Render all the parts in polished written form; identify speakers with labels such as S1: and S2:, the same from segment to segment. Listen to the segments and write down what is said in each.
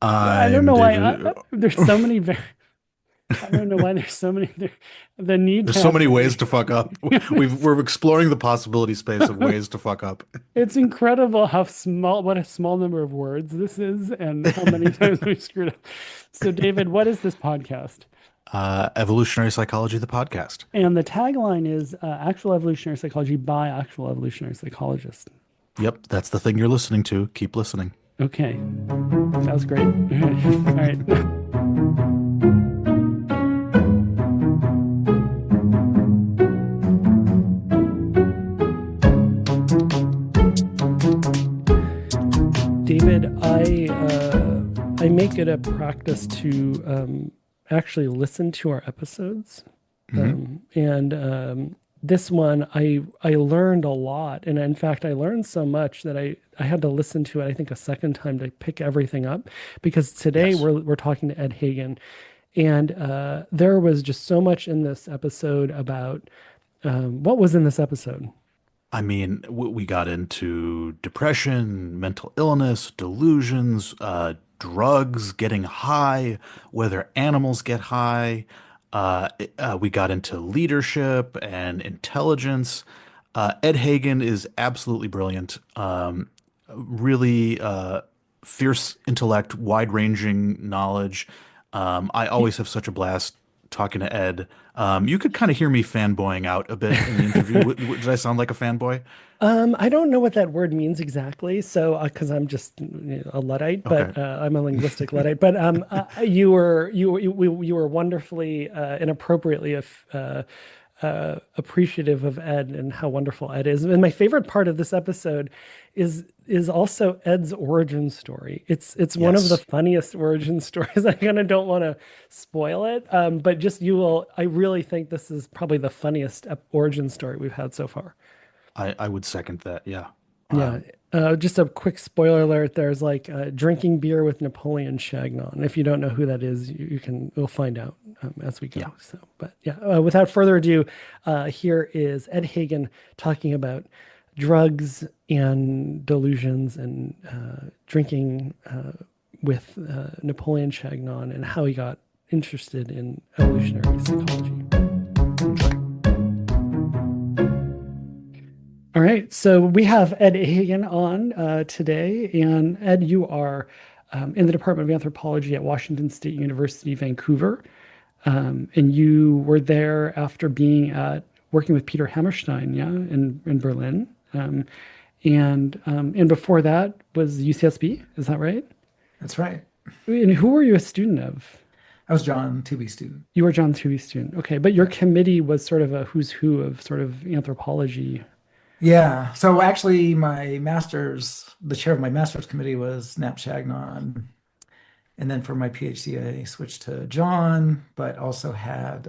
S1: I don't
S2: I'm
S1: know why
S2: David.
S1: there's so many. I don't know why there's so many. The need
S2: There's
S1: to
S2: so
S1: have
S2: many
S1: so
S2: ways
S1: many.
S2: to fuck up.
S1: There's-
S2: We're exploring the possibility space of ways to fuck up.
S1: it's incredible how small, what a small number of words this is, and how many times we've screwed up. So, David, what is this podcast?
S2: Evolutionary Psychology, the podcast.
S1: And the tagline is actual evolutionary psychology by actual evolutionary psychologists.
S2: Yep, that's the thing you're listening to. Keep listening.
S1: Okay, that was great. All right. David, I make it a practice to actually listen to our episodes.
S2: Hmm.
S1: And this one, I learned a lot, and in fact, I learned so much that I had to listen to it, I think, a second time to pick everything up. Because today
S2: Yes.
S1: we're talking to Ed Hagen, and there was just so much in this episode about what was in this episode.
S2: I mean, we got into depression, mental illness, delusions, drugs, getting high, whether animals get high. We got into leadership and intelligence. Ed Hagen is absolutely brilliant. Really fierce intellect, wide-ranging knowledge. I always have such a blast talking to Ed. You could kind of hear me fanboying out a bit in the interview. Did I sound like a fanboy?
S1: I don't know what that word means exactly, so because I'm just a Luddite,
S2: Okay.
S1: but I'm a linguistic Luddite. But you were wonderfully and appropriately appreciative of Ed and how wonderful Ed is. And my favorite part of this episode is also Ed's origin story. It's one of the
S2: Yes.
S1: funniest origin stories. I kind of don't want to spoil it, but just you will. I really think this is probably the funniest origin story we've had so far.
S2: I would second that. Yeah.
S1: Yeah. Just a quick spoiler alert. There's like drinking beer with Napoleon Chagnon. If you don't know who that is, we'll find out as we
S2: Yeah.
S1: go. So, but yeah, without further ado, here is Ed Hagen talking about drugs and delusions and drinking with Napoleon Chagnon and how he got interested in evolutionary psychology.
S2: Enjoy.
S1: All right, so we have Ed Hagen on today, and Ed, you are in the Department of Anthropology at Washington State University, Vancouver, and you were there after being at working with Peter Hammerstein, yeah, in Berlin, and before that was UCSB, is that right?
S3: That's right.
S1: And who were you a student of?
S3: I was John Tooby student.
S1: You were John Toohey's student, okay, but your
S3: Yeah.
S1: committee was sort of a who's who of sort of anthropology.
S3: Yeah. So actually, the chair of my master's committee was Nap Shagnon. And then for my PhD, I switched to John, but also had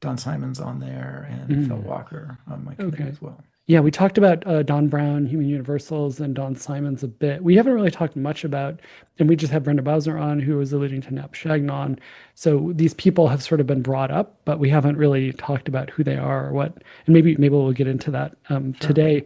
S3: Don Simons on there and Phil
S1: Mm,
S3: Walker on my committee
S1: okay.
S3: as well.
S1: Yeah, we talked about Don Brown, Human Universals, and Don Simons a bit. We haven't really talked much about, and we just had Brenda Bowser on, who was alluding to Nap Shagnon. So these people have sort of been brought up, but we haven't really talked about who they are or what. And maybe we'll get into that
S3: Sure.
S1: today.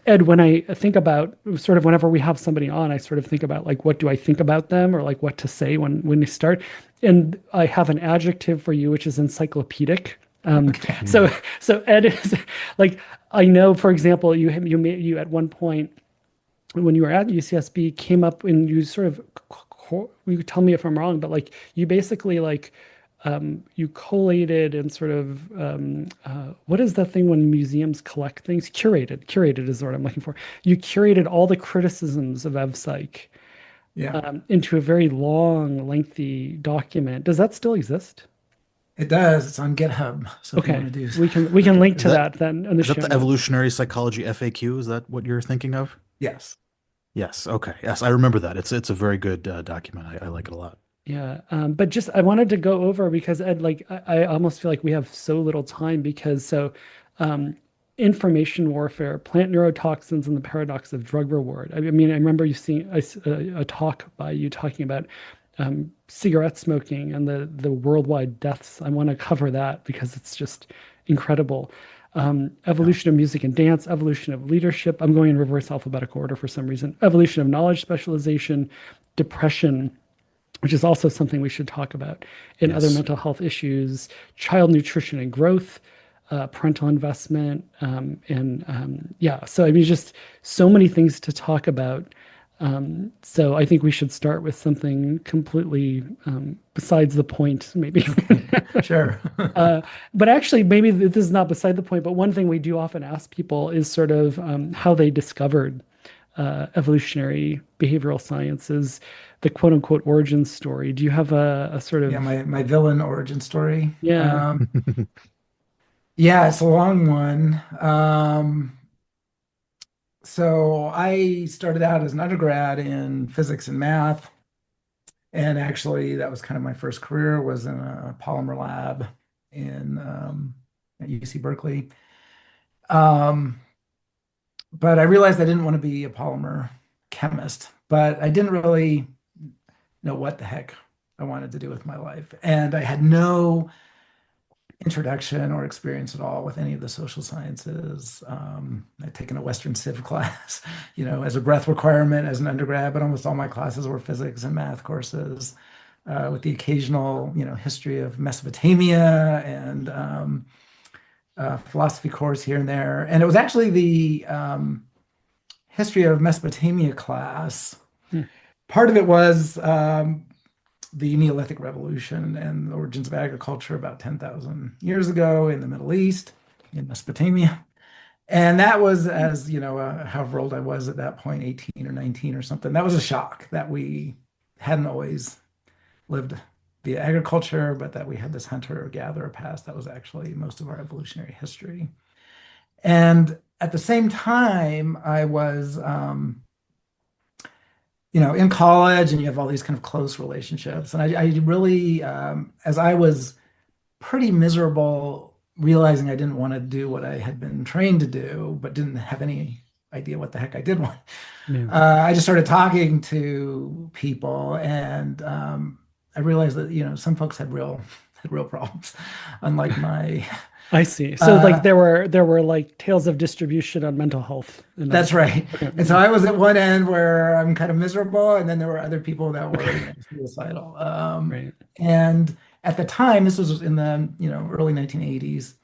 S1: Ed, when I think about sort of whenever we have somebody on, I sort of think about like what do I think about them or like what to say when you start. And I have an adjective for you, which is encyclopedic. Um,
S3: Okay.
S1: so so Ed is like I know, for example, you at one point when you were at UCSB came up and you sort of you tell me if I'm wrong, but like you basically like you collated and sort of what is the thing when museums collect things? Curated is the word I'm looking for. You curated all the criticisms of EvPsych
S3: Yeah,
S1: into a very long, lengthy document. Does that still exist?
S3: it does. It's on GitHub. So if you
S1: Okay,
S3: want to do,
S1: we can link
S2: Is
S1: to
S2: that
S1: that then in the
S2: is that
S1: show
S2: the
S1: notes.
S2: evolutionary psychology FAQ? Is that what you're thinking of?
S3: yes.
S2: Yes. Okay. Yes, I remember that. It's a very good document. I like it a lot.
S1: Yeah, but just I wanted to go over because Ed, like I almost feel like we have so little time because um, information warfare, plant neurotoxins, and the paradox of drug reward. I mean, I remember you seeing a talk by you talking about cigarette smoking and the worldwide deaths. I want to cover that because it's just incredible.
S2: Yeah.
S1: Evolution of music and dance, evolution of leadership. I'm going in reverse alphabetical order for some reason. Evolution of knowledge specialization, depression, which is also something we should talk about, and other
S2: Yes.
S1: mental health issues, child nutrition and growth, parental investment, and yeah. So I mean, just so many things to talk about. So I think we should start with something completely besides the point, maybe.
S3: Okay, sure.
S1: Uh, but actually, maybe this is not beside the point. But one thing we do often ask people is sort of how they discovered evolutionary behavioral sciences, the quote unquote origin story. Do you have a sort
S3: Yeah,
S1: of,
S3: my villain origin story.
S1: yeah,
S3: Yeah, it's a long one. So I started out as an undergrad in physics and math, and actually that was kind of my first career was in a polymer lab in at UC Berkeley. Um, but I realized I didn't want to be a polymer chemist, but I didn't really know what the heck I wanted to do with my life, and I had no introduction or experience at all with any of the social sciences. I'd taken a Western Civ class, as a breadth requirement as an undergrad, but almost all my classes were physics and math courses, with the occasional, history of Mesopotamia and philosophy course here and there. And it was actually the history of Mesopotamia class.
S1: hmm,
S3: Part of it was the Neolithic Revolution and the origins of agriculture about 10,000 years ago in the Middle East, in Mesopotamia. And that was, as however old I was at that point, 18 or 19 or something. That was a shock that we hadn't always lived via agriculture, but that we had this hunter-gatherer past that was actually most of our evolutionary history. And at the same time, I was in college and you have all these kind of close relationships. And I really, as I was pretty miserable, realizing I didn't want to do what I had been trained to do, but didn't have any idea what the heck I did want.
S1: yeah.
S3: I just started talking to people, and I realized that some folks had real problems, unlike my.
S1: I see. So like
S3: Uh,
S1: there were like tales of distribution on mental health and other
S3: That's
S1: stuff.
S3: right.
S1: Okay.
S3: And so I was at one end where I'm kind of miserable, and then there were other people that were,
S1: Okay.
S3: suicidal.
S1: Right.
S3: And at the time, this was in the early 1980s,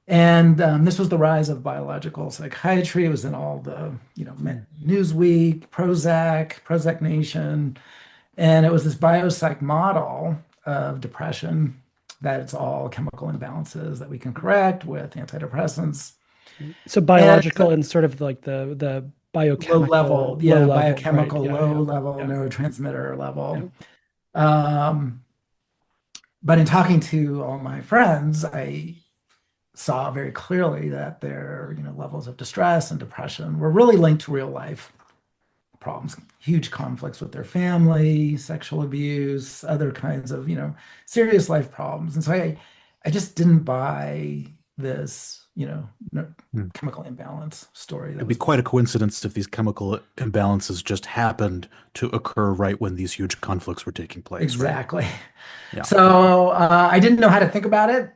S3: and this was the rise of biological psychiatry. It was in all the Newsweek, Prozac Nation, and it was this biopsych model of depression that it's all chemical imbalances that we can correct with antidepressants.
S1: So
S3: And
S1: biological and sort of like the
S3: low
S1: biochemical
S3: level,
S1: low
S3: yeah,
S1: level, right?
S3: biochemical,
S1: Yeah,
S3: low
S1: yeah,
S3: level
S1: yeah,
S3: neurotransmitter
S1: yeah.
S3: level. Um, but in talking to all my friends, I saw very clearly that their, levels of distress and depression were really linked to real life problems, huge conflicts with their family, sexual abuse, other kinds of, serious life problems. And so I just didn't buy this,
S2: Hmm.
S3: chemical imbalance story that
S2: It'd be
S3: was
S2: quite a coincidence if these chemical imbalances just happened to occur right when these huge conflicts were taking place, right?
S3: exactly.
S2: Yeah.
S3: So I didn't know how to think about it,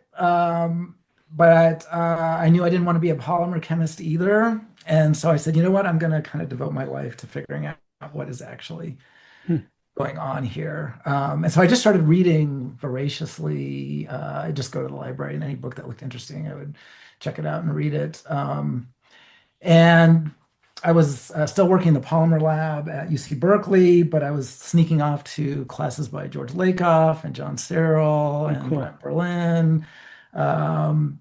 S3: but I knew I didn't want to be a polymer chemist either. And so I said, you know what? I'm going to kind of devote my life to figuring out what is actually
S1: Hmm.
S3: going on here. And so I just started reading voraciously. I just go to the library, and any book that looked interesting, I would check it out and read it. And I was still working in the polymer lab at UC Berkeley, but I was sneaking off to classes by George Lakoff and John Searle
S1: Oh,
S3: and
S1: cool.
S3: Brent Berlin, um,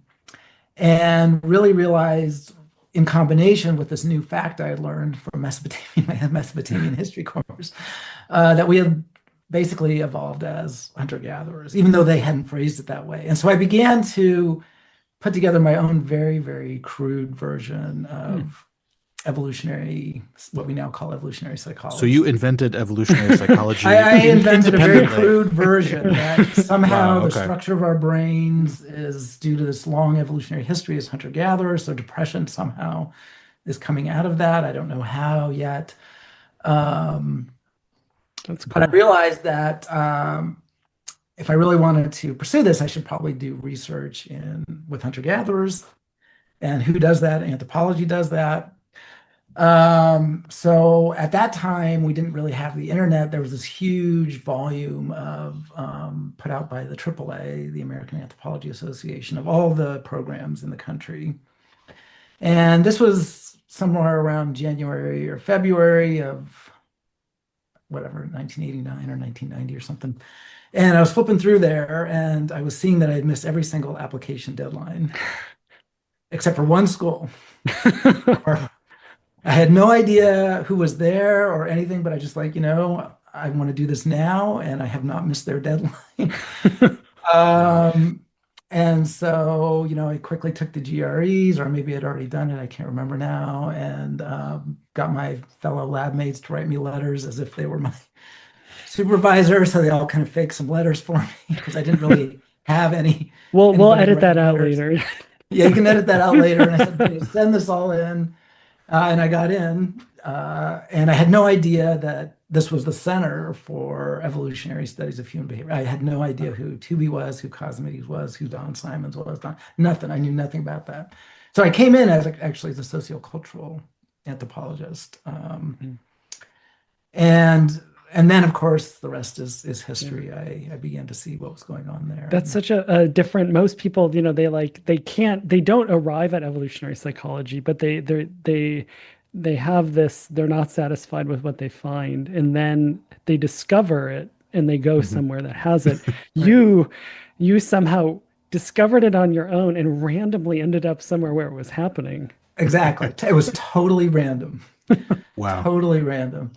S3: and really realized in combination with this new fact I had learned from Mesopotamian, my Mesopotamian history course, that we had basically evolved as hunter-gatherers, even though they hadn't phrased it that way. And so I began to put together my own very, very crude version
S1: Hmm.
S3: of evolutionary, what we now call evolutionary
S2: So you
S3: psychology.
S2: invented evolutionary psychology
S3: I invented a very
S2: independently.
S3: crude version that somehow
S2: Wow,
S3: the
S2: okay.
S3: structure of our brains is due to this long evolutionary history as hunter-gatherers. So depression somehow is coming out of that. I don't know how yet. Um,
S1: That's
S3: but I
S1: cool.
S3: realized that if I really wanted to pursue this, I should probably do research in with hunter-gatherers. And who does that? Anthropology does that. So at that time, we didn't really have the internet. There was this huge volume of put out by the AAA, the American Anthropology Association, of all the programs in the country. And this was somewhere around January or February of whatever, 1989 or 1990 or something. And I was flipping through there and I was seeing that I had missed every single application deadline, except for one school. I had no idea who was there or anything, but I just like, I want to do this now and I have not missed their deadline.
S2: Wow.
S3: Um, and so, I quickly took the GREs, or maybe I'd already done it. I can't remember now. And got my fellow lab mates to write me letters as if they were my supervisor. So they all kind of faked some letters for me because I didn't really have
S1: We'll
S3: anybody to
S1: edit
S3: write
S1: that
S3: me
S1: out
S3: letters.
S1: later.
S3: Yeah, you can edit that out later. And I said, okay, send this all in. And I got in, and I had no idea that this was the center for evolutionary studies of human behavior. I had no idea who Tooby was, who Cosmides was, who Don Simons was. Nothing. I knew nothing about that. So I came in as actually as a sociocultural anthropologist, and and then of course the rest is
S1: Yeah.
S3: history. I began to see what was going on there,
S1: That's
S3: and
S1: such a different, most people, they don't arrive at evolutionary psychology, but they have this, they're not satisfied with what they find, and then they discover it and they go
S2: Mhm.
S1: somewhere that has it.
S3: right,
S1: You somehow discovered it on your own and randomly ended up somewhere where it was happening.
S3: exactly. It was totally random,
S2: Wow.
S3: totally random.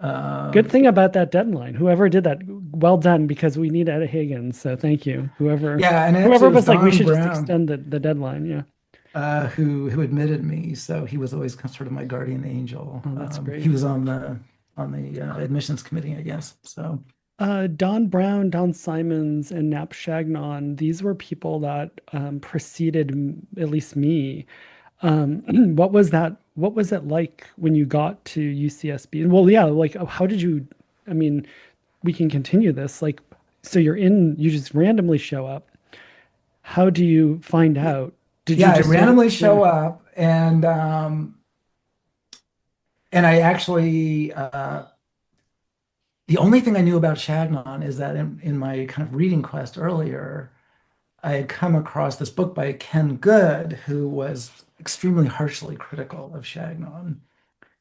S1: Good
S3: Um,
S1: thing about that deadline. Whoever did that, well done, because we need Ed Hagen. So thank you.
S3: Yeah, and actually
S1: Whoever
S3: it was
S1: was like, we
S3: Don
S1: should just
S3: Brown
S1: extend the deadline. Yeah.
S3: who admitted me. So he was always sort of my guardian angel.
S1: Oh, that's
S3: He
S1: great.
S3: was on the admissions committee, I guess. So
S1: Don Brown, Don Simons, and Nap Shagnon, these were people that preceded at least me. What was that? What was it like when you got to UCSB? Well, yeah, like how did you, I mean, we can continue this. Like, so you just randomly show up. How do you find out? Did you
S3: yeah, I
S1: just sort of,
S3: randomly
S1: yeah.
S3: show up and I actually the only thing I knew about Chagnon is that in my kind of reading quest earlier, I had come across this book by Ken Good, who was extremely harshly critical of Chagnon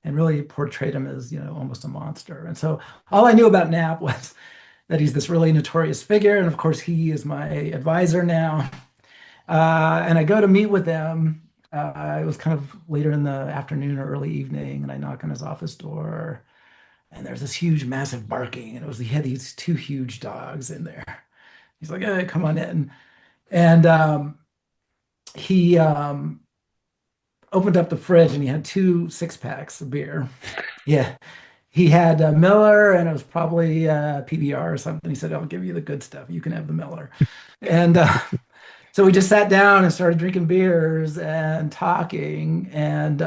S3: and really portrayed him as, almost a monster. And so all I knew about Knapp was that he's this really notorious figure. And of course, he is my advisor now. And I go to meet with them. It was kind of later in the afternoon or early evening, and I knock on his office door, and there's this huge, massive barking, and he had these two huge dogs in there. He's like, "Hey, come on in," and he opened up the fridge, and he had two six packs of beer. Yeah, he had Miller, and it was probably PBR or something. He said, "I'll give you the good stuff. You can have the Miller," and so we just sat down and started drinking beers and talking, and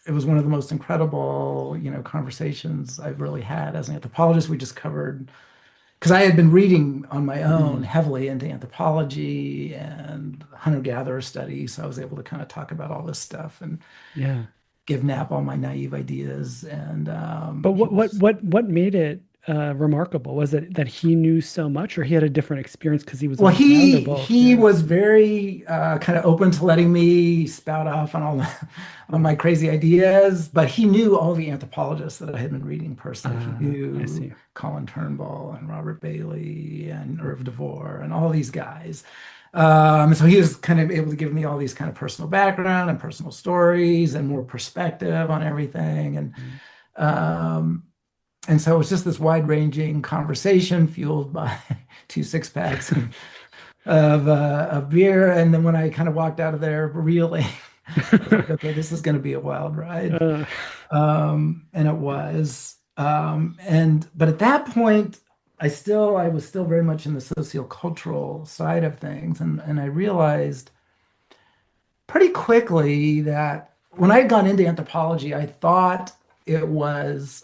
S3: it was one of the most incredible, conversations I've really had as an anthropologist. We just covered because I had been reading on my own
S1: Mm,
S3: heavily into anthropology and hunter-gatherer studies, so I was able to kind of talk about all this stuff and
S1: yeah.
S3: give Knapp all my naive ideas, and
S1: But
S3: he
S1: what what
S3: was
S1: what what made it remarkable? Was it that he knew so much, or he had a different experience because he was
S3: Well,
S1: on the ground, or
S3: he
S1: both?
S3: he
S1: Yeah.
S3: was very kind of open to letting me spout off on on my crazy ideas, but he knew all the anthropologists that I had been reading personally. He
S1: I
S3: knew
S1: see.
S3: Colin Turnbull and Robert Bailey and Irv DeVore and all these guys. So he was kind of able to give me all these kind of personal background and personal stories and more perspective on everything.
S1: Mm.
S3: Um, and so it was just this wide-ranging conversation fueled by two six packs of beer. And then when I kind of walked out of there reeling, I was like, okay, this is going to be a wild ride.
S1: Uh,
S3: And it was. But at that point, I was still very much in the sociocultural side of things. And I realized pretty quickly that when I had gone into anthropology, I thought it was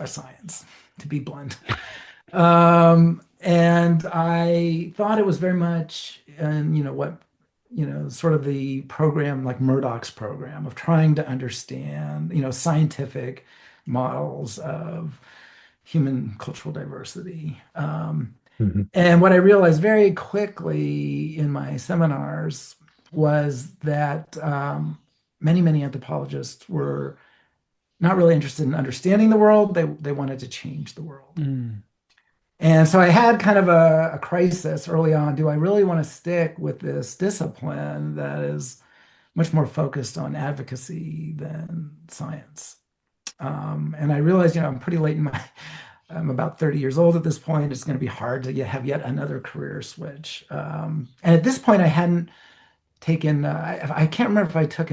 S3: a science, to be blunt. And I thought it was very much, and what sort of the program like Murdoch's program of trying to understand, scientific models of human cultural diversity.
S2: Mhm.
S3: And what I realized very quickly in my seminars was that many, many anthropologists were not really interested in understanding the world. They wanted to change the world.
S1: Mm.
S3: And so I had kind of a crisis early on. Do I really want to stick with this discipline that is much more focused on advocacy than science? And I realized, I'm pretty late in my, I'm about 30 years old at this point. It's going to be hard to have yet another career switch. And at this point, I hadn't taken, I can't remember if I took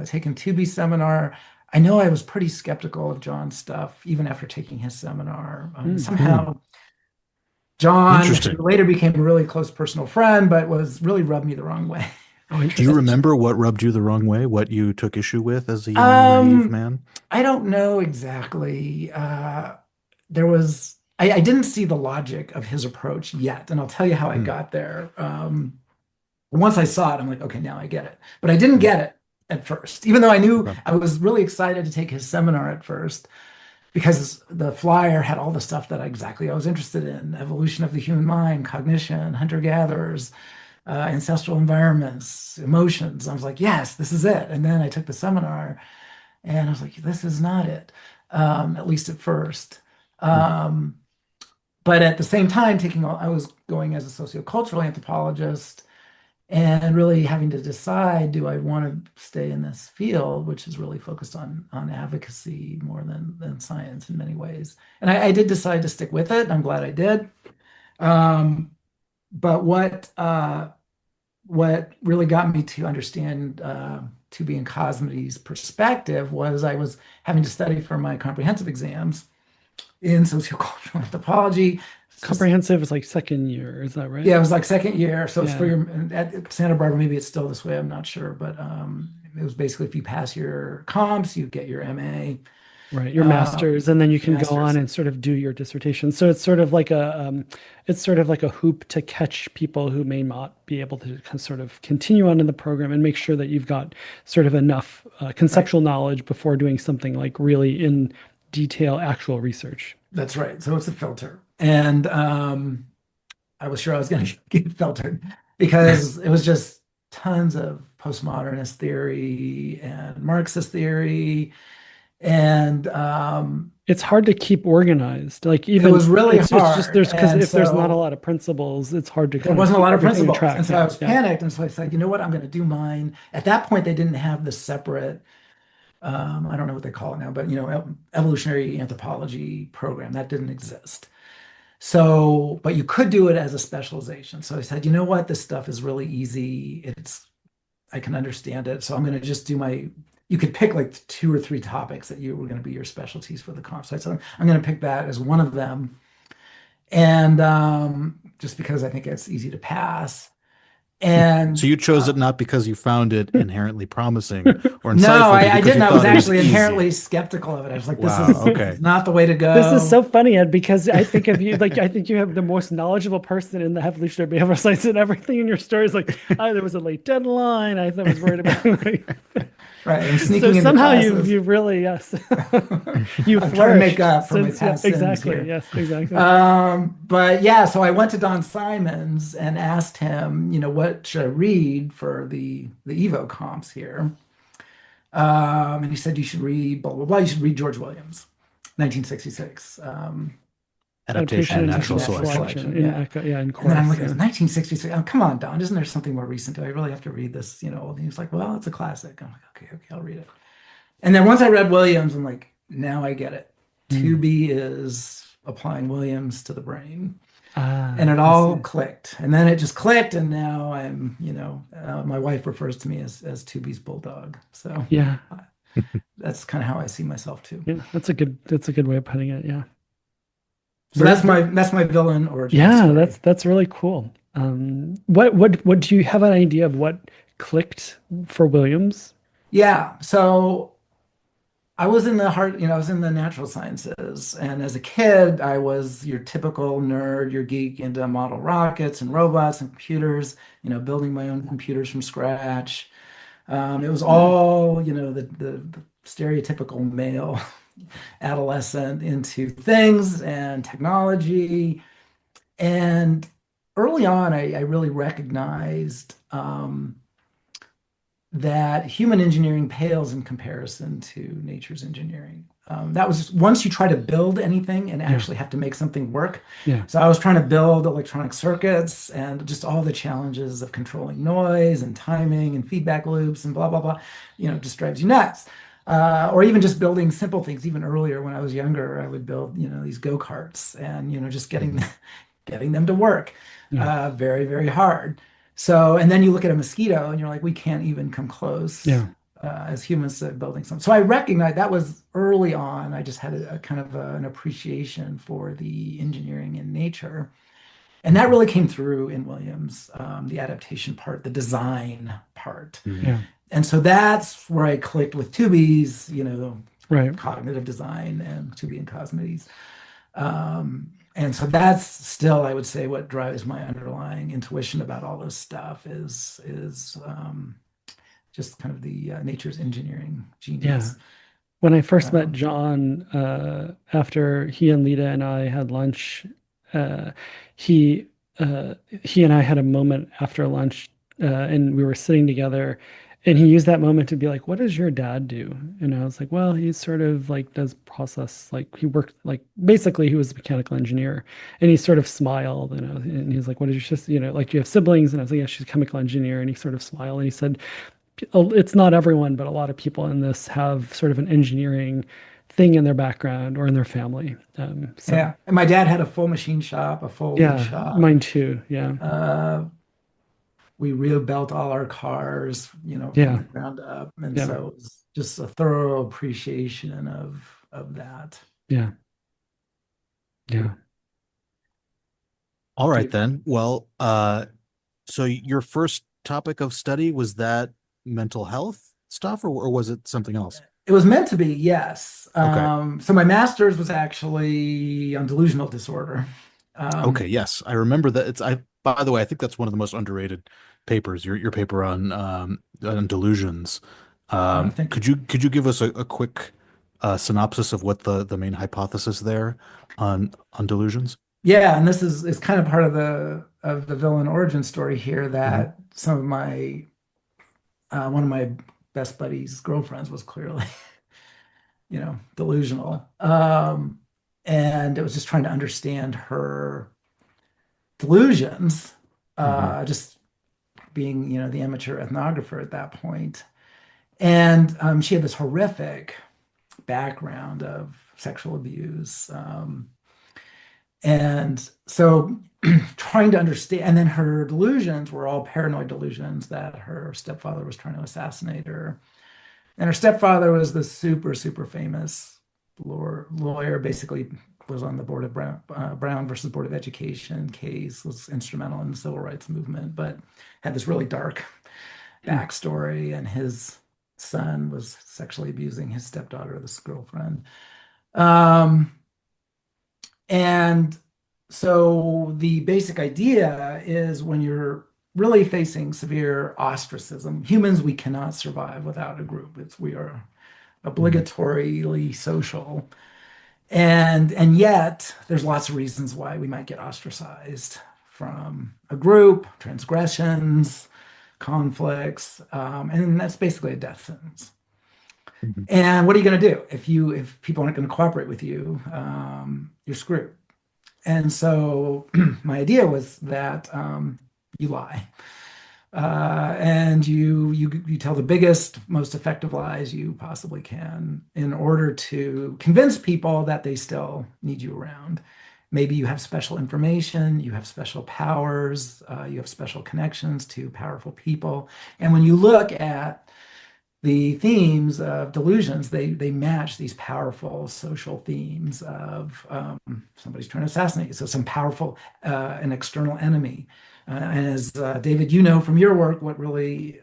S3: taken 2B seminar. I know I was pretty skeptical of John's stuff, even after taking his seminar.
S1: Mm.
S2: Hmm.
S3: Somehow, John, who
S2: Interesting.
S3: later became a really close personal friend, but was really rubbed me the wrong way.
S1: Oh,
S2: Do you
S1: interesting.
S2: remember what rubbed you the wrong way? What you took issue with as a young, naive
S3: Um,
S2: man?
S3: I don't know exactly. I didn't see the logic of his approach yet, and I'll tell you how I
S2: Hmm.
S3: got there. Once I saw it, I'm like, okay, now I get it. But I didn't
S2: Hmm.
S3: get it at first, even though I knew
S2: Okay.
S3: I was really excited to take his seminar at first because the flyer had all the stuff that exactly I was interested in: evolution of the human mind, cognition, hunter-gatherers, ancestral environments, emotions. I was like, yes, this is it. And then I took the seminar and I was like, this is not it, at least at first.
S2: Hmm.
S3: Um, but at the same time, I was going as a sociocultural anthropologist and really having to decide, do I want to stay in this field, which is really focused on advocacy more than science in many ways. And I did decide to stick with it. And I'm glad I did. Um, but what really got me to understand to be in Cosmety's perspective was I was having to study for my comprehensive exams in sociocultural anthropology. It's just,
S1: Comprehensive is like second year, is that right?
S3: yeah, it was like second year. So it's for
S1: Yeah.
S3: your, at Santa Barbara, maybe it's still this way, I'm not sure. But it was basically if you pass your comps, you get your MA,
S1: Right, your master's, and then you can go on
S3: master's.
S1: and sort of do your dissertation. So it's sort of like a hoop to catch people who may not be able to sort of continue on in the program and make sure that you've got sort of enough
S3: Right.
S1: conceptual knowledge before doing something like really in detail actual research.
S3: That's right. So it's a filter. And I was sure I was going to get filtered because it was just tons of postmodernist theory and Marxist theory. And
S1: It's hard to keep organized. Like
S3: it
S1: even
S3: was really
S1: it's just
S3: hard.
S1: there's because
S3: And
S1: if there's not a
S3: so
S1: lot of principles, it's hard to
S3: there
S1: kind of
S3: wasn't a
S1: keep
S3: lot of
S1: everything in
S3: principles. And
S1: track.
S3: so I
S1: Yeah,
S3: was
S1: yeah,
S3: panicked. And so I said, you know what? I'm going to do mine. At that point, they didn't have the separate, I don't know what they call it now, but evolutionary anthropology program that didn't exist. So, but you could do it as a specialization. So I said, you know what? This stuff is really easy. I can understand it. So I'm going to just do you could pick like two or three topics that you were going to be your specialties for the comp. So I said, I'm going to pick that as one of them. And just because I think it's easy to pass.
S2: So
S3: And
S2: you chose it not because you found it inherently promising or
S3: no,
S2: insightful, but
S3: I
S2: because you
S3: didn't. I was
S2: thought it was
S3: actually
S2: easy.
S3: inherently skeptical of it. I was like,
S2: Wow.
S3: this
S2: Okay.
S3: is not the way to
S1: this is
S3: go.
S1: so funny, Ed, because I think of you like I think you have the most knowledgeable person in the evolutionary behavioral science, and everything in your story is like, oh, there was a late deadline. I was worried about like,
S3: Right. I'm
S1: so
S3: sneaking into
S1: somehow you
S3: classes.
S1: you really yes you
S3: I'm trying to make
S1: flourished
S3: up for my
S1: since yeah,
S3: past sins
S1: exactly,
S3: here.
S1: yes, exactly.
S3: But yeah, so I went to Don Simons and asked him, what should I read for the Evo comps here? And he said you should read blah blah blah. You should read George Williams, 1966,
S2: Adaptation
S1: Adaptation
S2: and
S1: and
S2: natural
S3: Adaptation, Natural
S2: selection.
S3: Selection.
S1: selection in
S3: Yeah.
S1: yeah in
S3: And then I'm
S1: chorus,
S3: looking at
S1: yeah.
S3: 1966. Oh, come on, Don. Isn't there something more recent? Do I really have to read this? And he's like, well, it's a classic. I'm like, okay, okay, I'll read it. And then once I read Williams, I'm like, now I get it.
S1: Mm.
S3: 2B is applying Williams to the brain. And
S1: Ah,
S3: it
S1: I
S3: all
S1: see.
S3: clicked. And then it just clicked. And now my wife refers to me as 2B's bulldog. So
S1: Yeah,
S3: uh, that's kind of how I see myself too.
S1: yeah, that's a good way of putting it. Yeah,
S3: So
S1: very,
S3: that's my villain origin
S1: yeah,
S3: story.
S1: that's really cool. What do you have an idea of what clicked for Williams?
S3: Yeah. So I was in the heart, I was in the natural sciences. And as a kid, I was your typical nerd, your geek into model rockets and robots and computers, building my own computers from scratch. It was all, the stereotypical male adolescent into things and technology. And early on, I really recognized that human engineering pales in comparison to nature's engineering. That was once you try to build anything and
S1: Yeah.
S3: actually have to make something work.
S1: Yeah.
S3: So I was trying to build electronic circuits and just all the challenges of controlling noise and timing and feedback loops and blah, blah, blah, just drives you nuts. Or even just building simple things. Even earlier when I was younger, I would build, these go-karts and, just getting
S2: Mhm.
S3: getting them to work.
S1: Yeah.
S3: Very, very hard. So, and then you look at a mosquito and you're like, we can't even come close
S1: Yeah.
S3: as humans to building something. So I recognize that was early on. I just had a kind of an appreciation for the engineering in nature. And that
S2: Mhm.
S3: really came through in Williams, the adaptation part, the design part.
S2: Mhm.
S1: Yeah.
S3: And so that's where I clicked with Tubi's,
S1: Right.
S3: cognitive design and Tubi and Cosmides. And so that's still, I would say, what drives my underlying intuition about all this stuff is just kind of the nature's engineering
S1: Yeah.
S3: genius.
S1: When I first met
S3: Um,
S1: John, after he and Lita and I had lunch, uh, he he and I had a moment after lunch, and we were sitting together, and he used that moment to be like, "What does your dad do?" And I was like, "Well, he sort of like does process, like he worked like basically he was a mechanical engineer," and he sort of smiled, and he was like, "What is your sister? Like do you have siblings?" And I was like, "Yeah, she's a chemical engineer," and he sort of smiled and he said, it's not everyone, but a lot of people in this have sort of an engineering thing in their background or in their family. So
S3: yeah. And my dad had a full machine shop, a full wood
S1: yeah,
S3: shop.
S1: mine too. Yeah,
S3: Uh, we rebuilt all our cars, from
S1: yeah,
S3: the ground up. And
S1: yeah,
S3: so it's just a thorough appreciation of that.
S1: yeah, yeah.
S2: All
S3: Do
S2: right
S3: you,
S2: then. Well, so your first topic of study was that mental health stuff, or was it something else?
S3: It was meant to be, yes.
S2: Okay.
S3: So my master's was actually on delusional disorder.
S2: Okay,
S3: Um,
S2: yes. I remember that it's I by the way, I think that's one of the most underrated papers, your paper on delusions.
S3: thank you.
S2: Could you give us a quick synopsis of what the main hypothesis there on delusions?
S3: Yeah, and this is kind of part of the villain origin story here
S2: Hmm.
S3: that some of my one of my best buddies' girlfriends was clearly, delusional. And it was just trying to understand her delusions,
S2: Hmm.
S3: just being, the amateur ethnographer at that point. And she had this horrific background of sexual abuse. And so trying to understand, and then her delusions were all paranoid delusions that her stepfather was trying to assassinate her. And her stepfather was the super, super famous lawyer, basically was on the board of Brown versus Board of Education case, was instrumental in the civil rights movement, but had this really dark
S1: Hmm.
S3: backstory. And his son was sexually abusing his stepdaughter, this girlfriend. Um, and so the basic idea is when you're really facing severe ostracism, humans, we cannot survive without a group. We are
S2: Hmm.
S3: obligatorily social. And yet there's lots of reasons why we might get ostracized from a group, transgressions, conflicts, and that's basically a death sentence.
S2: Hmm.
S3: And what are you going to do if people aren't going to cooperate with you? You're screwed. And so my idea was that you lie. And you tell the biggest, most effective lies you possibly can in order to convince people that they still need you around. Maybe you have special information, you have special powers, you have special connections to powerful people. And when you look at the themes of delusions, they match these powerful social themes of somebody's trying to assassinate you. So some powerful, an external enemy. And as David, you know from your work, what really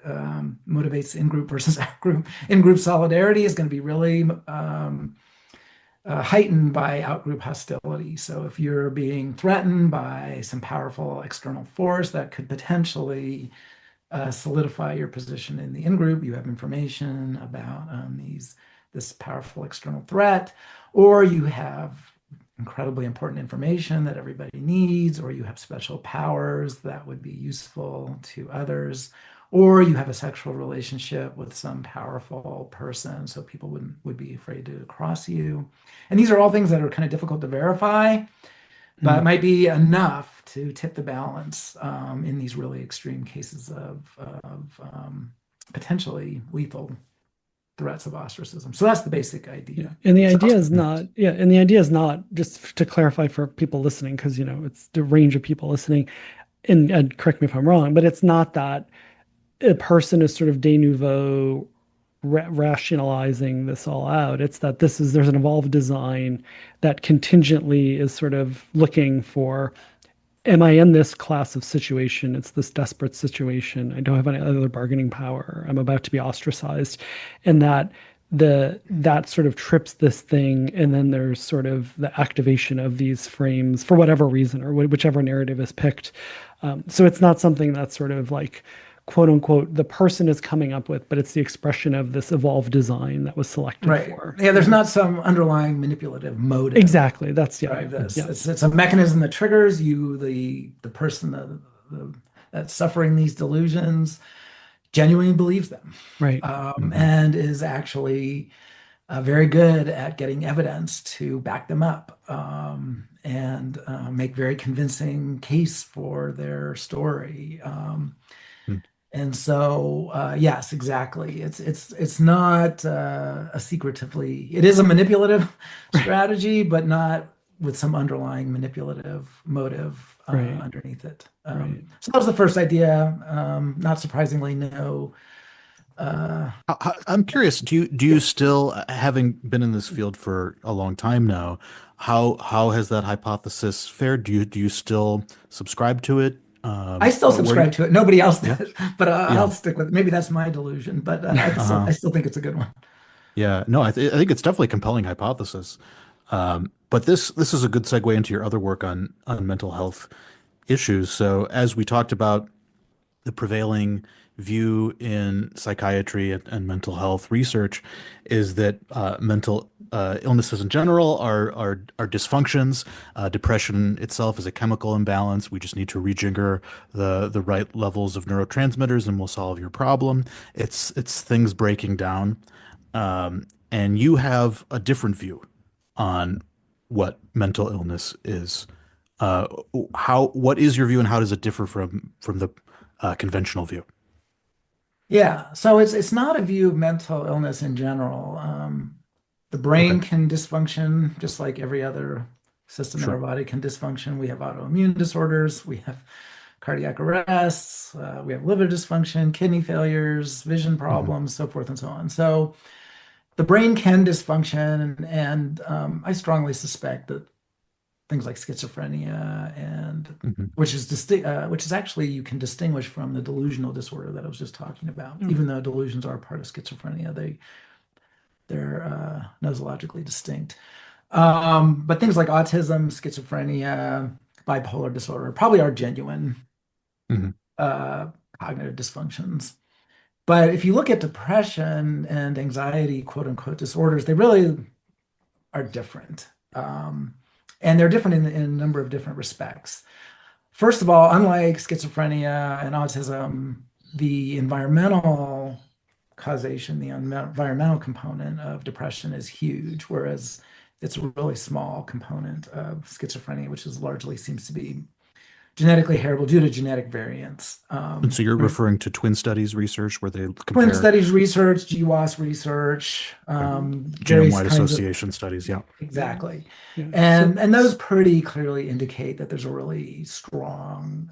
S3: motivates in-group versus out-group, in-group solidarity is going to be really heightened by out-group hostility. So if you're being threatened by some powerful external force that could potentially solidify your position in the in-group, you have information about this powerful external threat, or you have incredibly important information that everybody needs, or you have special powers that would be useful to others, or you have a sexual relationship with some powerful person, so people would be afraid to cross you. And these are all things that are kind of difficult to verify, but it might be enough to tip the balance in these really extreme cases of potentially lethal threats of ostracism. So that's the basic idea.
S1: And the
S3: So
S1: idea is not, and the idea is not, just to clarify for people listening, because it's the range of people listening, and correct me if I'm wrong, but it's not that a person is sort of de nouveau rationalizing this all out. It's that there's an evolved design that contingently is sort of looking for, am I in this class of situation? It's this desperate situation. I don't have any other bargaining power. I'm about to be ostracized. And that sort of trips this thing. And then there's sort of the activation of these frames for whatever reason, or whichever narrative is picked. So it's not something that's sort of like, quote unquote, the person is coming up with, but it's the expression of this evolved design that was selected
S3: right.
S1: for.
S3: Yeah, there's not some underlying manipulative motive.
S1: Exactly. That's
S3: Right.
S1: yeah.
S3: It's a mechanism that triggers you, the person that's suffering these delusions, genuinely believes them,
S1: Right.
S3: and is actually very good at getting evidence to back them up, and make very convincing case for their story. And so, yes, exactly. It's not a secretively. It is a manipulative strategy, but not with some underlying manipulative motive
S1: Right.
S3: underneath it.
S1: Right.
S3: So that was the first idea. Not surprisingly, no.
S2: I'm curious, do you still, having been in this field for a long time now, how has that hypothesis fared? Do you still subscribe to it?
S3: I still
S2: Where do you,
S3: subscribe to it. Nobody else
S2: yeah,
S3: does, but I'll
S2: yeah,
S3: stick with it. Maybe that's my delusion, but I
S2: uh-huh.
S3: still think it's a good one.
S2: Yeah, no, I think it's definitely a compelling hypothesis. But this is a good segue into your other work on mental health issues. So as we talked about, the prevailing view in psychiatry and mental health research is that mental illnesses in general are dysfunctions. Depression itself is a chemical imbalance. We just need to rejigger the right levels of neurotransmitters, and we'll solve your problem. It's things breaking down, and you have a different view on what mental illness is. Uh, what is your view, and how does it differ from the conventional view?
S3: Yeah, so it's not a view of mental illness in general. The brain
S2: Okay,
S3: can dysfunction just like every other system in our
S2: sure.
S3: body can dysfunction. We have autoimmune disorders, we have cardiac arrests, we have liver dysfunction, kidney failures, vision
S2: Hmm.
S3: problems, so forth and so on. So the brain can dysfunction, and I strongly suspect that things like schizophrenia and
S2: Hmm.
S3: which is actually you can distinguish from the delusional disorder that I was just talking about. Even though delusions are part of schizophrenia, they're nosologically distinct. But things like autism, schizophrenia, bipolar disorder probably are genuine
S2: Hmm.
S3: uh, cognitive dysfunctions. But if you look at depression and anxiety, quote unquote, disorders, they really are different. Um, and they're different in a number of different respects. First of all, unlike schizophrenia and autism, the environmental causation, the environmental component of depression is huge, whereas it's a really small component of schizophrenia, which is largely seems to be genetically heritable due to genetic variants.
S2: And so you're referring to twin studies research where they
S3: Twin
S2: compare,
S3: studies research, GWAS research,
S2: okay,
S3: various
S2: genome-wide
S3: kinds of
S2: association studies. Yeah.
S3: exactly,
S1: Yeah.
S3: and those pretty clearly indicate that there's a really strong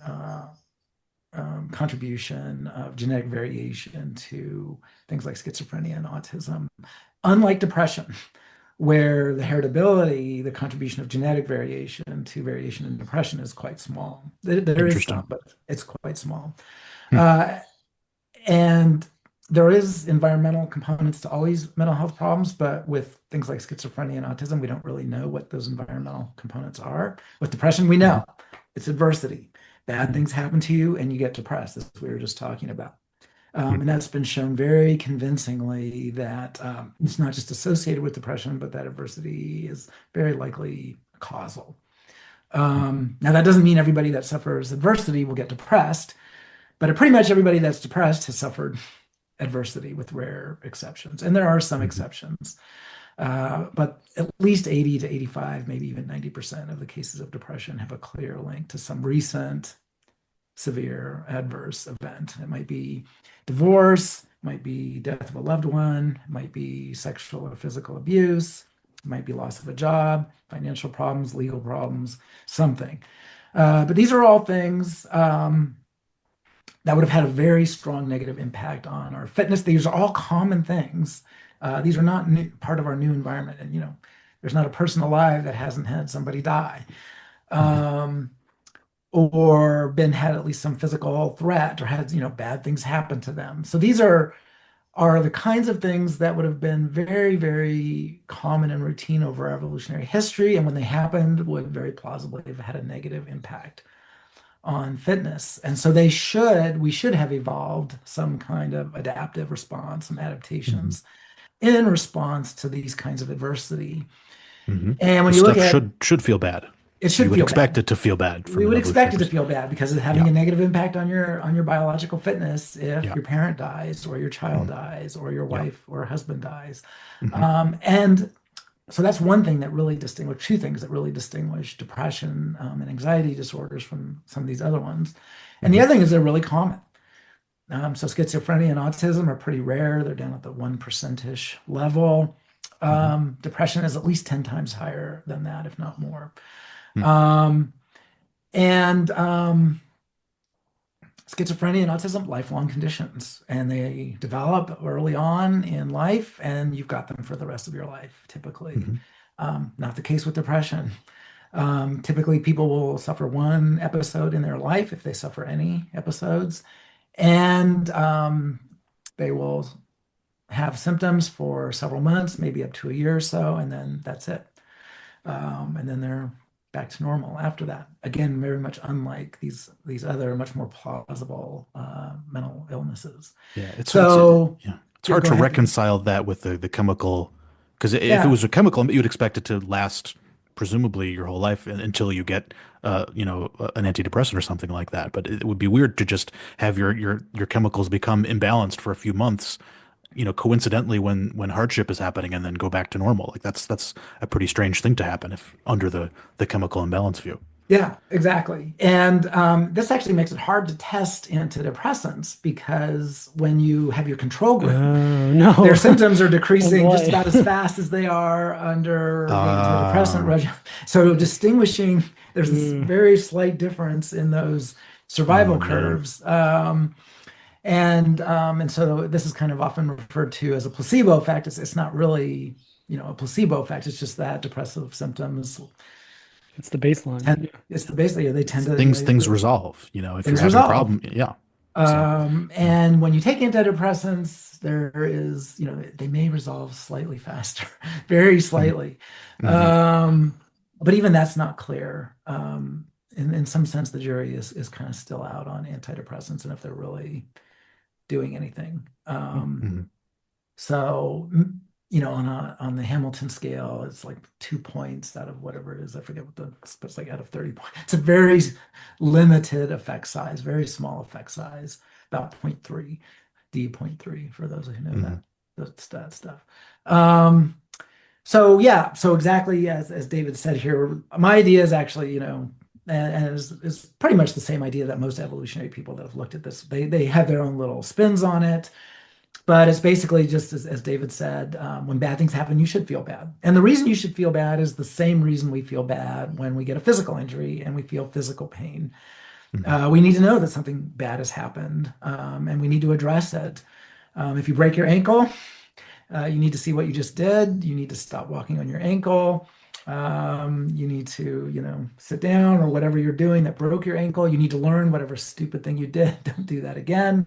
S3: contribution of genetic variation to things like schizophrenia and autism. Unlike depression, where the heritability, the contribution of genetic variation to variation in depression is quite small. There is
S2: Interesting.
S3: some, but it's quite small.
S2: Hmm.
S3: Uh, and there is environmental components to always mental health problems, but with things like schizophrenia and autism, we don't really know what those environmental components are. With depression, we
S2: Mhm.
S3: know it's adversity. Bad
S2: Mhm.
S3: things happen to you and you get depressed, as we were just talking about.
S2: Mhm.
S3: And that's been shown very convincingly that it's not just associated with depression, but that adversity is very likely causal. Now, that doesn't mean everybody that suffers adversity will get depressed, but pretty much everybody that's depressed has suffered adversity with rare exceptions. And there are some
S2: Mhm.
S3: exceptions, but at least 80 to 85, maybe even 90% of the cases of depression have a clear link to some recent severe adverse event. It might be divorce, it might be death of a loved one, it might be sexual or physical abuse, it might be loss of a job, financial problems, legal problems, something. But these are all things that would have had a very strong negative impact on our fitness. These are all common things. These are not new, part of our new environment. And, there's not a person alive that hasn't had somebody die.
S2: Mhm.
S3: Um, or been had at least some physical threat or had bad things happen to them. So these are the kinds of things that would have been very, very common and routine over evolutionary history, and when they happened would very plausibly have had a negative impact on fitness. And so we should have evolved some kind of adaptive response, some
S2: Mhm.
S3: adaptations in response to these kinds of adversity.
S2: Mhm.
S3: And when
S2: The
S3: you look
S2: stuff
S3: at
S2: should feel bad.
S3: it,
S2: You
S3: should
S2: would
S3: feel
S2: expect
S3: bad.
S2: it to feel bad
S3: We
S2: from an
S3: would expect
S2: evolutionary
S3: it to
S2: perspective.
S3: feel bad because it's having
S2: Yeah.
S3: a negative impact on your biological fitness if
S2: Yeah.
S3: your parent dies or your child
S2: Mhm.
S3: dies or your
S2: Yeah.
S3: wife or husband dies.
S2: Mhm.
S3: And so that's one thing that really distinguish two things that really distinguish depression and anxiety disorders from some of these other ones. And the
S2: Mhm.
S3: other thing is they're really common. So schizophrenia and autism are pretty rare. They're down at the 1%-ish level.
S2: Mhm.
S3: Depression is at least 10 times higher than that, if not more.
S2: Mhm.
S3: Um, and Schizophrenia and autism, lifelong conditions, and they develop early on in life, and you've got them for the rest of your life, typically.
S2: Mhm.
S3: Not the case with depression. Typically, people will suffer one episode in their life if they suffer any episodes, and they will have symptoms for several months, maybe up to a year or so, and then that's it. And then they're back to normal after that. Again, very much unlike these other much more plausible mental illnesses.
S2: Yeah.
S3: So
S2: Yeah. It's
S3: yeah,
S2: hard
S3: go
S2: to
S3: ahead.
S2: reconcile that with the chemical, because if it
S3: Yeah,
S2: was a chemical, you'd expect it to last presumably your whole life until you get an antidepressant or something like that. But it would be weird to just have your chemicals become imbalanced for a few months, coincidentally when hardship is happening and then go back to normal. Like that's a pretty strange thing to happen if under the chemical imbalance view.
S3: yeah, exactly. And this actually makes it hard to test antidepressants because when you have your control group,
S1: Oh
S3: their
S1: no.
S3: symptoms are
S1: Oh
S3: decreasing just
S1: boy.
S3: about as fast as they are under the antidepressant
S2: Uh,
S3: regimen. So distinguishing, there's this
S1: Mm,
S3: very slight difference in those
S2: oh
S3: survival
S2: man.
S3: curves. And so this is kind of often referred to as a placebo effect. It's not really, a placebo effect. It's just that depressive symptoms
S1: it's the baseline.
S3: tend,
S1: Yeah.
S3: it's basically they tend to,
S2: Things resolve, if you're
S3: things
S2: having a
S3: resolve.
S2: problem. Yeah. So, yeah.
S3: And when you take antidepressants, there is, they may resolve slightly faster, very slightly.
S2: Mm-hmm.
S3: But even that's not clear. In some sense, the jury is kind of still out on antidepressants and if they're really doing anything.
S2: Mm-hmm.
S3: So, on the Hamilton scale, it's like 2 points out of whatever it is. I forget but it's like out of 30 points. It's a very limited effect size, very small effect size, about zero point 0.3, D 0.3 for those who know
S2: Mm-hmm.
S3: that the stat stuff. Um, so yeah, so exactly as David said here, my idea is actually, and is pretty much the same idea that most evolutionary people that have looked at this, they have their own little spins on it. But it's basically just as David said, when bad things happen, you should feel bad. And the reason you should feel bad is the same reason we feel bad when we get a physical injury and we feel physical pain.
S2: Hmm.
S3: We need to know that something bad has happened, and we need to address it. If you break your ankle, you need to see what you just did. You need to stop walking on your ankle. You need to, sit down or whatever you're doing that broke your ankle. You need to learn whatever stupid thing you did. Don't do that again.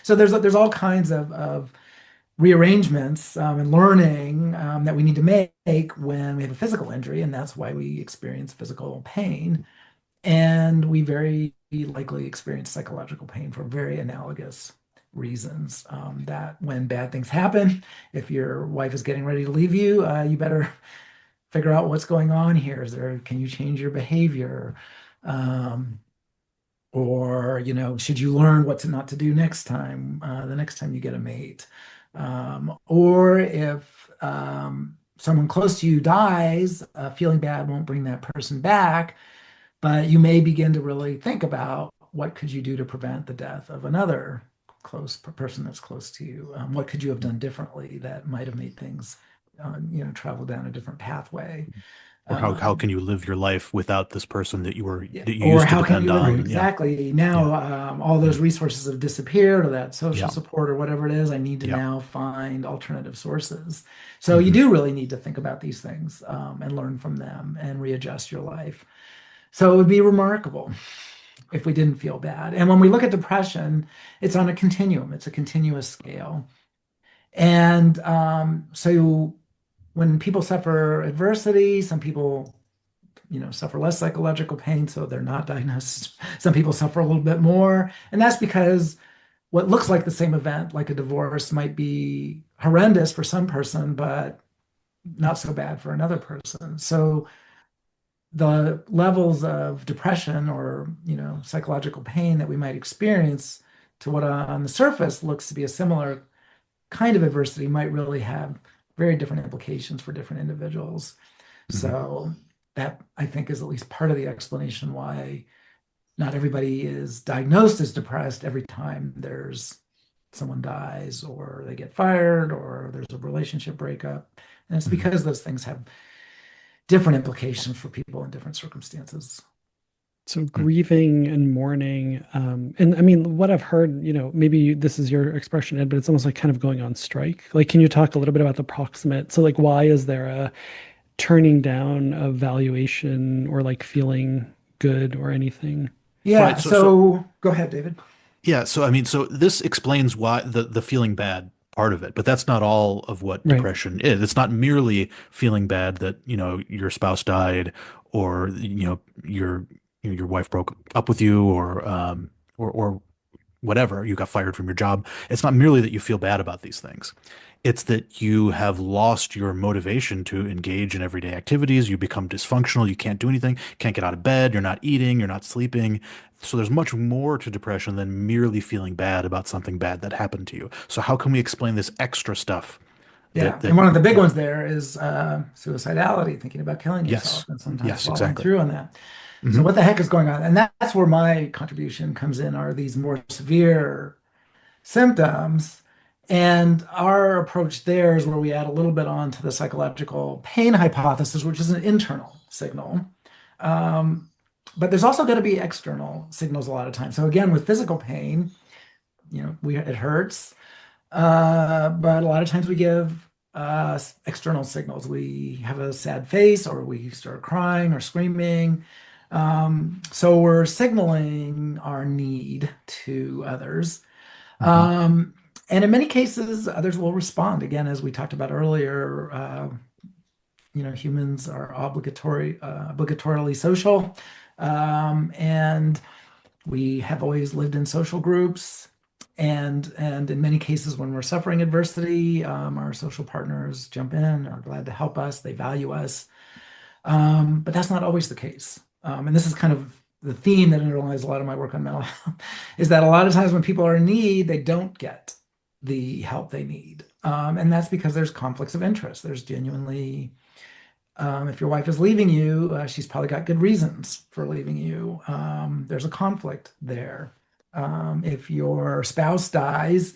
S3: So there's all kinds of rearrangements and learning that we need to make when we have a physical injury, and that's why we experience physical pain. And we very likely experience psychological pain for very analogous reasons. That when bad things happen, if your wife is getting ready to leave you, you better figure out what's going on here. Can you change your behavior? Um, or, should you learn what to not to do next time, the next time you get a mate? Or if someone close to you dies, feeling bad won't bring that person back, but you may begin to really think about what could you do to prevent the death of another person that's close to you? What could you have done differently that might have made things, travel down a different pathway?
S2: Or how
S3: Um,
S2: can you live your life without this person
S3: yeah.
S2: that you
S3: Or
S2: used to
S3: how can
S2: depend
S3: you live
S2: on? Yeah,
S3: exactly
S2: yeah,
S3: now? All those
S2: mm,
S3: resources have disappeared, or that social
S2: yeah,
S3: support, or whatever it is. I need to
S2: yeah.
S3: now find alternative sources. So you
S2: Hmm.
S3: do really need to think about these things and learn from them and readjust your life. So it would be remarkable if we didn't feel bad. And when we look at depression, it's on a continuum. It's a continuous scale. And so when people suffer adversity, some people suffer less psychological pain, so they're not diagnosed. Some people suffer a little bit more, and that's because what looks like the same event, like a divorce, might be horrendous for some person, but not so bad for another person. So the levels of depression or psychological pain that we might experience to what on the surface looks to be a similar kind of adversity might really have very different implications for different individuals.
S2: Hmm.
S3: So that I think is at least part of the explanation why not everybody is diagnosed as depressed every time there's someone dies or they get fired or there's a relationship breakup. And it's
S2: Hmm.
S3: because those things have different implications for people in different circumstances.
S1: So grieving and mourning, and I mean, what I've heard, maybe this is your expression, Ed, but it's almost like kind of going on strike. Like, can you talk a little bit about the proximate? So, like, why is there a turning down of valuation or like feeling good or anything?
S3: Yeah,
S2: Right. So
S3: so go ahead, David.
S2: yeah. So I mean, so this explains why the feeling bad part of it, but that's not all of what
S1: Right.
S2: depression is. It's not merely feeling bad that, your spouse died or, your wife broke up with you or whatever, you got fired from your job. It's not merely that you feel bad about these things. It's that you have lost your motivation to engage in everyday activities. You become dysfunctional. You can't do anything, can't get out of bed. You're not eating, you're not sleeping. So there's much more to depression than merely feeling bad about something bad that happened to you. So how can we explain this extra stuff
S3: Yeah,
S2: that,
S3: and one of the big
S2: yeah,
S3: ones there is suicidality, thinking about killing yourself
S2: yes,
S3: and sometimes
S2: yes,
S3: following
S2: exactly.
S3: through on that. So
S2: Hmm.
S3: what the heck is going on? And that's where my contribution comes in, are these more severe symptoms. And our approach there is where we add a little bit on to the psychological pain hypothesis, which is an internal signal. Um, but there's also going to be external signals a lot of times. So again, with physical pain, it hurts. But a lot of times we give external signals. We have a sad face, or we start crying or screaming. So we're signaling our need to others.
S2: Hmm.
S3: Um, and in many cases, others will respond. Again, as we talked about earlier, humans are obligatorily social. And we have always lived in social groups, and in many cases, when we're suffering adversity, our social partners jump in, are glad to help us, they value us. But that's not always the case. And this is kind of the theme that underlies a lot of my work on mental health, is that a lot of times when people are in need, they don't get the help they need. And that's because there's conflicts of interest. There's genuinely if your wife is leaving you, she's probably got good reasons for leaving you. There's a conflict there. If your spouse dies,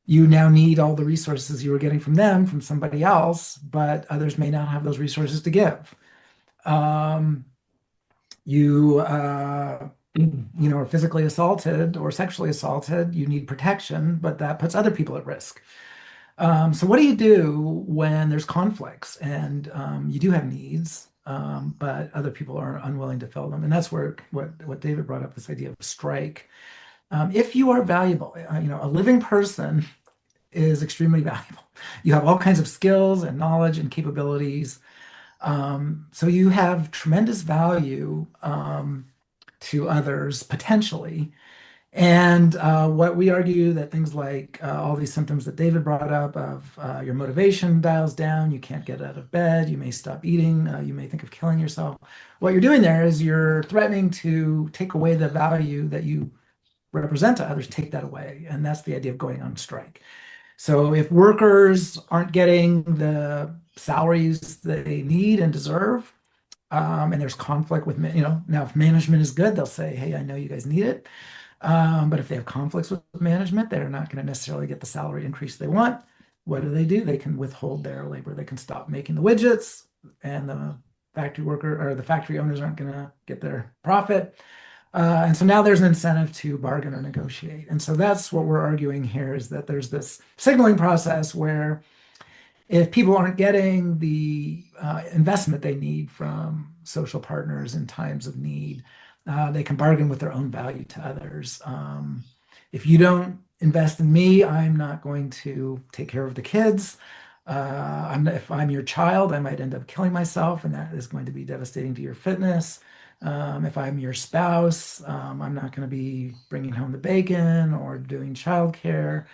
S3: you now need all the resources you were getting from them from somebody else, but others may not have those resources to give. Um, you are physically assaulted or sexually assaulted, you need protection, but that puts other people at risk. So what do you do when there's conflicts and you do have needs, but other people are unwilling to fill them? And that's where what David brought up, this idea of strike. If you are valuable, a living person is extremely valuable. You have all kinds of skills and knowledge and capabilities. So you have tremendous value to others potentially. And what we argue that things like all these symptoms that David brought up of your motivation dials down, you can't get out of bed, you may stop eating, you may think of killing yourself. What you're doing there is you're threatening to take away the value that you represent to others, take that away. And that's the idea of going on strike. So if workers aren't getting the salaries they need and deserve, and there's conflict with, now if management is good, they'll say, hey, I know you guys need it. But if they have conflicts with management, they're not going to necessarily get the salary increase they want. What do? They can withhold their labor. They can stop making the widgets, and the factory worker or the factory owners aren't going to get their profit. And so now there's an incentive to bargain or negotiate. And so that's what we're arguing here, is that there's this signaling process where if people aren't getting the investment they need from social partners in times of need, they can bargain with their own value to others. If you don't invest in me, I'm not going to take care of the kids. If I'm your child, I might end up killing myself, and that is going to be devastating to your fitness. If I'm your spouse, I'm not going to be bringing home the bacon or doing childcare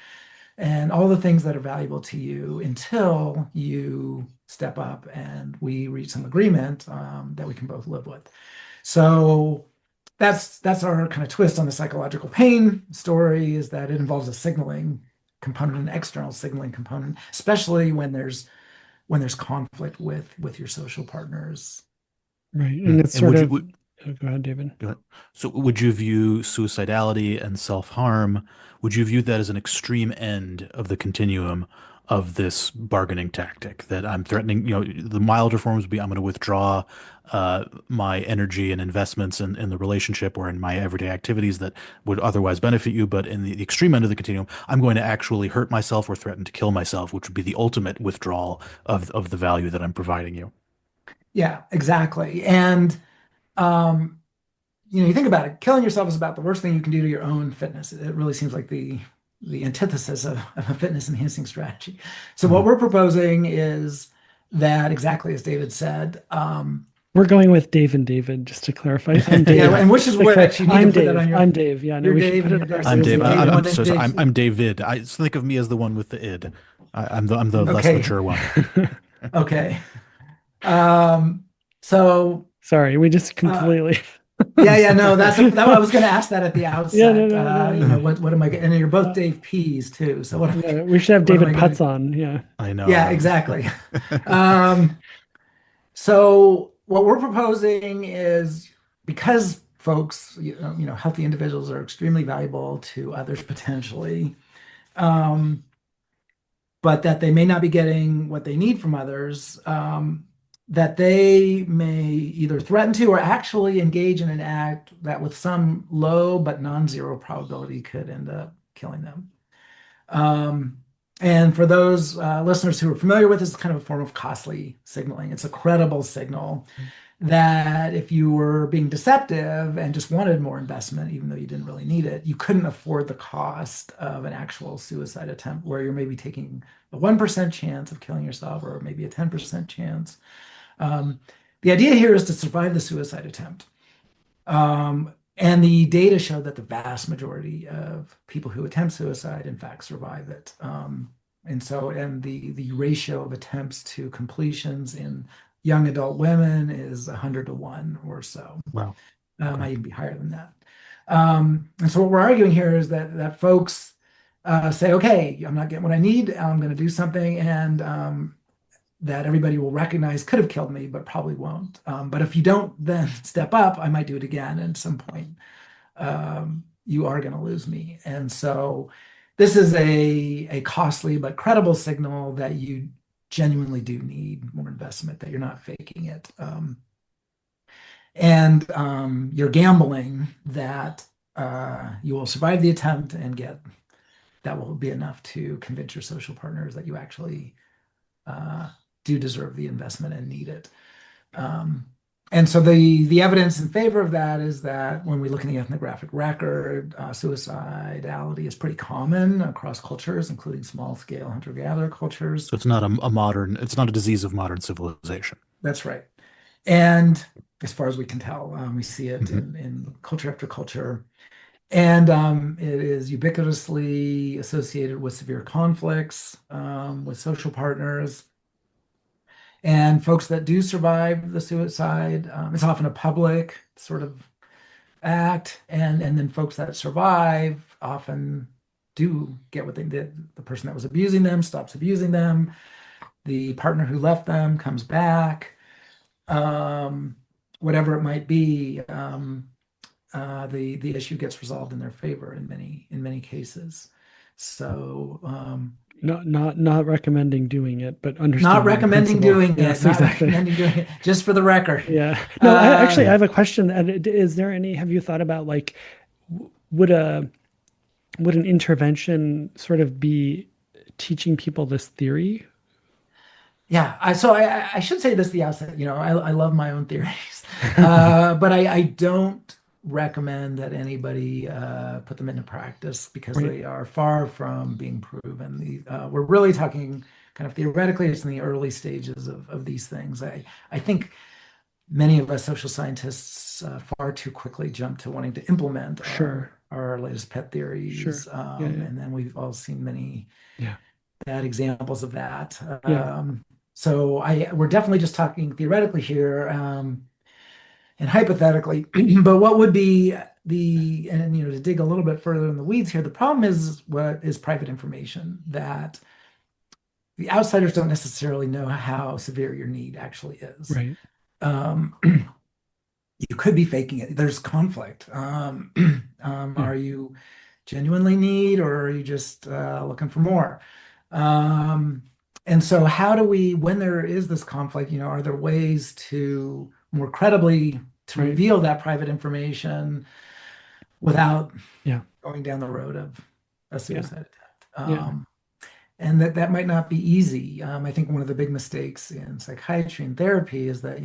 S3: and all the things that are valuable to you until you step up and we reach some agreement that we can both live with. So that's our kind of twist on the psychological pain story, is that it involves a signaling component, an external signaling component, especially when there's conflict with your social partners.
S1: Right. And it's
S2: And
S1: sort of, oh, go ahead, David.
S2: go ahead. So would you view suicidality and self-harm, would you view that as an extreme end of the continuum of this bargaining tactic, that I'm threatening, the milder forms would be I'm going to withdraw my energy and investments in the relationship or in my everyday activities that would otherwise benefit you, but in the extreme end of the continuum, I'm going to actually hurt myself or threaten to kill myself, which would be the ultimate withdrawal of the value that I'm providing you.
S3: Yeah, exactly. And um, you think about it, killing yourself is about the worst thing you can do to your own fitness. It really seems like the antithesis of a fitness enhancing strategy. So what
S2: Mhm.
S3: we're proposing is that, exactly as David said,
S1: We're going with Dave and David, just to clarify. I'm
S3: yeah,
S1: Dave.
S3: and which is which, you need to
S1: I'm
S3: put that on
S1: Dave.
S3: your,
S1: I'm Dave. Yeah, no,
S3: you're
S1: we should
S3: Dave
S1: put
S3: and
S1: it
S3: you're
S1: on our
S3: Dave. So
S2: I'm
S3: this is
S2: Dave.
S1: social
S3: Dave
S1: media.
S2: I'm
S3: one
S2: so
S3: and
S2: sorry.
S3: Dave.
S2: I'm David. Think of me as the one with the id. I'm the less
S3: Okay,
S2: mature one.
S3: okay. Um, so
S1: Sorry, we just
S3: uh,
S1: completely.
S3: yeah, no, that I was going to ask that at the
S1: Yeah, no,
S3: outset.
S1: no, no, no.
S3: What am I getting? And you're both
S1: Uh,
S3: Dave P's too. So what am I,
S1: yeah, we should have
S3: what am I
S1: David
S3: going
S1: Putz
S3: to?
S1: on. Yeah.
S2: I know,
S3: Yeah,
S2: right?
S3: exactly. Um, so what we're proposing is, because folks, healthy individuals are extremely valuable to others potentially, um, but that they may not be getting what they need from others, that they may either threaten to or actually engage in an act that with some low but non-zero probability could end up killing them. Um, and for those listeners who are familiar with this, it's kind of a form of costly signaling. It's a credible signal that if you were being deceptive and just wanted more investment, even though you didn't really need it, you couldn't afford the cost of an actual suicide attempt, where you're maybe taking a 1% chance of killing yourself or maybe a 10% chance. Um, the idea here is to survive the suicide attempt. And the data show that the vast majority of people who attempt suicide, in fact, survive it. And the ratio of attempts to completions in young adult women is 100 to 1 or so.
S2: Wow.
S3: Might even be higher than that. And so what we're arguing here is that folks say, okay, I'm not getting what I need. I'm going to do something, and that everybody will recognize could have killed me, but probably won't. But if you don't then step up, I might do it again. And at some point, you are going to lose me. And so this is a costly but credible signal that you genuinely do need more investment, that you're not faking it. and you're gambling that you will survive the attempt and get that will be enough to convince your social partners that you actually uh, do deserve the investment and need it. Um, and so the evidence in favor of that is that when we look in the ethnographic record, suicidality is pretty common across cultures, including small scale hunter-gatherer cultures.
S2: So it's not a modern, it's not a disease of modern civilization.
S3: That's right. And as far as we can tell, we see it
S2: Hmm.
S3: in culture after culture. And it is ubiquitously associated with severe conflicts with social partners. And folks that do survive the suicide, it's often a public sort of act. And then folks that survive often do get what they did. The person that was abusing them stops abusing them. The partner who left them comes back. Um, Whatever it might be, the issue gets resolved in their favor in many cases. So
S1: Not recommending doing it, but
S3: not
S1: understanding the
S3: recommending
S1: principle.
S3: doing it,
S1: Yes,
S3: not
S1: exactly.
S3: recommending doing it, just for the record.
S1: Yeah. No, I actually
S3: Uh,
S1: I have a question. And is there any, have you thought about like would a would an intervention sort of be teaching people this theory?
S3: yeah, I should say this at the outset, I love my own theories, but I don't recommend that anybody put them into practice because
S1: Right.
S3: they are far from being proven. We're really talking kind of theoretically, it's in the early stages of these things. I think many of us social scientists far too quickly jump to wanting to implement
S1: Sure.
S3: our latest pet
S1: Sure.
S3: theories,
S1: Yeah, yeah.
S3: and then we've all seen many
S1: Yeah.
S3: bad examples of that.
S1: Yeah.
S3: So we're definitely just talking theoretically here, and hypothetically, but what would be and to dig a little bit further in the weeds here, the problem is what is private information that the outsiders don't necessarily know how severe your need actually is.
S1: Right.
S3: Um, you could be faking it. There's conflict.
S1: Yeah.
S3: Are you genuinely need, or are you just looking for more? Um, and so, how do we, when there is this conflict, are there ways to more credibly to
S1: Right.
S3: reveal that private information without
S1: Yeah.
S3: going down the road of a
S1: Yeah.
S3: suicide attempt?
S1: Yeah.
S3: And that might not be easy. I think one of the big mistakes in psychiatry and therapy is that,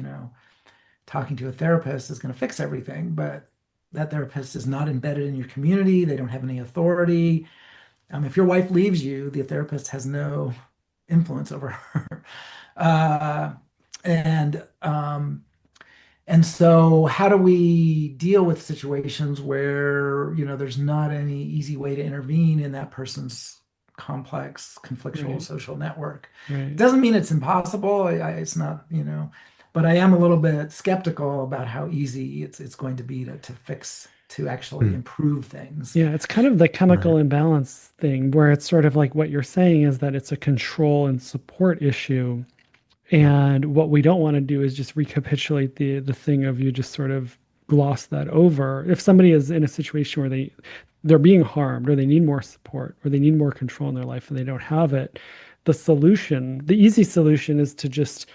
S3: talking to a therapist is going to fix everything, but that therapist is not embedded in your community. They don't have any authority. If your wife leaves you, the therapist has no influence over her. Uh, and and so how do we deal with situations where, there's not any easy way to intervene in that person's complex, conflictual
S1: Right.
S3: social network? It
S1: Right.
S3: doesn't mean it's impossible. It's not, but I am a little bit skeptical about how easy it's going to be to fix, to actually
S2: Hmm.
S3: improve things.
S1: Yeah, it's kind of the
S2: Right.
S1: chemical imbalance thing where it's sort of like what you're saying is that it's a control and support issue.
S2: Yeah.
S1: And what we don't want to do is just recapitulate the thing of you just sort of gloss that over. If somebody is in a situation where they're being harmed or they need more support or they need more control in their life and they don't have it, the easy solution is to just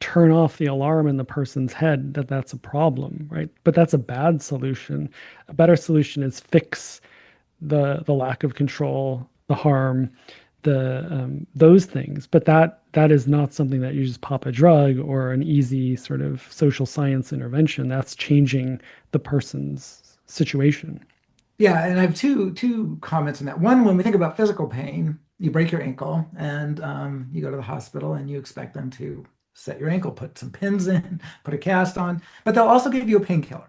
S1: turn off the alarm in the person's head that that's a problem, right? But that's a bad solution. A better solution is fix the lack of control, the harm, the those things. But that is not something that you just pop a drug or an easy sort of social science intervention. That's changing the person's situation.
S3: Yeah, and I have two comments on that. One, when we think about physical pain, you break your ankle and you go to the hospital and you expect them to set your ankle, put some pins in, put a cast on, but they'll also give you a painkiller.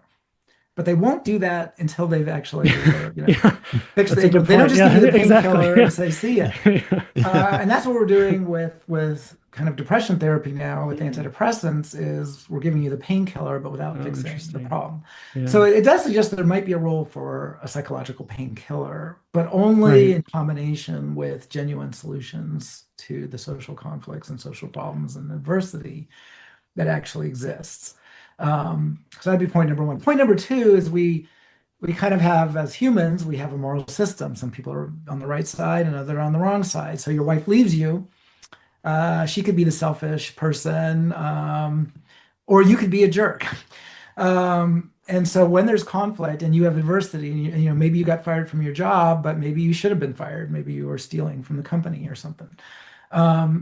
S3: But they won't do that until they've actually,
S1: Yeah,
S3: fixed the
S1: that's a
S3: ankle.
S1: good
S3: They don't
S1: point.
S3: just give you
S1: Yeah,
S3: the
S1: exactly.
S3: painkiller and
S1: Yeah.
S3: say, "See ya."
S1: Yeah.
S3: And that's what we're doing with kind of depression therapy now with antidepressants is we're giving you the painkiller, but without
S1: Oh,
S3: fixing the
S1: interesting.
S3: problem.
S1: Yeah.
S3: So it does suggest that there might be a role for a psychological painkiller, but only
S1: Right.
S3: in combination with genuine solutions to the social conflicts and social problems and adversity that actually exists. So that'd be point number one. Point number two is we kind of have, as humans, we have a moral system. Some people are on the right side and others are on the wrong side. So your wife leaves you. She could be the selfish person, or you could be a jerk. And so when there's conflict and you have adversity, and maybe you got fired from your job, but maybe you should have been fired. Maybe you were stealing from the company or something.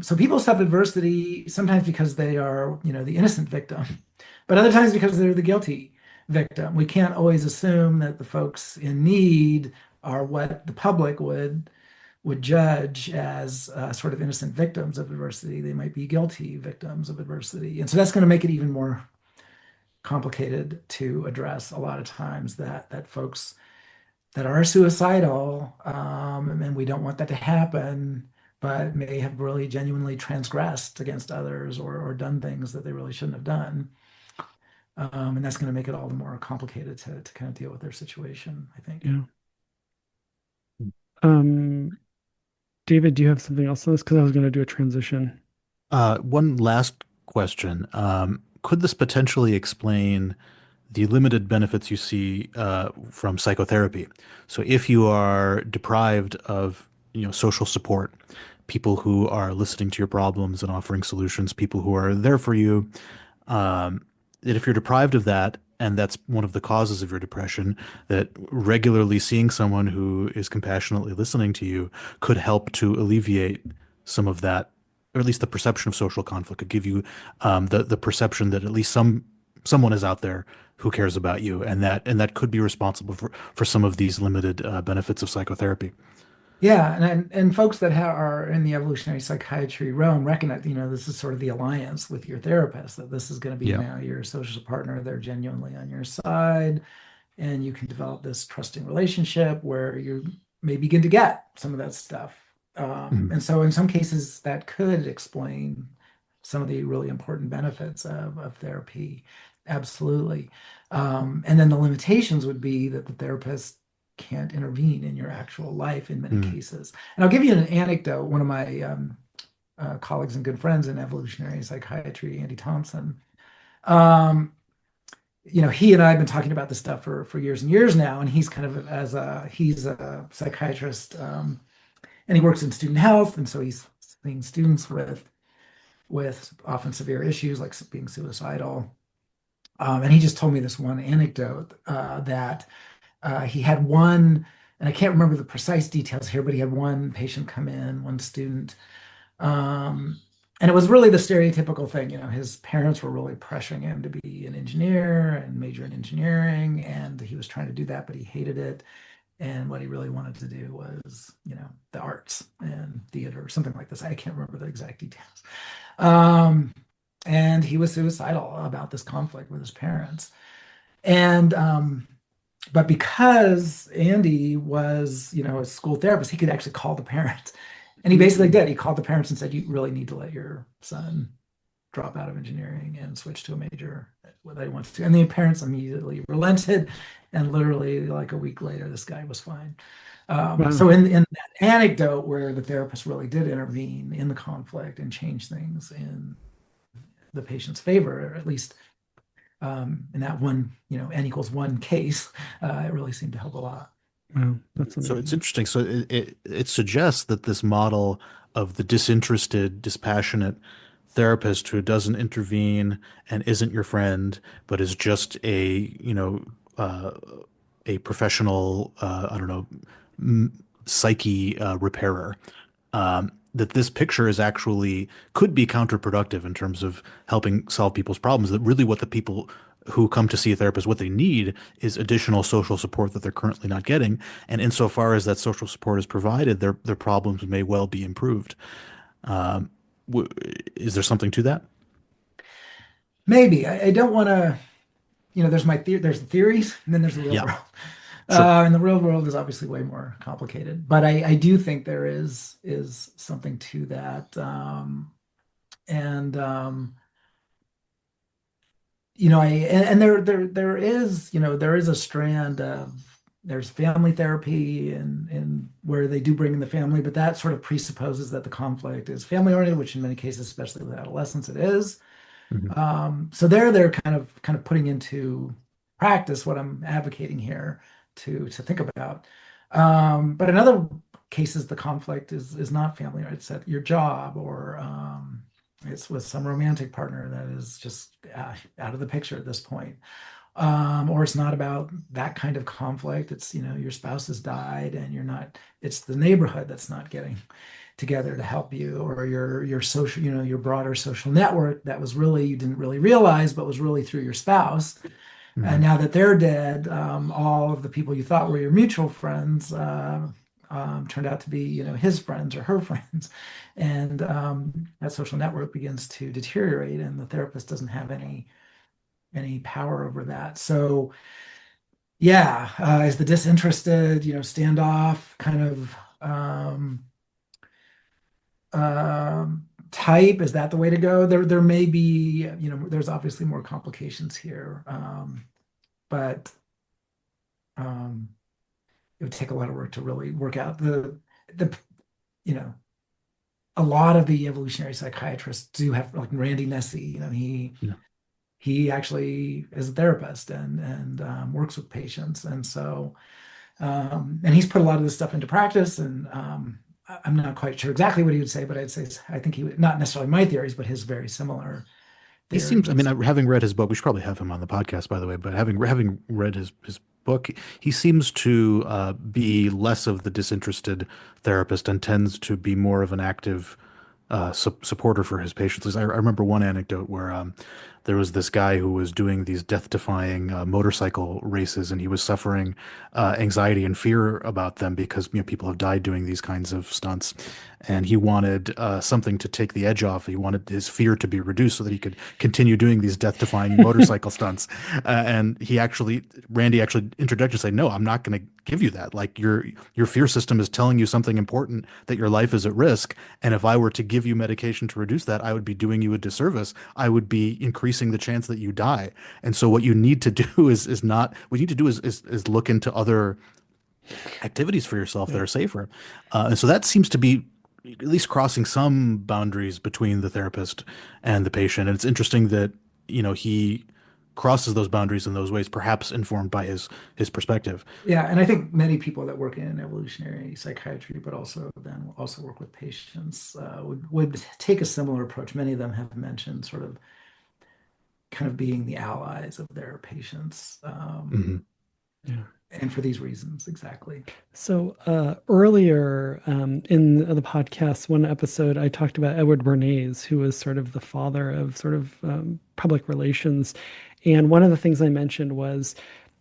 S3: So people suffer adversity sometimes because they are, the innocent victim, but other times because they're the guilty victim. We can't always assume that the folks in need are what the public would judge as sort of innocent victims of adversity. They might be guilty victims of adversity, and so that's going to make it even more complicated to address a lot of times that folks that are suicidal, and we don't want that to happen, but may have really genuinely transgressed against others or done things that they really shouldn't have done. And that's going to make it all the more complicated to kind of deal with their situation, I think.
S1: Yeah. Um, David, do you have something else on this? Because I was going to do a transition.
S2: One last question. Could this potentially explain the limited benefits you see from psychotherapy? So if you are deprived of, social support, people who are listening to your problems and offering solutions, people who are there for you, that if you're deprived of that, and that's one of the causes of your depression, that regularly seeing someone who is compassionately listening to you could help to alleviate some of that, or at least the perception of social conflict, could give you the perception that at least someone is out there who cares about you, and that could be responsible for some of these limited benefits of psychotherapy.
S3: Yeah, and folks that are in the evolutionary psychiatry realm recognize, this is sort of the alliance with your therapist, that this is going to be
S2: Yeah.
S3: now your social partner. They're genuinely on your side, and you can develop this trusting relationship where you may begin to get some of that stuff.
S2: Mhm.
S3: And so in some cases, that could explain some of the really important benefits of therapy. Absolutely. And then the limitations would be that the therapist can't intervene in your actual life in many
S2: Mhm.
S3: cases. And I'll give you an anecdote. One of my colleagues and good friends in evolutionary psychiatry, Andy Thompson, um, he and I have been talking about this stuff for years and years now, and he's a psychiatrist, and he works in student health, and so he's seeing students with often severe issues like being suicidal. And he just told me this one anecdote that he had one, and I can't remember the precise details here, but he had one patient come in, one student, um, and it was really the stereotypical thing. His parents were really pressuring him to be an engineer and major in engineering, and he was trying to do that, but he hated it. And what he really wanted to do was, the arts and theater, something like this. I can't remember the exact details. Um, and he was suicidal about this conflict with his parents. And but because Andy was, a school therapist, he could actually call the parents. And he basically did. He called the parents and said, "You really need to let your son drop out of engineering and switch to a major that he wants to." And the parents immediately relented. And literally, like a week later, this guy was fine.
S1: Wow.
S3: So in that anecdote where the therapist really did intervene in the conflict and change things in the patient's favor, or at least in that one, n equals one case, it really seemed to help a lot.
S1: Wow. That's
S2: So it's
S1: amazing.
S2: interesting. So it suggests that this model of the disinterested, dispassionate therapist who doesn't intervene and isn't your friend, but is just uh, a professional, I don't know, psyche repairer, that this picture is actually could be counterproductive in terms of helping solve people's problems. That really what the people who come to see a therapist, what they need is additional social support that they're currently not getting. And insofar as that social support is provided, their problems may well be improved. Um, is there something to that?
S3: Maybe I don't want to, there's the theories and then there's the real
S2: Yeah,
S3: world.
S2: sure.
S3: And the real world is obviously way more complicated, but I do think there is something to that. And and there is, there is a strand of there's family therapy and where they do bring in the family, but that sort of presupposes that the conflict is family oriented, which in many cases, especially with adolescents, it is.
S2: Mhm.
S3: So they're kind of putting into practice what I'm advocating here to think about. But in other cases, the conflict is not family, right? It's at your job or it's with some romantic partner that is just out of the picture at this point. or it's not about that kind of conflict. It's, your spouse has died and you're not, it's the neighborhood that's not getting together to help you, or your social, your broader social network that was really, you didn't really realize, but was really through your spouse. And
S2: Mhm.
S3: now that they're dead, all of the people you thought were your mutual friends turned out to be, his friends or her friends. And that social network begins to deteriorate, and the therapist doesn't have any power over that. So, yeah, is the disinterested, standoff kind of type? Is that the way to go? There may be, there's obviously more complications here, but um, it would take a lot of work to really work out the you know a lot of the evolutionary psychiatrists do have, like Randy Nesse,
S2: Yeah.
S3: he actually is a therapist and works with patients, and so and he's put a lot of this stuff into practice, and I'm not quite sure exactly what he would say, but I think he would, not necessarily my theories, but his very similar
S2: He seems, I mean,
S3: theories.
S2: having read his book, we should probably have him on the podcast, by the way, but having read his book, he seems to be less of the disinterested therapist and tends to be more of an active supporter for his patients. I remember one anecdote where there was this guy who was doing these death-defying motorcycle races, and he was suffering anxiety and fear about them because people have died doing these kinds of stunts, and he wanted something to take the edge off. He wanted his fear to be reduced so that he could continue doing these death-defying motorcycle stunts. And Randy actually interjected and said, "No, I'm not going to give you that. Like your fear system is telling you something important, that your life is at risk. And if I were to give you medication to reduce that, I would be doing you a disservice. I would be increasing the chance that you die. And so what you need to do is not what you need to do is look into other activities for yourself that
S1: Yeah.
S2: are safer. And so that seems to be at least crossing some boundaries between the therapist and the patient. And it's interesting that, he crosses those boundaries in those ways, perhaps informed by his perspective.
S3: Yeah, and I think many people that work in evolutionary psychiatry, but also then also work with patients, would take a similar approach. Many of them have mentioned sort of kind of being the allies of their patients,
S2: Hmm.
S1: Yeah.
S3: and for these reasons exactly.
S1: So earlier in the podcast, one episode, I talked about Edward Bernays, who was sort of the father of sort of public relations. And one of the things I mentioned was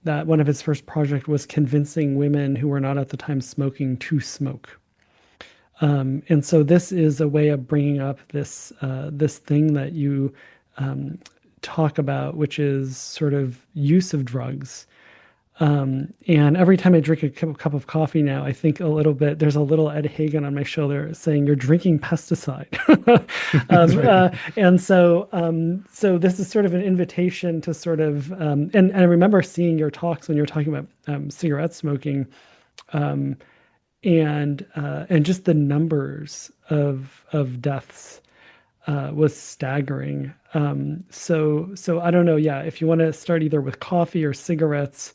S1: that one of his first project was convincing women who were not at the time smoking to smoke. And so this is a way of bringing up this thing that you um, talk about, which is sort of use of drugs. And every time I drink a cup of coffee now, I think a little bit, there's a little Ed Hagen on my shoulder saying, "You're drinking pesticide."
S3: That's right.
S1: So this is sort of an invitation to sort of, and I remember seeing your talks when you were talking about cigarette smoking, um, and just the numbers of deaths was staggering. So I don't know. Yeah, if you want to start either with coffee or cigarettes,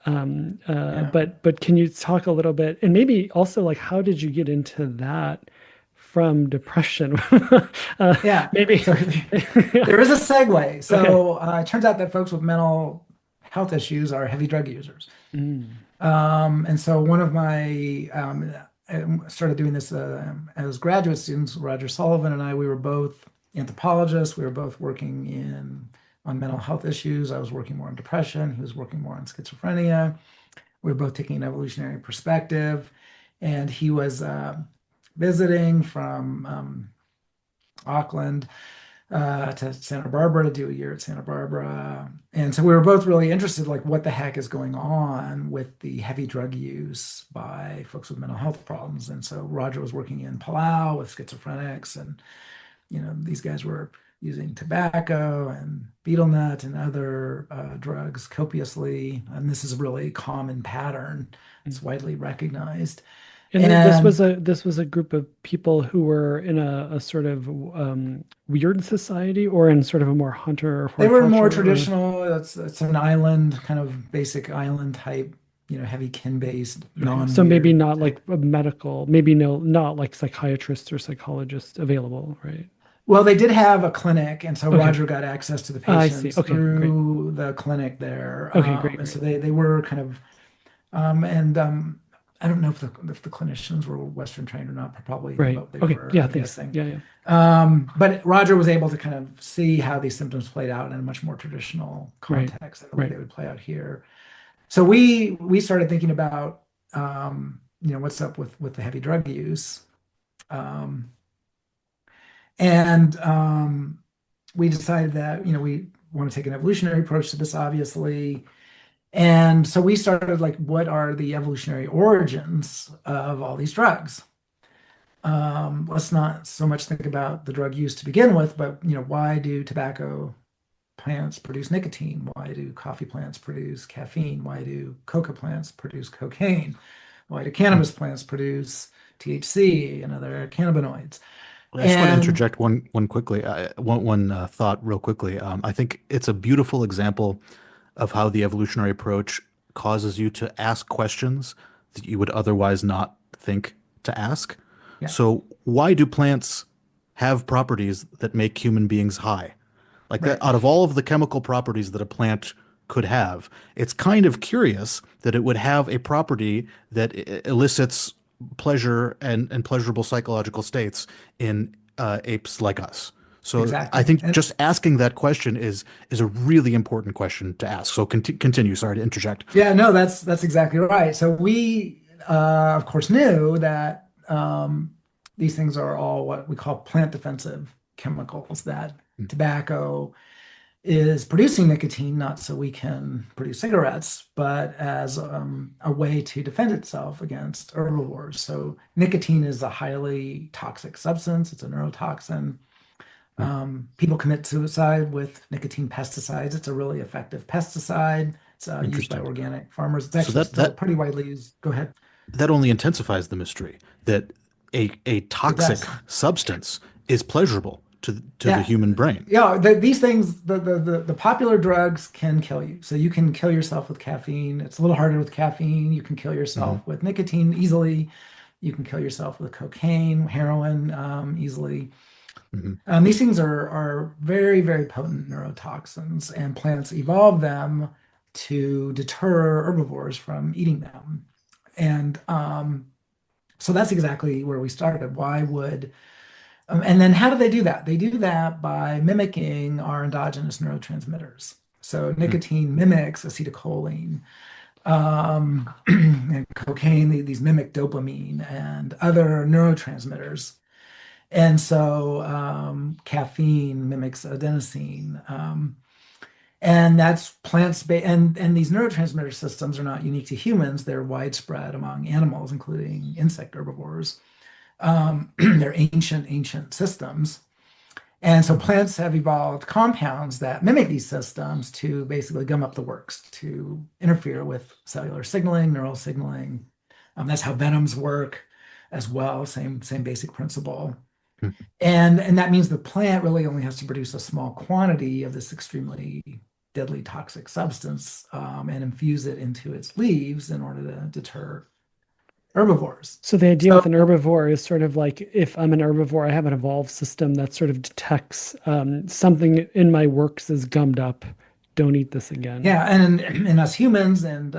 S3: Yeah.
S1: but can you talk a little bit, and maybe also like how did you get into that from depression? uh,
S3: Yeah.
S1: maybe.
S3: So there is a segue.
S1: Okay.
S3: So it turns out that folks with mental health issues are heavy drug users.
S1: Mm,
S3: And so one of my I started doing this as graduate students. Roger Sullivan and I, we were both anthropologists. We were both working in on mental health issues. I was working more on depression. He was working more on schizophrenia. We were both taking an evolutionary perspective, and he was visiting from Auckland to Santa Barbara to do a year at Santa Barbara. And so we were both really interested, like what the heck is going on with the heavy drug use by folks with mental health problems. And so Roger was working in Palau with schizophrenics, and these guys were using tobacco and betel nut and other drugs copiously. And this is a really common pattern.
S1: mm.
S3: It's widely recognized.
S1: And
S3: And
S1: this was a group of people who were in a sort of weird society, or in sort of a more hunter or
S3: they were more
S1: horticulture, or
S3: traditional. It's an island, kind of basic island type, heavy kin-based,
S1: okay. So maybe
S3: non-weird
S1: not
S3: type.
S1: like a medical, maybe no, not like psychiatrists or psychologists available, right?
S3: Well, they did have a clinic, and so
S1: Okay.
S3: Roger got access to the
S1: I see.
S3: patients
S1: Okay, great.
S3: through the clinic there.
S1: Okay, great,
S3: And
S1: great.
S3: so they were kind of and I don't know if the clinicians were Western trained or not, probably,
S1: Right.
S3: but they
S1: Okay.
S3: were,
S1: Yeah,
S3: I'm
S1: thanks.
S3: guessing.
S1: Yeah, yeah.
S3: But Roger was able to kind of see how these symptoms played out in a much more traditional
S1: Right.
S3: context than the way
S1: Right.
S3: they would play out here. So we started thinking about what's up with the heavy drug use. Um, and we decided that we want to take an evolutionary approach to this, obviously. And so we started like, what are the evolutionary origins of all these drugs? Let's not so much think about the drug use to begin with, but why do tobacco plants produce nicotine? Why do coffee plants produce caffeine? Why do coca plants produce cocaine? Why do
S2: Hmm.
S3: cannabis plants produce THC and other cannabinoids?
S2: I just want to
S3: And
S2: interject one quickly, one thought real quickly. I think it's a beautiful example of how the evolutionary approach causes you to ask questions that you would otherwise not think to ask.
S3: yeah,
S2: So, why do plants have properties that make human beings high? Like that,
S3: right,
S2: out of all of the chemical properties that a plant could have, it's kind of curious that it would have a property that elicits pleasure and pleasurable psychological states in apes like us. So I
S3: exactly.
S2: think just asking that question is a really important question to ask. So continue. Sorry to interject.
S3: Yeah, no, that's exactly right. So we, of course, knew that these things are all what we call plant defensive chemicals. That tobacco is producing nicotine not so we can produce cigarettes, but as a way to defend itself against herbivores. So nicotine is a highly toxic substance. It's a neurotoxin. People commit suicide with nicotine pesticides. It's a really effective pesticide. It's used by
S2: Interesting.
S3: organic farmers. It's
S2: So
S3: actually
S2: that
S3: still
S2: that
S3: pretty widely used. Go ahead.
S2: that only intensifies the mystery that a
S3: It
S2: toxic
S3: does.
S2: substance is pleasurable to the
S3: Yeah.
S2: human brain.
S3: Yeah, these things, the popular drugs can kill you. So you can kill yourself with caffeine. It's a little harder with caffeine. You can kill
S2: Hmm.
S3: yourself with nicotine easily. You can kill yourself with cocaine, heroin, easily.
S2: Hmm.
S3: These things are very, very potent neurotoxins, and plants evolve them to deter herbivores from eating them. And so that's exactly where we started. And then how do they do that? They do that by mimicking our endogenous neurotransmitters. So nicotine mimics acetylcholine, and cocaine, these mimic dopamine and other neurotransmitters. And so caffeine mimics adenosine. And that's and these neurotransmitter systems are not unique to humans. They're widespread among animals, including insect herbivores. They're ancient systems. And so plants have evolved compounds that mimic these systems to basically gum up the works, to interfere with cellular signaling, neural signaling. That's how venoms work as well, same basic principle. And that means the plant really only has to produce a small quantity of this extremely deadly toxic substance, and infuse it into its leaves in order to deter herbivores.
S1: So the idea
S3: So
S1: with an herbivore is sort of like if I'm an herbivore, I have an evolved system that sort of detects something in my works is gummed up. Don't eat this again.
S3: yeah, and in us humans and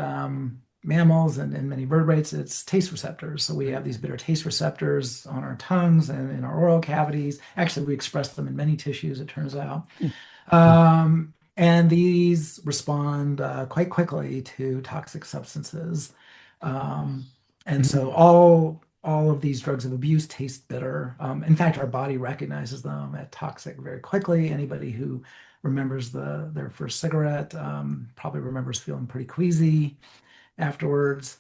S3: mammals and many vertebrates, it's taste receptors. So we have these bitter taste receptors on our tongues and in our oral cavities. Actually, we express them in many tissues, it turns out. And these respond quite quickly to toxic substances. Um, and so
S1: Mhm.
S3: all of these drugs of abuse taste bitter. In fact, our body recognizes them as toxic very quickly. Anybody who remembers their first cigarette probably remembers feeling pretty queasy afterwards.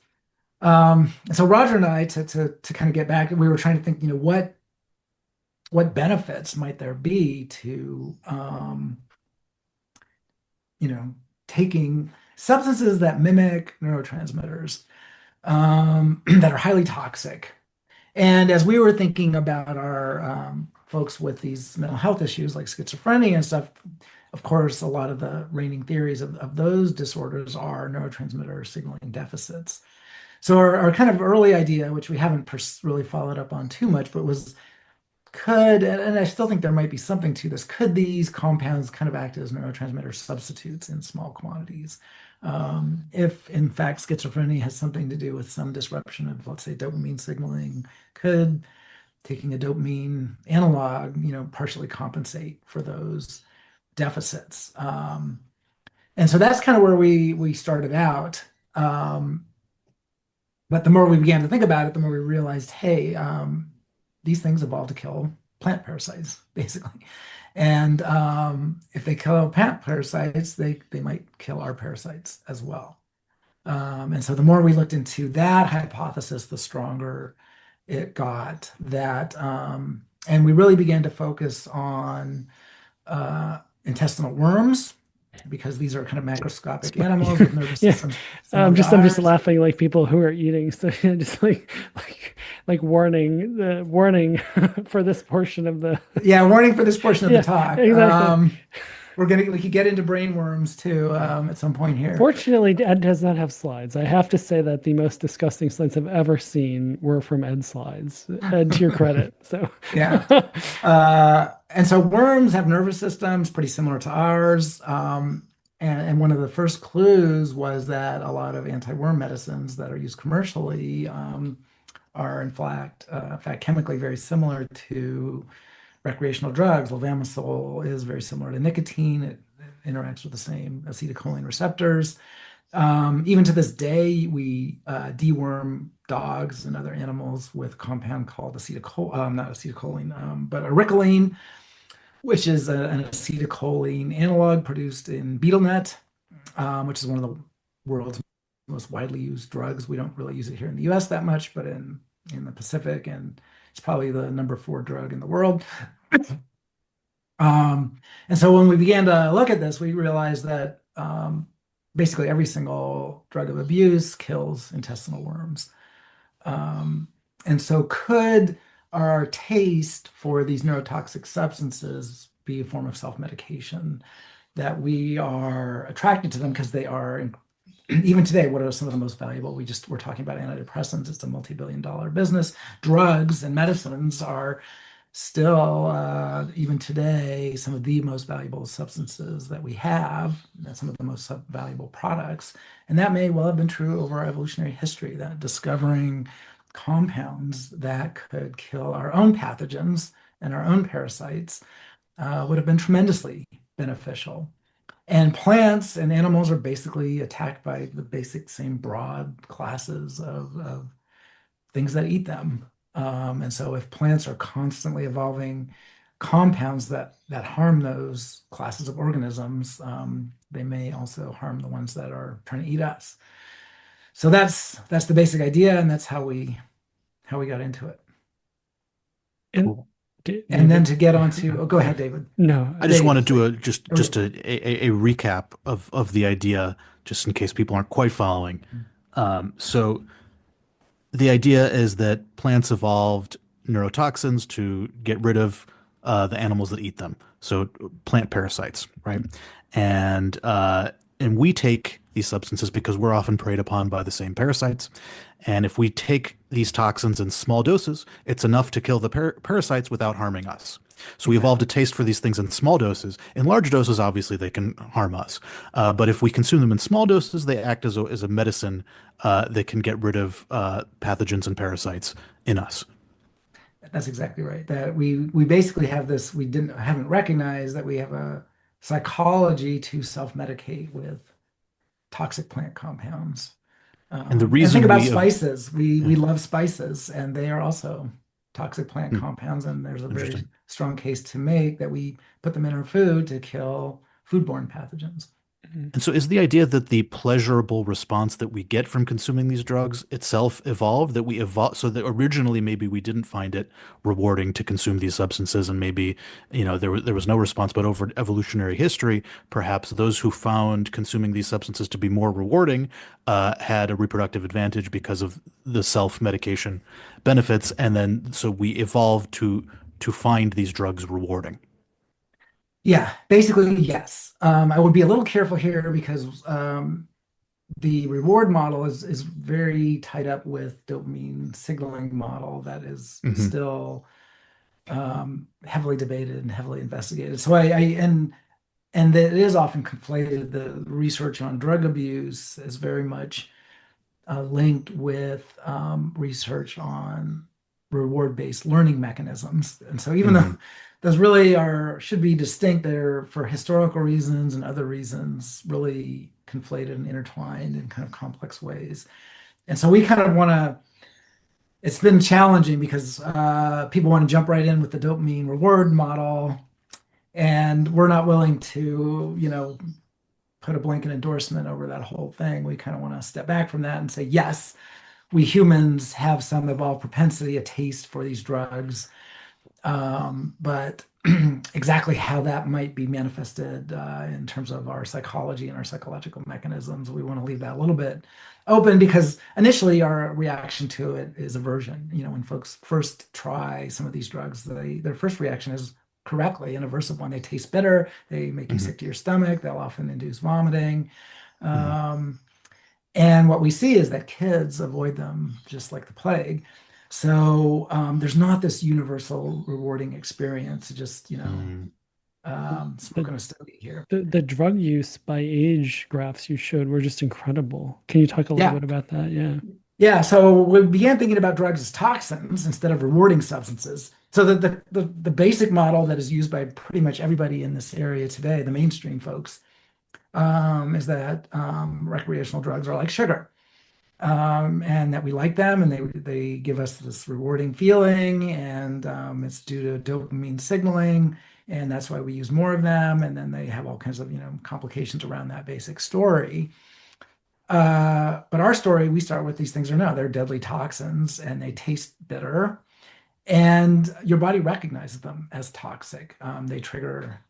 S3: And so Roger and I, to kind of get back, we were trying to think, what benefits might there be to you know, taking substances that mimic neurotransmitters, that are highly toxic. And as we were thinking about our folks with these mental health issues like schizophrenia and stuff, of course, a lot of the reigning theories of those disorders are neurotransmitter signaling deficits. So our kind of early idea, which we haven't really followed up on too much, but was and I still think there might be something to this, could these compounds kind of act as neurotransmitter substitutes in small quantities? If in fact schizophrenia has something to do with some disruption of, let's say, dopamine signaling, could taking a dopamine analog, partially compensate for those deficits? And so that's kind of where we started out. But the more we began to think about it, the more we realized, hey, these things evolved to kill plant parasites, basically. And if they kill plant parasites, they might kill our parasites as well. And so the more we looked into that hypothesis, the stronger it got. And we really began to focus on intestinal worms because these are kind of macroscopic animals with nervous
S1: Yeah.
S3: systems similar to
S1: I'm just
S3: ours.
S1: laughing like people who are eating. So just like warning, the warning for this portion of the,
S3: Yeah, warning for this portion of the
S1: yeah,
S3: talk.
S1: exactly.
S3: We could get into brain worms too at some point here.
S1: Fortunately, Ed does not have slides. I have to say that the most disgusting slides I've ever seen were from Ed slides. Ed, to your credit. So,
S3: Yeah. And so worms have nervous systems pretty similar to ours. And one of the first clues was that a lot of anti-worm medicines that are used commercially are in fact, chemically very similar to recreational drugs. Levamisole is very similar to nicotine. It interacts with the same acetylcholine receptors. Even to this day, we deworm dogs and other animals with a compound called not acetylcholine, but ericoline, which is an acetylcholine analog produced in betel net, which is one of the world's most widely used drugs. We don't really use it here in the US that much, but in the Pacific, and it's probably the number 4 drug in the world. And so when we began to look at this, we realized that basically every single drug of abuse kills intestinal worms. And so could our taste for these neurotoxic substances be a form of self-medication, that we are attracted to them because they are, even today, what are some of the most valuable? We're talking about antidepressants. It's a multi-billion-dollar business. Drugs and medicines are still, even today, some of the most valuable substances that we have, and some of the most valuable products. And that may well have been true over our evolutionary history, that discovering compounds that could kill our own pathogens and our own parasites would have been tremendously beneficial. And plants and animals are basically attacked by the basic same broad classes of things that eat them. And so if plants are constantly evolving compounds that harm those classes of organisms, they may also harm the ones that are trying to eat us. So that's the basic idea, and that's how we got into it.
S1: and
S2: Cool.
S3: And then
S1: David,
S3: to get onto, oh, go ahead, David.
S1: no,
S2: I just want to
S3: Dave,
S2: do
S3: wait.
S2: a just a recap of the idea, just in case people aren't quite following. So the idea is that plants evolved neurotoxins to get rid of the animals that eat them. So plant parasites, right? And and we take these substances because we're often preyed upon by the same parasites. And if we take these toxins in small doses, it's enough to kill the parasites without harming us. So we evolved a
S3: Exactly.
S2: taste for these things in small doses. In large doses, obviously, they can harm us. But if we consume them in small doses, they act as a medicine that can get rid of pathogens and parasites in us.
S3: That's exactly right. That we basically have this, we didn't haven't recognized that we have a psychology to self-medicate with toxic plant compounds.
S2: And the
S3: And think
S2: reason
S3: about
S2: we have,
S3: spices. We
S2: yeah,
S3: love spices, and they are also toxic plant
S2: hmm,
S3: compounds. And there's a very
S2: interesting.
S3: strong case to make that we put them in our food to kill foodborne pathogens.
S2: And so is the idea that the pleasurable response that we get from consuming these drugs itself evolved, that we evolved, so that originally maybe we didn't find it rewarding to consume these substances, and maybe, there was no response, but over evolutionary history, perhaps those who found consuming these substances to be more rewarding had a reproductive advantage because of the self-medication benefits, and then so we evolved to find these drugs rewarding.
S3: Yeah, basically, yes. I would be a little careful here because the reward model is very tied up with dopamine signaling model that is
S2: Hmm.
S3: still heavily debated and heavily investigated. So and that it is often conflated. The research on drug abuse is very much linked with research on reward-based learning mechanisms. And so even
S2: Hmm.
S3: though those really should be distinct, they're for historical reasons and other reasons really conflated and intertwined in kind of complex ways. And so we kind of want to, it's been challenging because people want to jump right in with the dopamine reward model, and we're not willing to, put a blanket endorsement over that whole thing. We kind of want to step back from that and say, yes, we humans have some evolved propensity, a taste for these drugs, but exactly how that might be manifested in terms of our psychology and our psychological mechanisms, we want to leave that a little bit open because initially our reaction to it is aversion. When folks first try some of these drugs, their first reaction is correctly an aversive one. They taste bitter, they make you
S2: Hmm.
S3: sick to your stomach, they'll often induce vomiting.
S2: Hmm.
S3: Um, and what we see is that kids avoid them just like the plague. So there's not this universal rewarding experience, just,
S2: Hmm.
S3: smoking a stogie here.
S1: The drug use by age graphs you showed were just incredible. Can you talk a little
S3: Yeah.
S1: bit about that? Yeah.
S3: Yeah. So we began thinking about drugs as toxins instead of rewarding substances. So the basic model that is used by pretty much everybody in this area today, the mainstream folks, is that recreational drugs are like sugar. And that we like them and they give us this rewarding feeling, and it's due to dopamine signaling, and that's why we use more of them. And then they have all kinds of complications around that basic story. But our story, we start with these things are no, they're deadly toxins and they taste bitter, and your body recognizes them as toxic. They trigger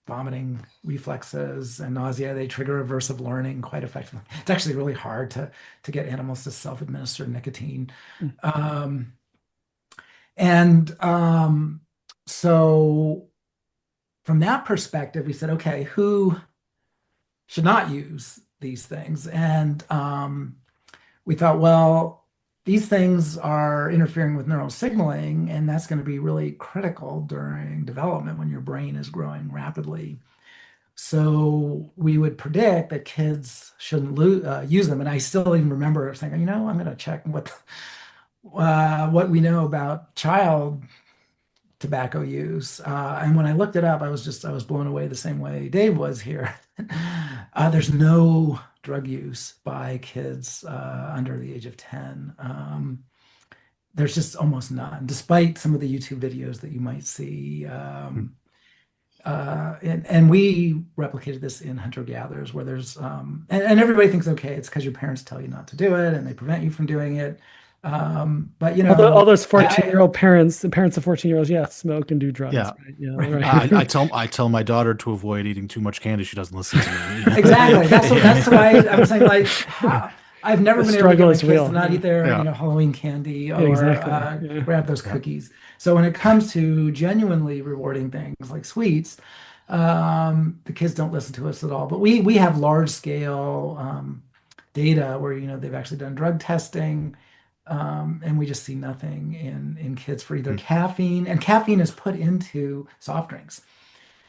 S3: vomiting reflexes and nausea. They trigger aversive learning quite effectively. It's actually really hard to get animals to self-administer nicotine.
S1: Mm.
S3: Um, and so from that perspective, we said, okay, who should not use these things? And we thought, well, these things are interfering with neural signaling, and that's going to be really critical during development when your brain is growing rapidly. So we would predict that kids shouldn't use them. And I still even remember saying, I'm going to check what we know about child tobacco use. And when I looked it up, I was blown away the same way Dave was here. There's no drug use by kids under the age of 10. There's just almost none, despite some of the YouTube videos that you might see. And we replicated this in hunter-gatherers where there's, and everybody thinks, okay, it's because your parents tell you not to do it and they prevent you from doing it. But,
S1: All those
S3: I
S1: 14-year-old parents, the parents of 14-year-olds, yeah, smoke and do drugs,
S2: Yeah.
S1: right? Yeah,
S3: right.
S1: right.
S2: I tell my daughter to avoid eating too much candy. She doesn't listen to me.
S3: Exactly. That's
S2: Yeah.
S3: why I'm saying, like, how I've never
S1: The
S3: been able to get
S1: struggle
S3: my
S1: is
S3: kids to
S1: real.
S3: not
S1: Yeah.
S3: eat their,
S2: Yeah.
S3: Halloween candy
S1: Yeah,
S3: or
S1: exactly. Yeah.
S3: grab those
S2: Yeah.
S3: cookies. So when it comes to genuinely rewarding things like sweets, the kids don't listen to us at all. But we have large scale data where they've actually done drug testing, and we just see nothing in kids for either
S2: Hmm.
S3: caffeine, and caffeine is put into soft drinks.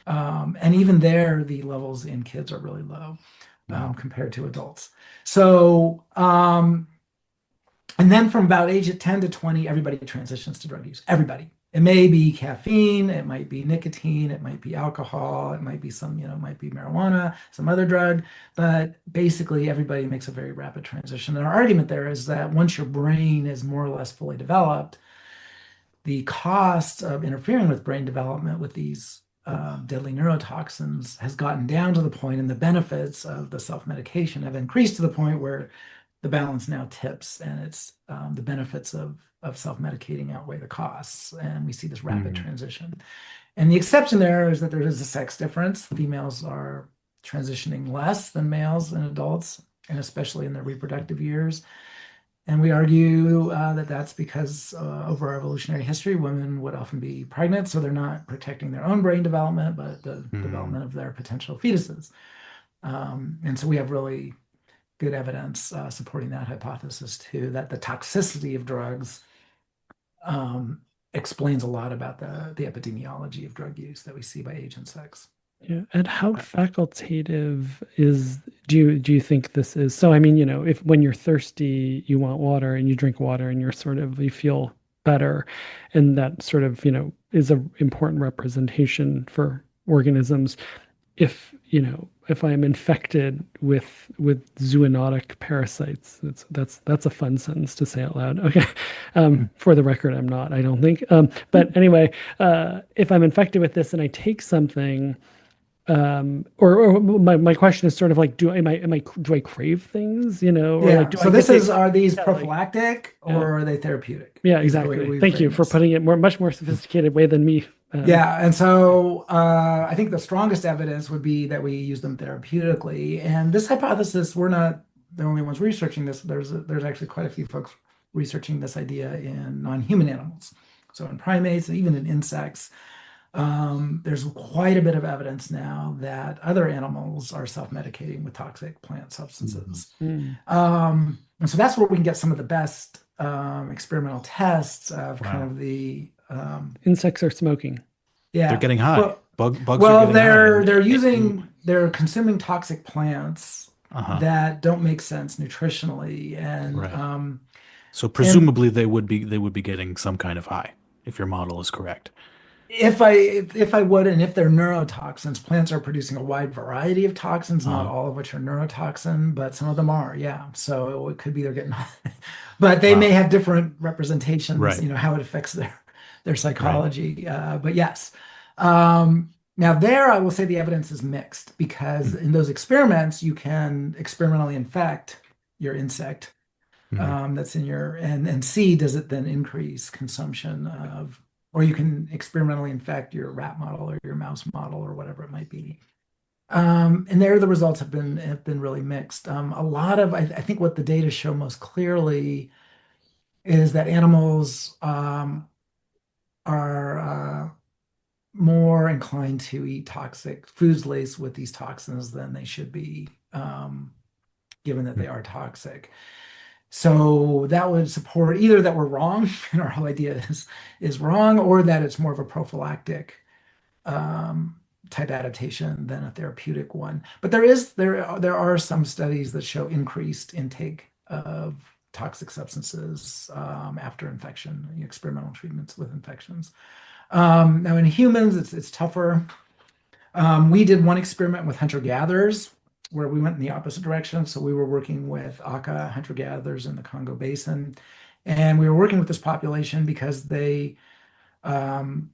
S3: And even there, the levels in kids are really low
S2: Wow.
S3: compared to adults. So, and then from about age of 10 to 20, everybody transitions to drug use. Everybody. It may be caffeine, it might be nicotine, it might be alcohol, it might be it might be marijuana, some other drug, but basically everybody makes a very rapid transition. And our argument there is that once your brain is more or less fully developed, the cost of interfering with brain development with these deadly neurotoxins has gotten down to the point, and the benefits of the self-medication have increased to the point where the balance now tips, and it's the benefits of self-medicating outweigh the costs, and we see this rapid
S2: Hmm.
S3: transition. And the exception there is that there is a sex difference. Females are transitioning less than males and adults, and especially in their reproductive years. And we argue that that's because over our evolutionary history, women would often be pregnant, so they're not protecting their own brain development, but the
S2: Hmm.
S3: development of their potential fetuses. And so we have really good evidence supporting that hypothesis too, that the toxicity of drugs um, explains a lot about the epidemiology of drug use that we see by age and sex.
S1: Yeah. And how facultative is do you think this is? So I mean, if when you're thirsty, you want water and you drink water and you feel better, and that sort of, is a important representation for organisms. If I am infected with zoonotic parasites, that's a fun sentence to say out loud. Okay. For the record, I'm not, I don't think. But anyway, if I'm infected with this and I take something, or my question is sort of like, do I crave things, or like
S3: Yeah.
S1: do I
S3: So
S1: get
S3: this
S1: the,
S3: is, are these
S1: yeah, like,
S3: prophylactic
S1: yeah,
S3: or are they therapeutic?
S1: yeah,
S3: Is the way
S1: exactly.
S3: we
S1: Thank you
S3: frame
S1: for
S3: this.
S1: putting it much more sophisticated way than me.
S3: Yeah, and so I think the strongest evidence would be that we use them therapeutically. And this hypothesis, we're not the only ones researching this. There's actually quite a few folks researching this idea in non-human animals. So in primates and even in insects, there's quite a bit of evidence now that other animals are self-medicating with toxic plant
S2: Mhm.
S3: substances.
S1: Mm.
S3: And so that's where we can get some of the best experimental tests of kind
S2: Wow.
S3: of the
S1: Insects are smoking.
S2: They're
S3: yeah.
S2: getting high.
S3: Well,
S2: Bugs are
S3: well,
S2: getting high, and
S3: they're consuming toxic plants
S2: uh-huh.
S3: that don't make sense nutritionally,
S2: Right. So
S3: and
S2: presumably they would be getting some kind of high if your model is correct.
S3: if I would, and if they're neurotoxins, plants are producing a wide variety of toxins, not
S2: Uh,
S3: all of which are neurotoxin, but some of them are, yeah. So it could be they're getting, but they may
S2: wow.
S3: have different representations,
S2: Right.
S3: how it affects their
S2: Right.
S3: psychology. But yes. Now there, I will say the evidence is mixed because in those experiments, you can experimentally infect your insect
S2: Mm-hmm.
S3: that's in your and see does it then increase consumption of or you can experimentally infect your rat model or your mouse model or whatever it might be. And there the results have been really mixed. A lot of I think what the data show most clearly is that animals are more inclined to eat toxic foods laced with these toxins than they should be, given that they are toxic. So that would support either that we're wrong and our whole idea is wrong, or that it's more of a prophylactic um, type adaptation than a therapeutic one. But there are some studies that show increased intake of toxic substances after infection, experimental treatments with infections. Now in humans, it's tougher. We did one experiment with hunter-gatherers where we went in the opposite direction. So we were working with Aka hunter-gatherers in the Congo Basin, and we were working with this population because they um,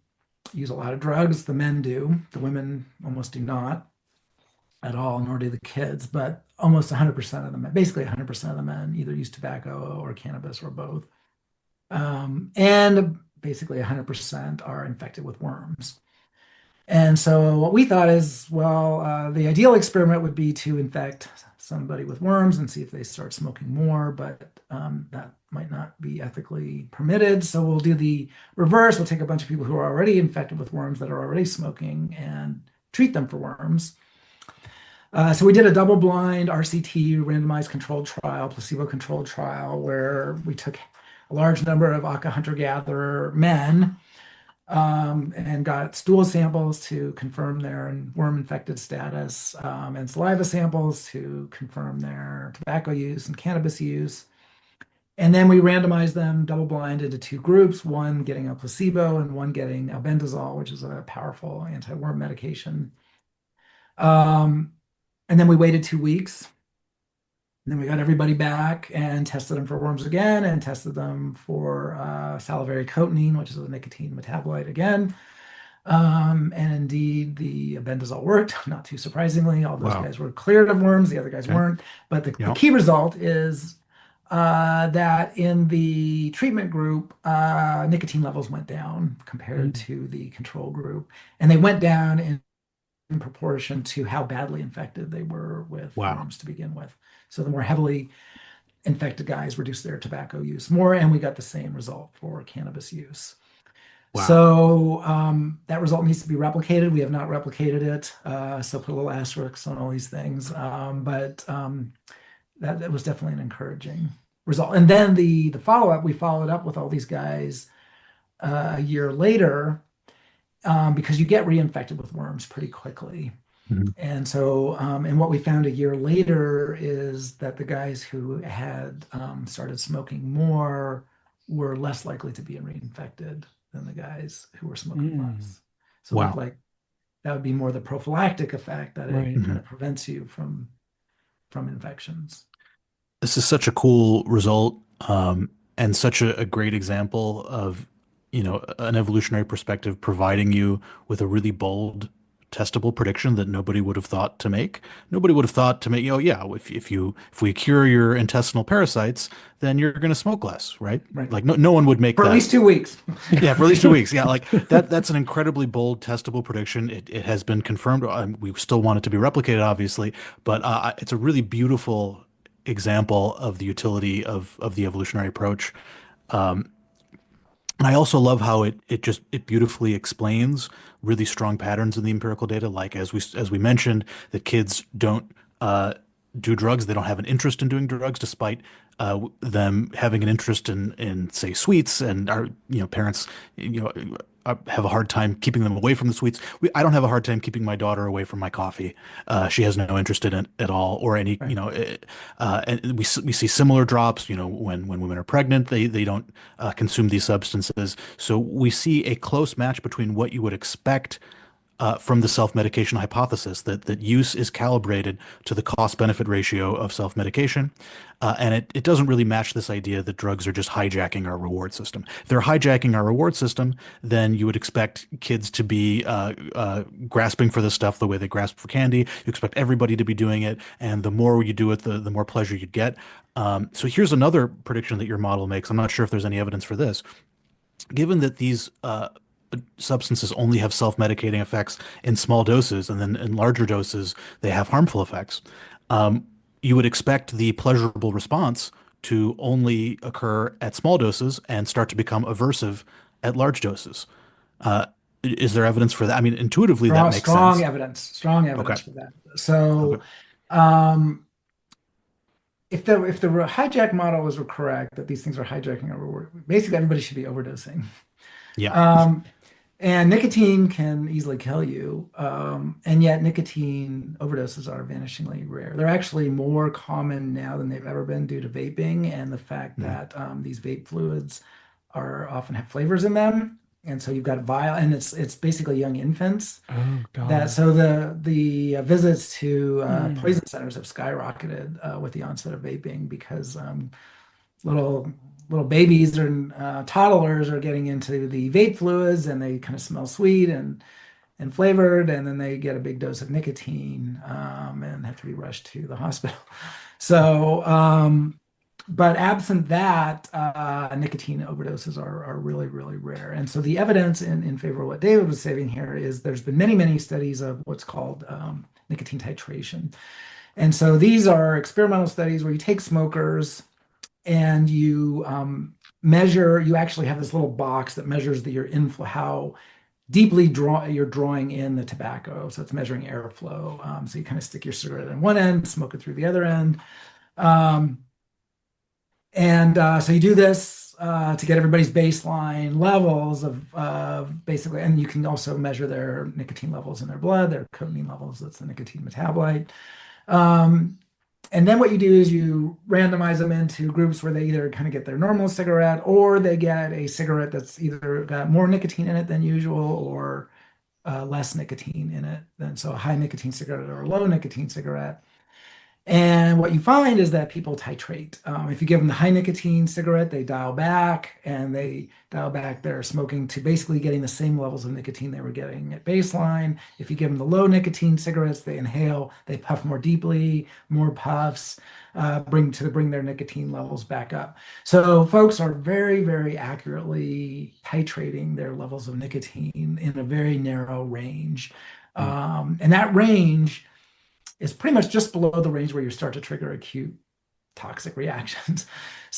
S3: use a lot of drugs. The men do, the women almost do not at all, nor do the kids. But almost 100% of the men, basically 100% of the men, either use tobacco or cannabis or both, and basically 100% are infected with worms. And so what we thought is, well, the ideal experiment would be to infect somebody with worms and see if they start smoking more, but that might not be ethically permitted. So we'll do the reverse. We'll take a bunch of people who are already infected with worms that are already smoking and treat them for worms. So we did a double-blind RCT, randomized controlled trial, placebo-controlled trial, where we took a large number of Aka hunter-gatherer men and got stool samples to confirm their worm infected status and saliva samples to confirm their tobacco use and cannabis use. And then we randomized them double blind into two groups, one getting a placebo and one getting albendazole, which is a powerful anti-worm medication. Um, and then we waited 2 weeks. And then we got everybody back and tested them for worms again and tested them for salivary cotinine, which is a nicotine metabolite again. And indeed, the albendazole worked, not too surprisingly. All those
S2: Wow.
S3: guys were cleared of worms, the other guys
S2: Okay.
S3: weren't. But the
S2: Yeah.
S3: key result is that in the treatment group, nicotine levels went down compared
S1: Mm.
S3: to the control group. And they went down in proportion to how badly infected they were with
S2: Wow.
S3: worms to begin with. So the more heavily infected guys reduced their tobacco use more, and we got the same result for cannabis use.
S2: Wow.
S3: So that result needs to be replicated. We have not replicated it, so put a little asterisk on all these things. But that was definitely an encouraging result. And then the follow-up, we followed up with all these guys a year later, because you get reinfected with worms pretty quickly.
S2: Mhm.
S3: And so, and what we found a year later is that the guys who had started smoking more were less likely to be reinfected than the guys who were smoking
S1: Mm,
S3: less. So it looked
S2: Wow.
S3: like that would be more the prophylactic effect that it
S1: right.
S3: kind
S2: Mhm.
S3: of prevents you from infections.
S2: This is such a cool result, and such a great example of, an evolutionary perspective providing you with a really bold, testable prediction that nobody would have thought to make. Nobody would have thought to make, yeah, if we cure your intestinal parasites, then you're going to smoke less, right?
S3: Right.
S2: Like no one would make
S3: For at
S2: that.
S3: least 2 weeks.
S2: Yeah, for at least 2 weeks. Yeah, like that's an incredibly bold, testable prediction. It has been confirmed. We still want it to be replicated, obviously, but it's a really beautiful example of the utility of the evolutionary approach. And I also love how it beautifully explains really strong patterns in the empirical data, like as we mentioned, that kids don't do drugs. They don't have an interest in doing drugs, despite them having an interest in say sweets, and our parents have a hard time keeping them away from the sweets. I don't have a hard time keeping my daughter away from my coffee. She has no interest in it at all, or any
S3: Right.
S2: and we see similar drops. When women are pregnant, they don't consume these substances. So we see a close match between what you would expect from the self-medication hypothesis, that use is calibrated to the cost-benefit ratio of self-medication. And it doesn't really match this idea that drugs are just hijacking our reward system. If they're hijacking our reward system, then you would expect kids to be grasping for this stuff the way they grasp for candy. You expect everybody to be doing it. And the more you do it, the more pleasure you'd get. So here's another prediction that your model makes. I'm not sure if there's any evidence for this. Given that these substances only have self-medicating effects in small doses, and then in larger doses they have harmful effects, you would expect the pleasurable response to only occur at small doses and start to become aversive at large doses. Uh, is there evidence for that? I mean, intuitively that makes sense.
S3: Strong
S2: Okay.
S3: evidence for that. So,
S2: Okay.
S3: um, if the hijack model was correct, that these things are hijacking our reward, basically everybody should be overdosing.
S2: Yeah.
S3: Um, and nicotine can easily kill you. And yet nicotine overdoses are vanishingly rare. They're actually more common now than they've ever been due to vaping and the fact
S2: Mhm.
S3: that these vape fluids are often have flavors in them. And so you've got vial, and it's basically young infants
S1: Oh
S3: that
S1: God.
S3: so the visits to
S1: Mm.
S3: poison centers have skyrocketed with the onset of vaping because little little babies and toddlers are getting into the vape fluids and they kind of smell sweet and flavored, and then they get a big dose of nicotine and have to be rushed to the hospital. So, but absent that, nicotine overdoses are really, really rare. And so the evidence in favor of what David was saying here is there's been many, many studies of what's called nicotine titration. And so these are experimental studies where you take smokers and you measure, you actually have this little box that measures your inflow, how deeply you're drawing in the tobacco. So it's measuring airflow. So you kind of stick your cigarette in one end, smoke it through the other end. Um, and so you do this to get everybody's baseline levels of basically, and you can also measure their nicotine levels in their blood, their cotinine levels, that's the nicotine metabolite. Um, and then what you do is you randomize them into groups where they either kind of get their normal cigarette or they get a cigarette that's either got more nicotine in it than usual or less nicotine in it than so a high nicotine cigarette or a low nicotine cigarette. And what you find is that people titrate. If you give them the high nicotine cigarette, they dial back and they dial back their smoking to basically getting the same levels of nicotine they were getting at baseline. If you give them the low nicotine cigarettes, they inhale, they puff more deeply, more puffs, bring their nicotine levels back up. So folks are very, very accurately titrating their levels of nicotine in a very narrow range.
S2: Mhm.
S3: And that range is pretty much just below the range where you start to trigger acute toxic reactions.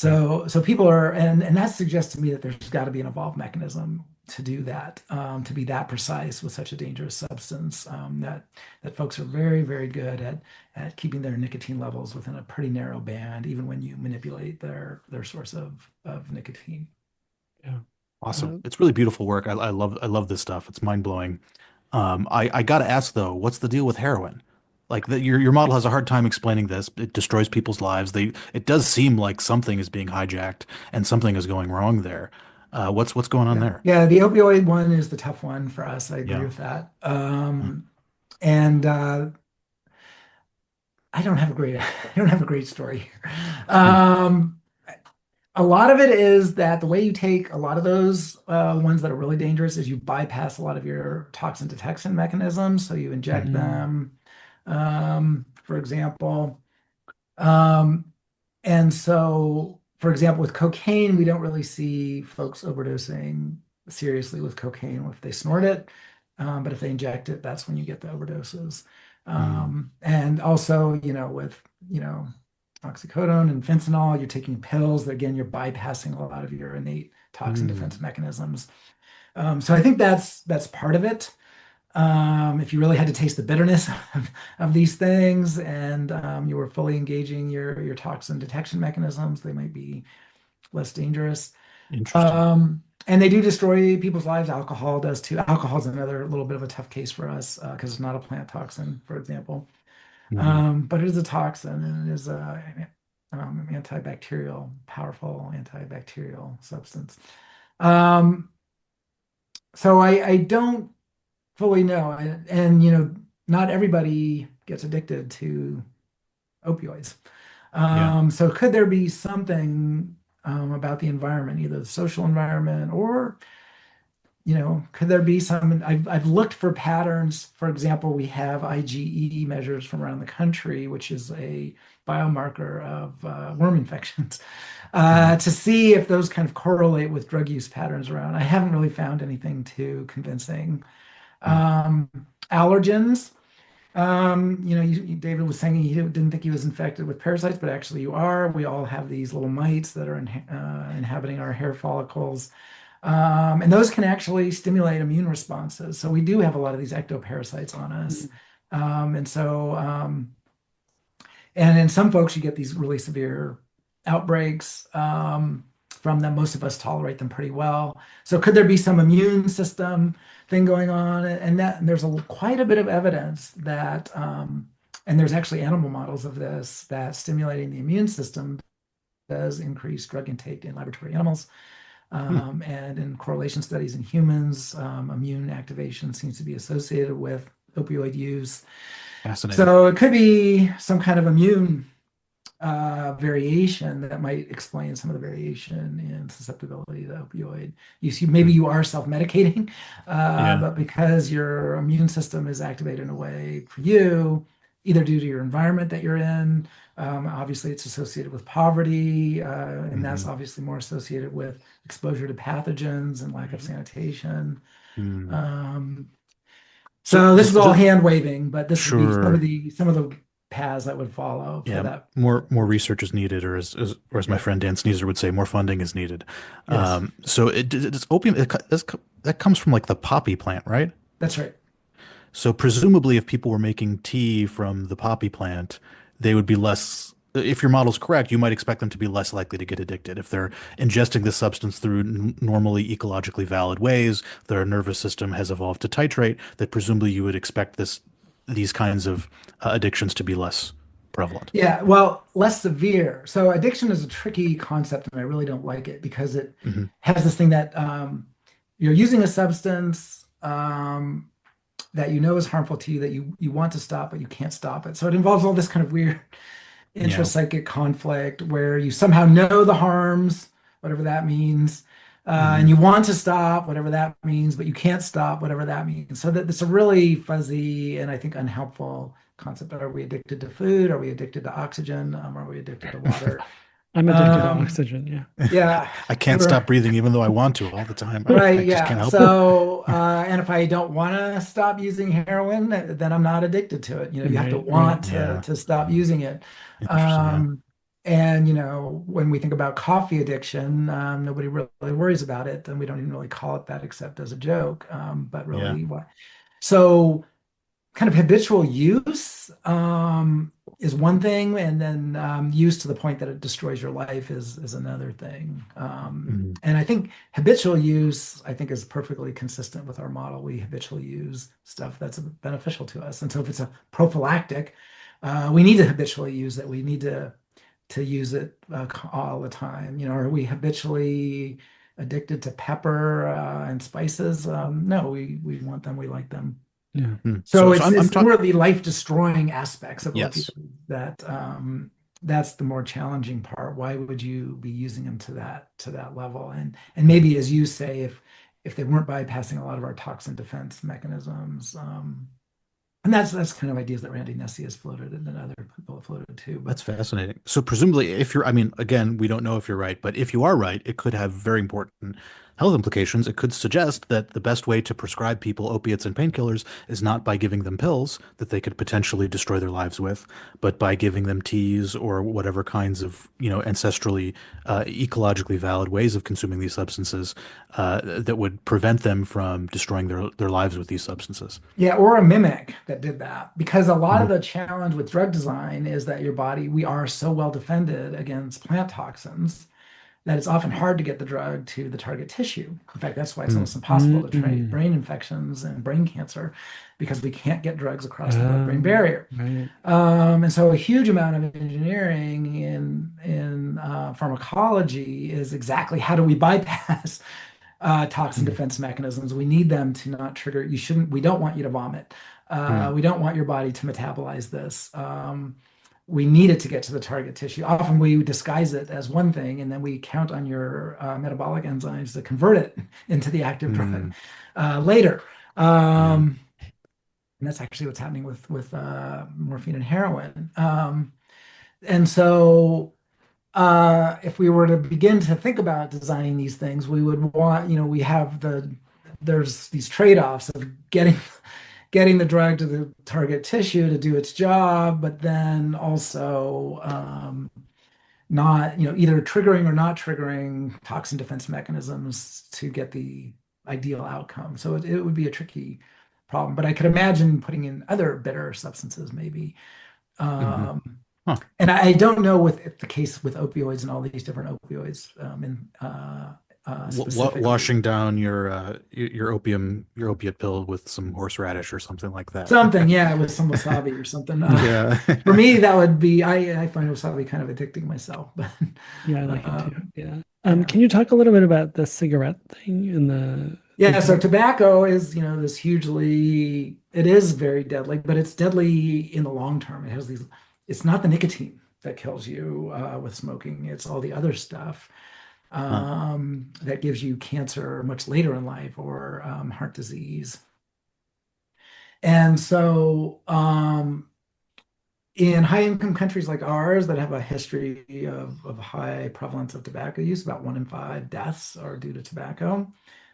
S2: Right.
S3: So people are, and that suggests to me that there's got to be an evolved mechanism to do that, to be that precise with such a dangerous substance. That folks are very, very good at keeping their nicotine levels within a pretty narrow band, even when you manipulate their source of nicotine.
S1: Yeah.
S2: Awesome.
S1: Uh,
S2: It's really beautiful work. I love this stuff. It's mind blowing. I gotta ask though, what's the deal with heroin? Like your model has a hard time explaining this. It destroys people's lives. It does seem like something is being hijacked and something is going wrong there. What's going on
S3: Yeah.
S2: there?
S3: Yeah, the opioid one is the tough one for us. I agree
S2: Yeah.
S3: with that.
S2: Huh.
S3: And I don't have a great I don't have a great story here.
S2: Hmm.
S3: A lot of it is that the way you take a lot of those ones that are really dangerous is you bypass a lot of your toxin detection mechanisms. So you inject
S1: mhm,
S3: them, for example. Um, and so, for example, with cocaine, we don't really see folks overdosing seriously with cocaine if they snort it. But if they inject it, that's when you get the overdoses.
S2: Hmm.
S3: And also, with, oxycodone and fentanyl, you're taking pills that, again, you're bypassing a lot of your innate toxin defense
S2: Hmm.
S3: mechanisms. So I think that's part of it. If you really had to taste the bitterness of these things and you were fully engaging your toxin detection mechanisms, they might be less dangerous.
S2: Interesting.
S3: And they do destroy people's lives. Alcohol does too. Alcohol is another little bit of a tough case for us because it's not a plant toxin, for example.
S2: Hmm.
S3: But it is a toxin and it is an antibacterial, powerful antibacterial substance. Um, so I don't fully know. And, not everybody gets addicted to opioids.
S2: Yeah.
S3: So could there be something about the environment, either the social environment or, could there be some, I've looked for patterns. For example, we have IgE measures from around the country, which is a biomarker of worm infections,
S2: Hmm.
S3: to see if those kind of correlate with drug use patterns around. I haven't really found anything too convincing.
S2: Hmm.
S3: Um, Allergens. David was saying he didn't think he was infected with parasites, but actually you are. We all have these little mites that are inhabiting our hair follicles. And those can actually stimulate immune responses. So we do have a lot of these ectoparasites on us.
S1: mhm.
S3: And so, and in some folks, you get these really severe outbreaks from them. Most of us tolerate them pretty well. So could there be some immune system thing going on? And there's quite a bit of evidence that, and there's actually animal models of this, that stimulating the immune system does increase drug intake in laboratory animals.
S2: Hmm.
S3: And in correlation studies in humans, immune activation seems to be associated with opioid use.
S2: Fascinating.
S3: So it could be some kind of immune variation that might explain some of the variation in susceptibility to opioid use. Maybe
S2: Hmm.
S3: you are self-medicating,
S2: Yeah.
S3: but because your immune system is activated in a way for you, either due to your environment that you're in, obviously it's associated with poverty, and that's
S2: Hmm.
S3: obviously more associated with exposure to pathogens and lack of sanitation.
S2: Hmm.
S3: Um,
S2: So
S3: so this is
S2: just,
S3: all
S2: just
S3: hand waving, but this would be some of
S2: sure.
S3: the paths that would follow for
S2: Yeah,
S3: that.
S2: more research is needed, or as my
S3: Yeah.
S2: friend Dan Sneezer would say, more funding is needed.
S3: Yes,
S2: So it's opium. That comes from like the poppy plant, right?
S3: that's right.
S2: So presumably, if people were making tea from the poppy plant, they would be less. If your model's correct, you might expect them to be less likely to get addicted. If they're ingesting this substance through normally ecologically valid ways, their nervous system has evolved to titrate, that presumably you would expect these kinds of addictions to be less prevalent.
S3: Yeah, well, less severe. So addiction is a tricky concept, and I really don't like it because it
S2: Hmm.
S3: has this thing that you're using a substance that you know is harmful to you that you want to stop, but you can't stop it. So it involves all this kind of weird
S2: Yeah.
S3: intrapsychic conflict where you somehow know the harms, whatever that means,
S2: Hmm.
S3: and you want to stop, whatever that means, but you can't stop, whatever that means. So that it's a really fuzzy and I think unhelpful concept. Are we addicted to food? Are we addicted to oxygen? Are we addicted to water?
S1: I'm addicted to
S3: Um,
S1: oxygen. Yeah.
S3: yeah,
S2: I can't
S3: we're
S2: stop breathing even though I want to all the time. I
S3: right.
S2: just can't
S3: Yeah.
S2: help it.
S3: So, and if I don't want to stop using heroin, then I'm not addicted to it. You have to
S1: Right. Right.
S3: want to
S2: Yeah.
S3: to stop using it.
S2: Interesting. Yeah.
S3: Um, and when we think about coffee addiction, nobody really worries about it, and we don't even really call it that except as a joke. But
S2: Yeah.
S3: really, what? So, kind of habitual use. is one thing, and then use to the point that it destroys your life is another thing.
S2: Mhm.
S3: And I think habitual use, I think, is perfectly consistent with our model. We habitually use stuff that's beneficial to us. And so if it's a prophylactic, we need to habitually use it. We need to use it all the time. Are we habitually addicted to pepper and spices? No, we want them. We like them.
S1: Yeah.
S3: So
S2: So
S3: it's
S2: I'm
S3: more
S2: talking.
S3: of the life destroying aspects of
S2: Yes.
S3: opioids that that's the more challenging part. Why would you be using them to that level? And maybe as you say, if they weren't bypassing a lot of our toxin defense mechanisms, and that's kind of ideas that Randy Nesse has floated and then other people have floated too. But
S2: That's fascinating. So presumably, if you're, I mean, again, we don't know if you're right, but if you are right, it could have very important health implications. It could suggest that the best way to prescribe people opiates and painkillers is not by giving them pills that they could potentially destroy their lives with, but by giving them teas or whatever kinds of, ancestrally, ecologically valid ways of consuming these substances that would prevent them from destroying their lives with these substances.
S3: yeah, or a mimic that did that. Because a lot of
S2: Mhm.
S3: the challenge with drug design is that your body, we are so well defended against plant toxins that it's often hard to get the drug to the target tissue. In fact, that's why it's
S2: Mm.
S3: almost impossible to treat
S1: Mm.
S3: brain infections and brain cancer because we can't get drugs across the blood-brain
S1: Um,
S3: barrier.
S1: right.
S3: And so a huge amount of engineering in pharmacology is exactly how do we bypass toxin
S1: Mm.
S3: defense mechanisms. We need them to not trigger. You shouldn't. We don't want you to vomit.
S2: Mm.
S3: We don't want your body to metabolize this. We need it to get to the target tissue. Often we disguise it as one thing, and then we count on your metabolic enzymes to convert it into the active drug
S2: Mm.
S3: later.
S2: Yeah.
S3: And that's actually what's happening with morphine and heroin. And so if we were to begin to think about designing these things, we would want, we have there's these trade-offs of getting the drug to the target tissue to do its job, but then also not, either triggering or not triggering toxin defense mechanisms to get the ideal outcome. So it would be a tricky problem, but I could imagine putting in other bitter substances maybe.
S2: Mhm.
S3: Um,
S2: Huh.
S3: and I don't know with the case with opioids and all these different opioids specifically.
S2: Washing down your your opiate pill with some horseradish or something like that.
S3: Something, yeah, with some wasabi or something.
S2: Yeah.
S3: For me, that would be, I find wasabi kind of addicting myself, but
S1: Yeah, I like it too.
S3: um,
S1: Yeah.
S3: yeah.
S1: Can you talk a little bit about the cigarette thing and
S3: Yeah, so tobacco is, this hugely, it is very deadly, but it's deadly in the long term. It's not the nicotine that kills you with smoking, it's all the other stuff
S2: Huh.
S3: that gives you cancer much later in life or heart disease. And so, in high income countries like ours that have a history of high prevalence of tobacco use, about 1 in 5 deaths are due to tobacco.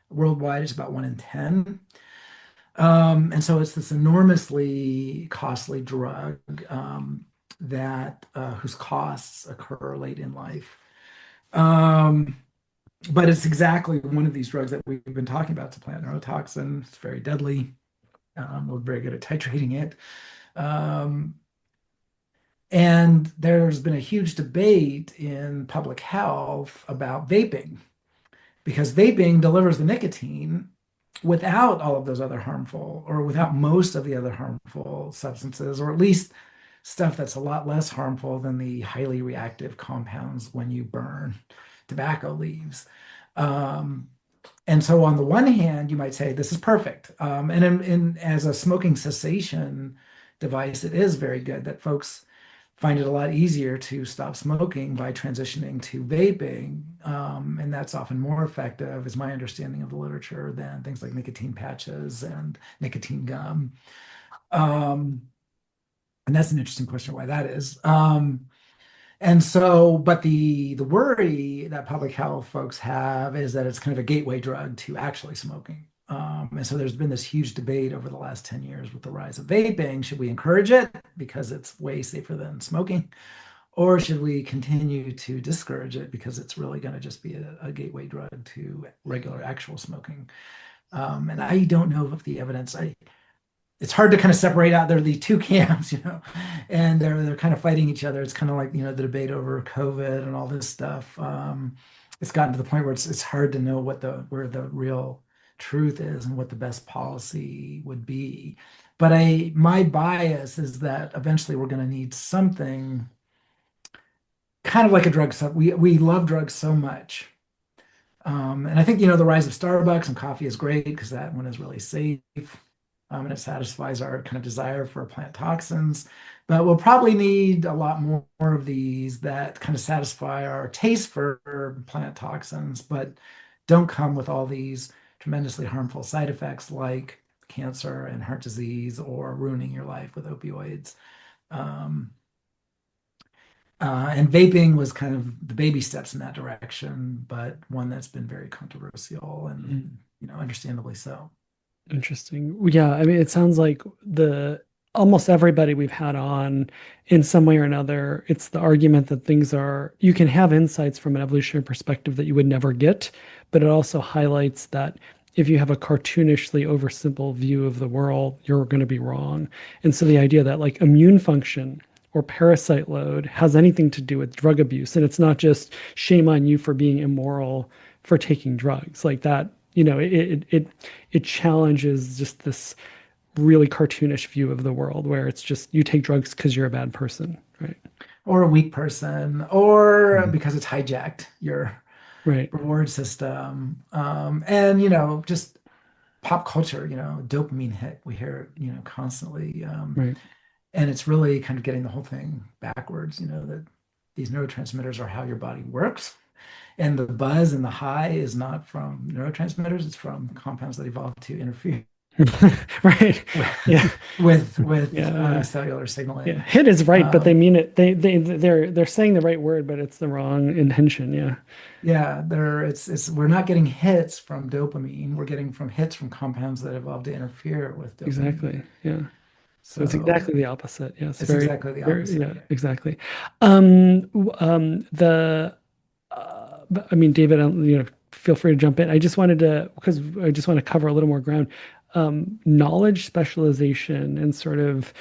S3: Worldwide, it's about 1 in 10. And so it's this enormously costly drug that whose costs occur late in life. Um, but it's exactly one of these drugs that we've been talking about. It's a plant neurotoxin. It's very deadly. We're very good at titrating it. Um, and there's been a huge debate in public health about vaping because vaping delivers the nicotine without all of those other harmful, or without most of the other harmful substances, or at least stuff that's a lot less harmful than the highly reactive compounds when you burn tobacco leaves. Um, and so, on the one hand, you might say this is perfect. And as a smoking cessation device, it is very good that folks find it a lot easier to stop smoking by transitioning to vaping. And that's often more effective, is my understanding of the literature, than things like nicotine patches and nicotine gum. Um, and that's an interesting question why that is. And so, but the worry that public health folks have is that it's kind of a gateway drug to actually smoking. And so there's been this huge debate over the last 10 years with the rise of vaping. Should we encourage it because it's way safer than smoking? Or should we continue to discourage it because it's really going to just be a gateway drug to regular actual smoking? And I don't know if the evidence, it's hard to kind of separate out. There are the two camps, and they're kind of fighting each other. It's kind of like, the debate over COVID and all this stuff. It's gotten to the point where it's hard to know where the real truth is and what the best policy would be. But my bias is that eventually we're going to need something kind of like a drug stuff. We love drugs so much. And I think, the rise of Starbucks and coffee is great because that one is really safe. And it satisfies our kind of desire for plant toxins. But we'll probably need a lot more of these that kind of satisfy our taste for plant toxins, but don't come with all these tremendously harmful side effects like cancer and heart disease or ruining your life with opioids. Um, and vaping was kind of the baby steps in that direction, but one that's been very controversial and, understandably so.
S1: Interesting. Yeah, I mean, it sounds like the almost everybody we've had on in some way or another, it's the argument that things are, you can have insights from an evolutionary perspective that you would never get, but it also highlights that if you have a cartoonishly oversimple view of the world, you're going to be wrong. And so the idea that like immune function or parasite load has anything to do with drug abuse, and it's not just shame on you for being immoral for taking drugs like that, it challenges just this really cartoonish view of the world where it's just you take drugs because you're a bad person, right?
S3: Or a weak person, or
S2: Mhm.
S3: because it's hijacked your
S1: Right,
S3: reward system. And, just pop culture, dopamine hit. We hear it, constantly.
S1: right.
S3: And it's really kind of getting the whole thing backwards, that these neurotransmitters are how your body works. And the buzz and the high is not from neurotransmitters, it's from compounds that evolve to interfere
S1: Right.
S3: with
S1: Yeah. Yeah.
S3: cellular
S1: Yeah.
S3: signaling.
S1: Hit is right, but they
S3: Um,
S1: mean it. They're saying the right word, but it's the wrong intention. Yeah.
S3: yeah, it's we're not getting hits from dopamine. We're getting from hits from compounds that evolve to interfere with dopamine.
S1: Exactly. Yeah. So it's
S3: So
S1: exactly the opposite. Yes.
S3: it's
S1: Very,
S3: exactly the
S1: very,
S3: opposite.
S1: yeah,
S3: Yeah.
S1: exactly. The but, I mean, David, feel free to jump in. I just wanted to, because I just want to cover a little more ground. Knowledge specialization and sort of,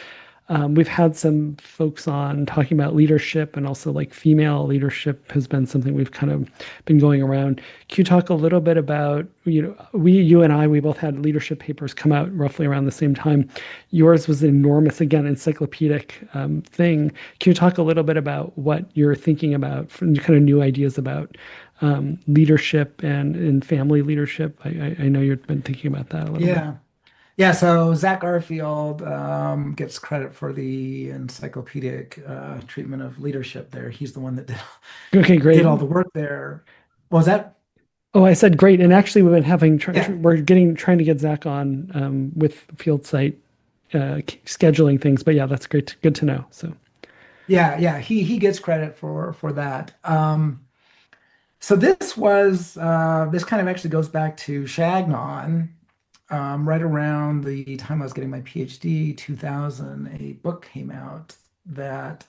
S1: we've had some folks on talking about leadership and also like female leadership has been something we've kind of been going around. Can you talk a little bit about, you and I, we both had leadership papers come out roughly around the same time. Yours was an enormous, again, encyclopedic thing. Can you talk a little bit about what you're thinking about, from kind of new ideas about leadership and family leadership? I know you've been thinking about that a little bit.
S3: Yeah. Yeah, so Zach Garfield gets credit for the encyclopedic treatment of leadership there. He's the one that did,
S1: Okay,
S3: did
S1: great.
S3: all the work there. Was that?
S1: Oh, I said great. And actually, we've been having,
S3: Yeah.
S1: we're getting, trying to get Zach on with field site scheduling things. But yeah, that's great. Good to know. So,
S3: Yeah, yeah, he gets credit for that. So this kind of actually goes back to Chagnon, right around the time I was getting my PhD, 2000. A book came out that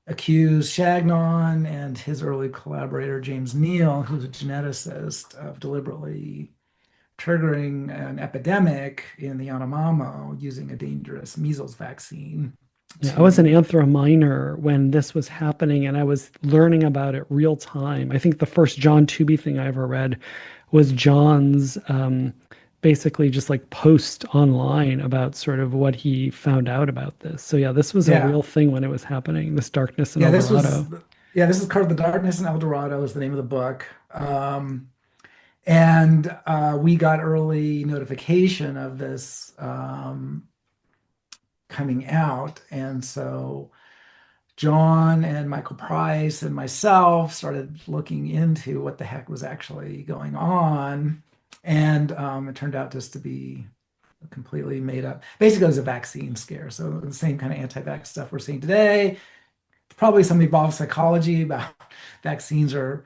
S3: accused Chagnon and his early collaborator James Neal, who's a geneticist, of deliberately triggering an epidemic in the Yanomamo using a dangerous measles vaccine
S1: yeah, I was an
S3: to,
S1: anthro minor when this was happening, and I was learning about it real time. I think the first John Tooby thing I ever read was John's basically just like post online about sort of what he found out about this. So yeah, this was a
S3: yeah,
S1: real thing when it was happening. This darkness in
S3: yeah,
S1: El
S3: this
S1: Dorado.
S3: was, yeah, this is called The Darkness in El Dorado is the name of the book. And we got early notification of this coming out. And so John and Michael Price and myself started looking into what the heck was actually going on. And it turned out just to be completely made up. Basically, it was a vaccine scare. So the same kind of anti-vax stuff we're seeing today. Probably some evolved psychology about vaccines are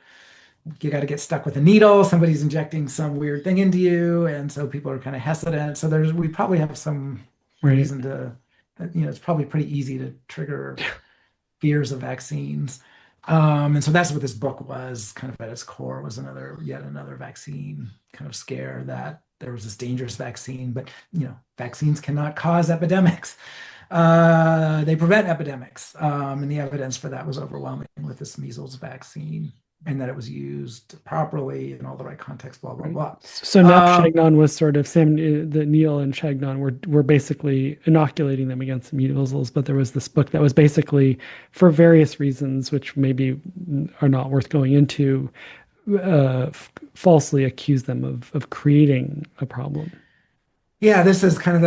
S3: you got to get stuck with a needle. Somebody's injecting some weird thing into you, and so people are kind of hesitant. So we probably have some
S1: Right.
S3: reason to, it's probably pretty easy to trigger fears of vaccines. And so that's what this book was kind of at its core was yet another vaccine kind of scare that there was this dangerous vaccine, but vaccines cannot cause epidemics. They prevent epidemics, and the evidence for that was overwhelming with this measles vaccine, and that it was used properly in all the right context, blah blah
S1: Right.
S3: blah.
S1: So Nap
S3: Um,
S1: Chagnon was sort of the Neil and Chagnon were basically inoculating them against measles, but there was this book that was basically for various reasons, which maybe are not worth going into, falsely accused them of creating a problem.
S3: Yeah, this is kind of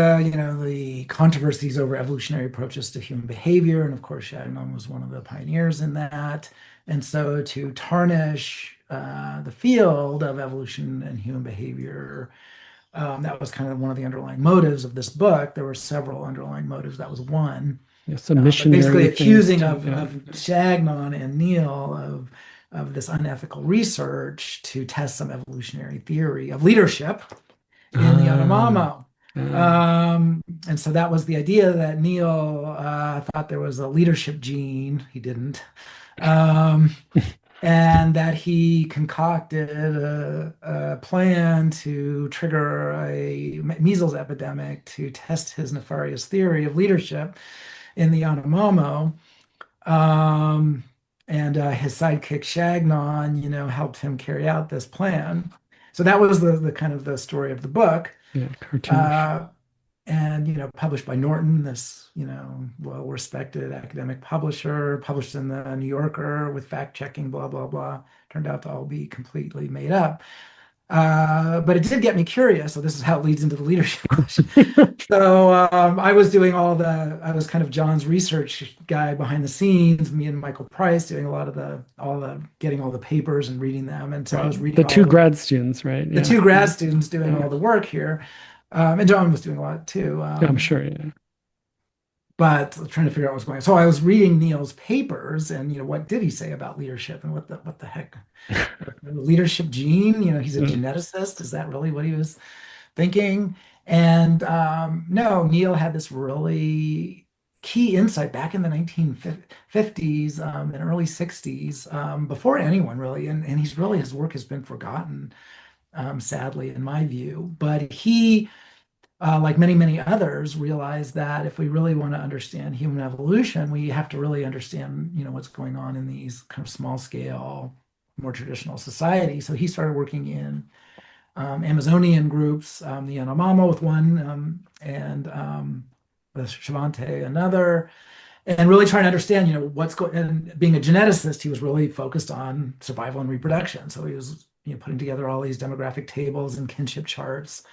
S3: the controversies over evolutionary approaches to human behavior. And of course, Chagnon was one of the pioneers in that. And so to tarnish the field of evolution and human behavior, that was kind of one of the underlying motives of this book. There were several underlying motives. That was one.
S1: Yeah, some
S3: But basically
S1: missionary things
S3: accusing
S1: too.
S3: of Chagnon and Neil of this unethical research to test some evolutionary theory of leadership in the
S1: Ah,
S3: Yanomamo.
S1: ah.
S3: And so that was the idea that Neil thought there was a leadership gene. He didn't. Um, and that he concocted a plan to trigger a measles epidemic to test his nefarious theory of leadership in the Yanomamo. Um, and his sidekick Shagnon, helped him carry out this plan. So that was the kind of the story of the book.
S1: Yeah, cartoonish.
S3: Uh, and published by Norton, this well-respected academic publisher, published in the New Yorker with fact-checking, blah blah blah. Turned out to all be completely made up. But it did get me curious. So this is how it leads into the leadership question. So I was kind of John's research guy behind the scenes, me and Michael Price doing a lot of getting all the papers and reading them. And so I
S1: Right.
S3: was reading
S1: The
S3: all
S1: two
S3: of
S1: grad students, right?
S3: the
S1: Yeah.
S3: two grad students doing
S1: Yeah.
S3: all the work here. And John was doing a lot too.
S1: Yeah, I'm sure. Yeah.
S3: But trying to figure out what's going on. So I was reading Neil's papers, and what did he say about leadership, and what the heck, the leadership gene? He's a
S1: Mm.
S3: geneticist. Is that really what he was thinking? And no, Neil had this really key insight back in the 1950s and early 60s, before anyone really, and his work has been forgotten, sadly, in my view. But he like many, many others, realize that if we really want to understand human evolution, we have to really understand, what's going on in these kind of small scale, more traditional societies. So he started working in Amazonian groups, the Yanomamo with one, and the Shavante another, and really trying to understand, what's going. And being a geneticist, he was really focused on survival and reproduction. So he was, putting together all these demographic tables and kinship charts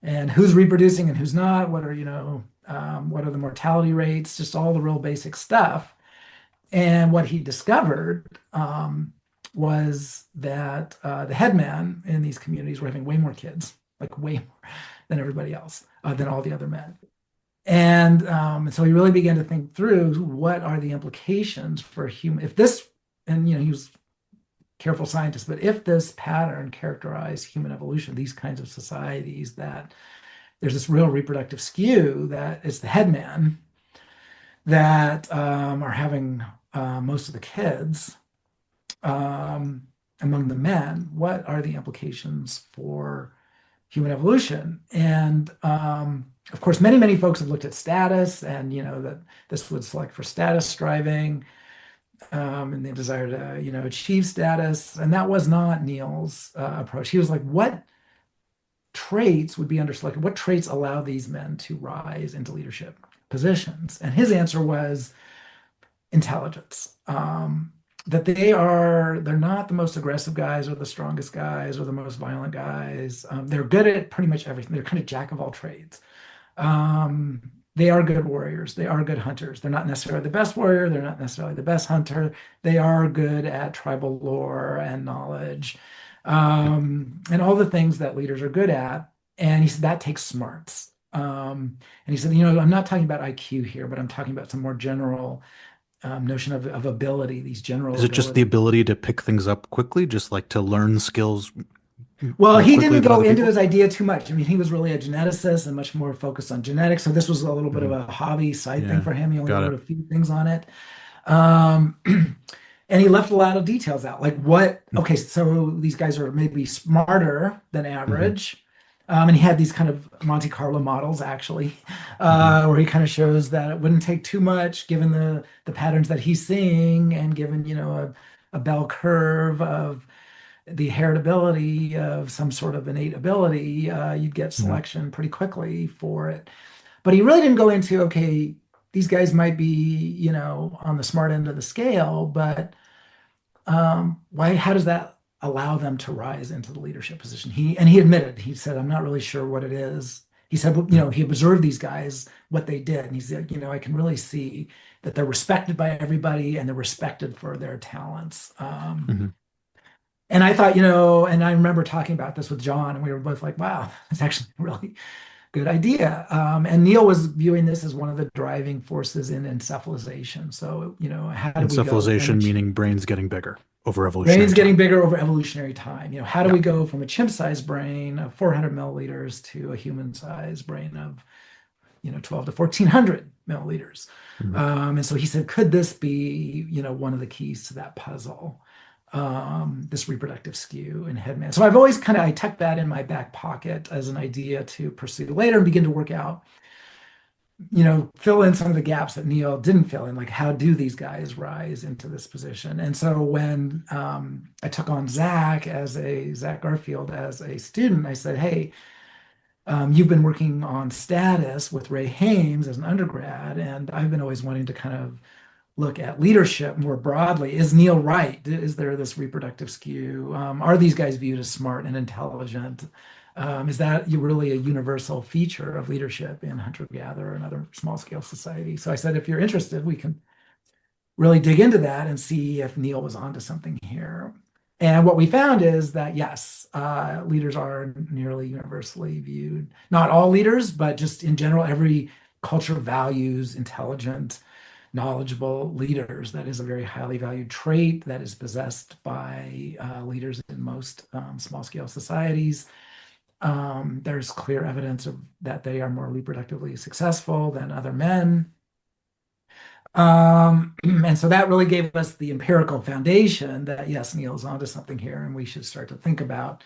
S3: and who's reproducing and who's not, what are the mortality rates, just all the real basic stuff. And what he discovered was that the headman in these communities were having way more kids, like way more than everybody else, than all the other men. And so he really began to think through what are the implications for human, if this, and he was careful scientist, but if this pattern characterized human evolution, these kinds of societies, that there's this real reproductive skew, that it's the headman that are having most of the kids among the men, what are the implications for human evolution? And of course, many, many folks have looked at status, and that this would select for status striving, and the desire to achieve status. And that was not Neil's approach. He was like, what traits would be underselected? What traits allow these men to rise into leadership positions? And his answer was intelligence. That they're not the most aggressive guys or the strongest guys or the most violent guys. They're good at pretty much everything. They're kind of jack of all trades. They are good warriors. They are good hunters. They're not necessarily the best warrior. They're not necessarily the best hunter. They are good at tribal lore and knowledge, and all the things that leaders are good at. And he said that takes smarts. And he said, I'm not talking about IQ here, but I'm talking about some more general notion of ability, these general
S2: Is it just the
S3: abilities.
S2: ability to pick things up quickly, just like to learn skills
S3: Well,
S2: more
S3: he
S2: quickly
S3: didn't
S2: than
S3: go
S2: other
S3: into
S2: people?
S3: his idea too much. I mean, he was really a geneticist and much more focused on genetics. So this was a little bit of
S2: Mhm.
S3: a hobby side thing
S2: Yeah,
S3: for him. He only
S2: got
S3: wrote
S2: it.
S3: a few things on it. Um, and he left a lot of details out. Like okay, so these guys are maybe smarter than
S2: Hmm.
S3: average. And he had these kind of Monte Carlo models actually,
S2: Hmm.
S3: where he kind of shows that it wouldn't take too much given the patterns that he's seeing and given, a bell curve of the heritability of some sort of innate ability, you'd get
S2: Hmm.
S3: selection pretty quickly for it. But he really didn't go into, okay, these guys might be, on the smart end of the scale, but how does that allow them to rise into the leadership position? He admitted, he said, I'm not really sure what it is. He said, well, he observed these guys, what they did, and he said, I can really see that they're respected by everybody and they're respected for their talents.
S2: Hmm.
S3: And I thought, and I remember talking about this with John, and we were both like, wow, that's actually a really good idea. And Neil was viewing this as one of the driving forces in encephalization. So, how do we go from
S2: Encephalization meaning brains getting bigger over evolutionary
S3: brains
S2: time.
S3: getting bigger over evolutionary time? How do
S2: Yeah.
S3: we go from a chimp-sized brain of 400 milliliters to a human-sized brain of 12 to 1400 milliliters.
S2: Hmm.
S3: And so he said, could this be, one of the keys to that puzzle? This reproductive skew in headman. So I've always I tucked that in my back pocket as an idea to pursue later and begin to work out, fill in some of the gaps that Neil didn't fill in, like how do these guys rise into this position? And so when I took on Zach Garfield as a student, I said, hey, you've been working on status with Ray Hames as an undergrad, and I've been always wanting to kind of look at leadership more broadly. Is Neil right? Is there this reproductive skew? Are these guys viewed as smart and intelligent? Is that really a universal feature of leadership in hunter-gatherer and other small-scale societies? So I said, if you're interested, we can really dig into that and see if Neil was onto something here. And what we found is that yes, leaders are nearly universally viewed. Not all leaders, but just in general, every culture values intelligent, knowledgeable leaders. That is a very highly valued trait that is possessed by leaders in most small scale societies. There's clear evidence of that they are more reproductively successful than other men. And so that really gave us the empirical foundation that yes, Neil's onto something here, and we should start to think about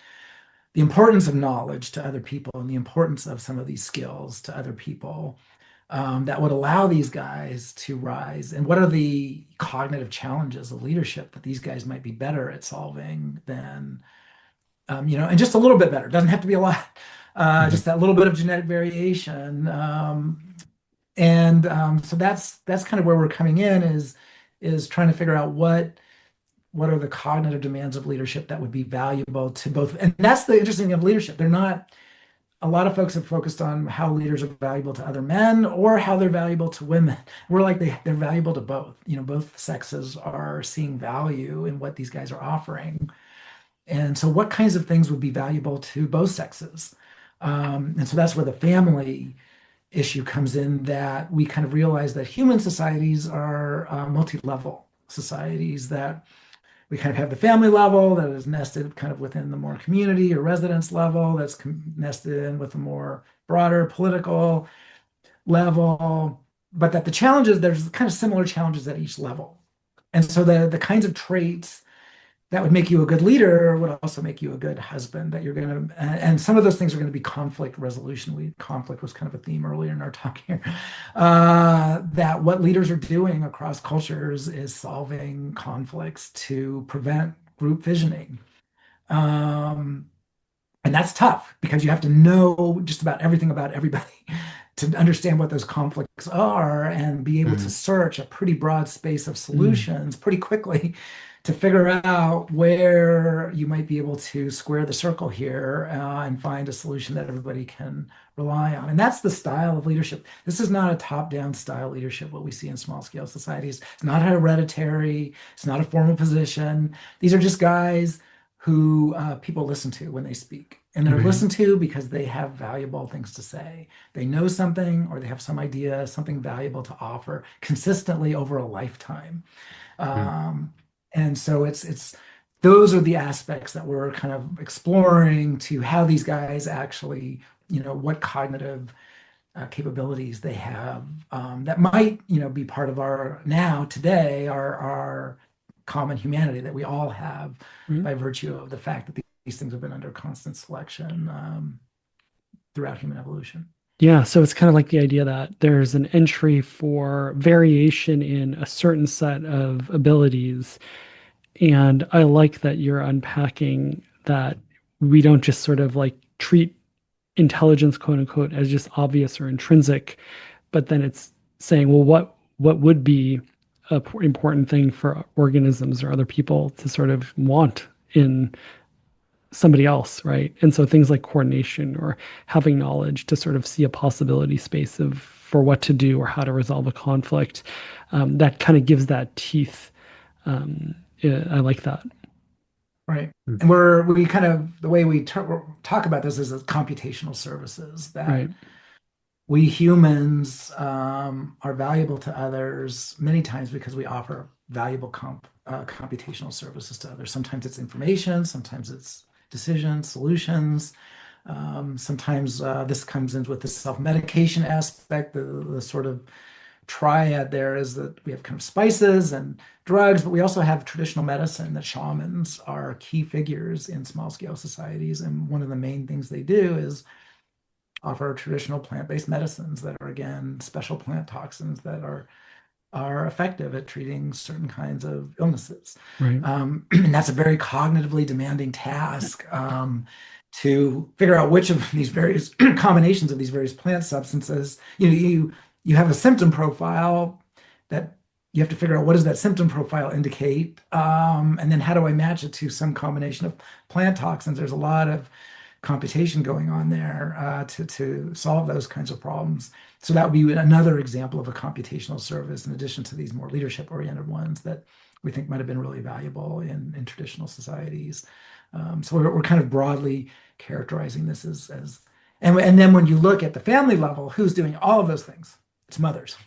S3: the importance of knowledge to other people and the importance of some of these skills to other people that would allow these guys to rise. And what are the cognitive challenges of leadership that these guys might be better at solving than, and just a little bit better. Doesn't have to be a lot.
S2: Hmm.
S3: Just that little bit of genetic variation. And so that's kind of where we're coming in is trying to figure out what are the cognitive demands of leadership that would be valuable to both. And that's the interesting thing of leadership. They're not a lot of folks have focused on how leaders are valuable to other men or how they're valuable to women. We're like they're valuable to both. Both sexes are seeing value in what these guys are offering. And so what kinds of things would be valuable to both sexes? And so that's where the family issue comes in, that we kind of realize that human societies are multi-level societies, that we kind of have the family level that is nested kind of within the more community or residence level that's nested in with a more broader political level, but that the challenges, there's kind of similar challenges at each level. And so the kinds of traits that would make you a good leader would also make you a good husband, that you're going to, and some of those things are going to be conflict resolution. Conflict was kind of a theme earlier in our talk here. That what leaders are doing across cultures is solving conflicts to prevent group visioning. Um, and that's tough because you have to know just about everything about everybody to understand what those conflicts are and be able to
S2: Hmm.
S3: search a pretty broad space of
S1: Mm.
S3: solutions pretty quickly to figure out where you might be able to square the circle here and find a solution that everybody can rely on. And that's the style of leadership. This is not a top-down style leadership, what we see in small-scale societies. It's not hereditary. It's not a formal position. These are just guys who people listen to when they speak. And they're
S2: Hmm.
S3: listened to because they have valuable things to say. They know something or they have some idea, something valuable to offer consistently over a lifetime. Um, and so it's those are the aspects that we're kind of exploring to how these guys actually, what cognitive capabilities they have that might, be part of our now today, our common humanity that we all have
S1: Mm.
S3: by virtue of the fact that these things have been under constant selection. throughout human evolution.
S1: Yeah, so it's kind of like the idea that there's an entry for variation in a certain set of abilities. And I like that you're unpacking that we don't just sort of like treat intelligence, quote unquote, as just obvious or intrinsic, but then it's saying, well, what would be a important thing for organisms or other people to sort of want in somebody else, right? And so things like coordination or having knowledge to sort of see a possibility space of for what to do or how to resolve a conflict, that kind of gives that teeth. Yeah, I like that.
S3: Right.
S2: Mm.
S3: And we kind of, the way we talk about this is as computational services, that
S1: Right.
S3: we humans are valuable to others many times because we offer valuable computational services to others. Sometimes it's information, sometimes it's decisions, solutions. Sometimes this comes in with the self-medication aspect, the sort of triad there is that we have kind of spices and drugs, but we also have traditional medicine that shamans are key figures in small scale societies. And one of the main things they do is offer traditional plant-based medicines that are, again, special plant toxins that are effective at treating certain kinds of illnesses.
S1: Right.
S3: And that's a very cognitively demanding task, to figure out which of these various combinations of these various plant substances. You have a symptom profile that you have to figure out what does that symptom profile indicate, and then how do I match it to some combination of plant toxins. There's a lot of computation going on there to solve those kinds of problems. So that would be another example of a computational service in addition to these more leadership-oriented ones that we think might have been really valuable in traditional societies. So we're kind of broadly characterizing this as and then when you look at the family level, who's doing all of those things? It's mothers.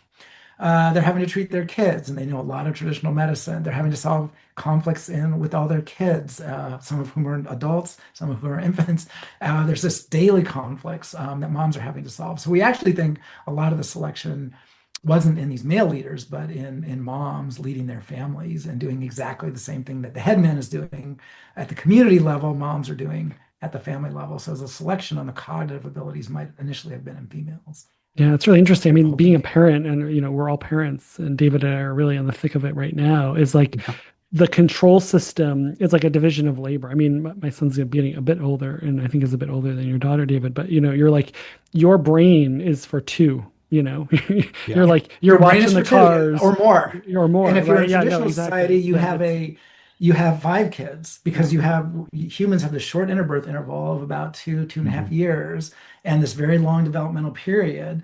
S3: They're having to treat their kids, and they know a lot of traditional medicine. They're having to solve conflicts with all their kids, some of whom are adults, some of whom are infants. There's this daily conflicts that moms are having to solve. So we actually think a lot of the selection wasn't in these male leaders, but in moms leading their families and doing exactly the same thing that the headman is doing at the community level, moms are doing at the family level. So the selection on the cognitive abilities might initially have been in females.
S1: Yeah, it's really interesting. I mean, being a
S3: Hopefully.
S1: parent, and we're all parents, and David and I are really in the thick of it right now, is like
S2: Yeah.
S1: the control system is like a division of labor. I mean, my son's getting a bit older, and I think is a bit older than your daughter, David, but you're like, your brain is for two, you're
S2: Yeah.
S1: like, you're
S3: Your brain
S1: watching
S3: is
S1: the
S3: for two
S1: cars
S3: or more.
S1: or
S3: And
S1: more,
S3: if you're
S1: right?
S3: in
S1: Yeah, no,
S3: traditional
S1: exactly.
S3: society,
S1: But it's,
S3: you have five kids
S1: yeah,
S3: because humans have this short interbirth interval of about two and a half
S2: Mhm.
S3: years, and this very long developmental period.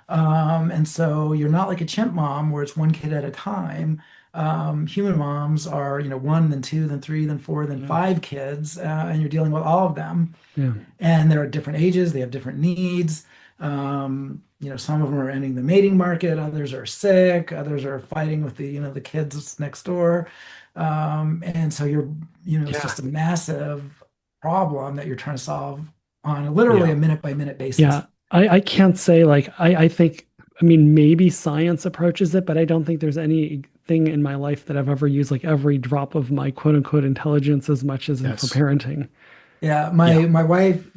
S3: And so you're not like a chimp mom where it's one kid at a time. Human moms are, one, then two, then three, then four, then
S1: yeah,
S3: five kids, and you're dealing with all of them.
S1: yeah,
S3: And they're at different ages, they have different needs. Some of them are entering the mating market, others are sick, others are fighting with the kids next door. And so it's
S1: yeah,
S3: just a massive problem that you're trying to solve on literally
S2: Yeah.
S3: a minute by minute basis.
S1: yeah. I can't say like I think, I mean, maybe science approaches it, but I don't think there's anything in my life that I've ever used like every drop of my quote unquote intelligence as much as in for
S2: Yes.
S1: parenting.
S3: Yeah,
S2: Yeah.
S3: my wife,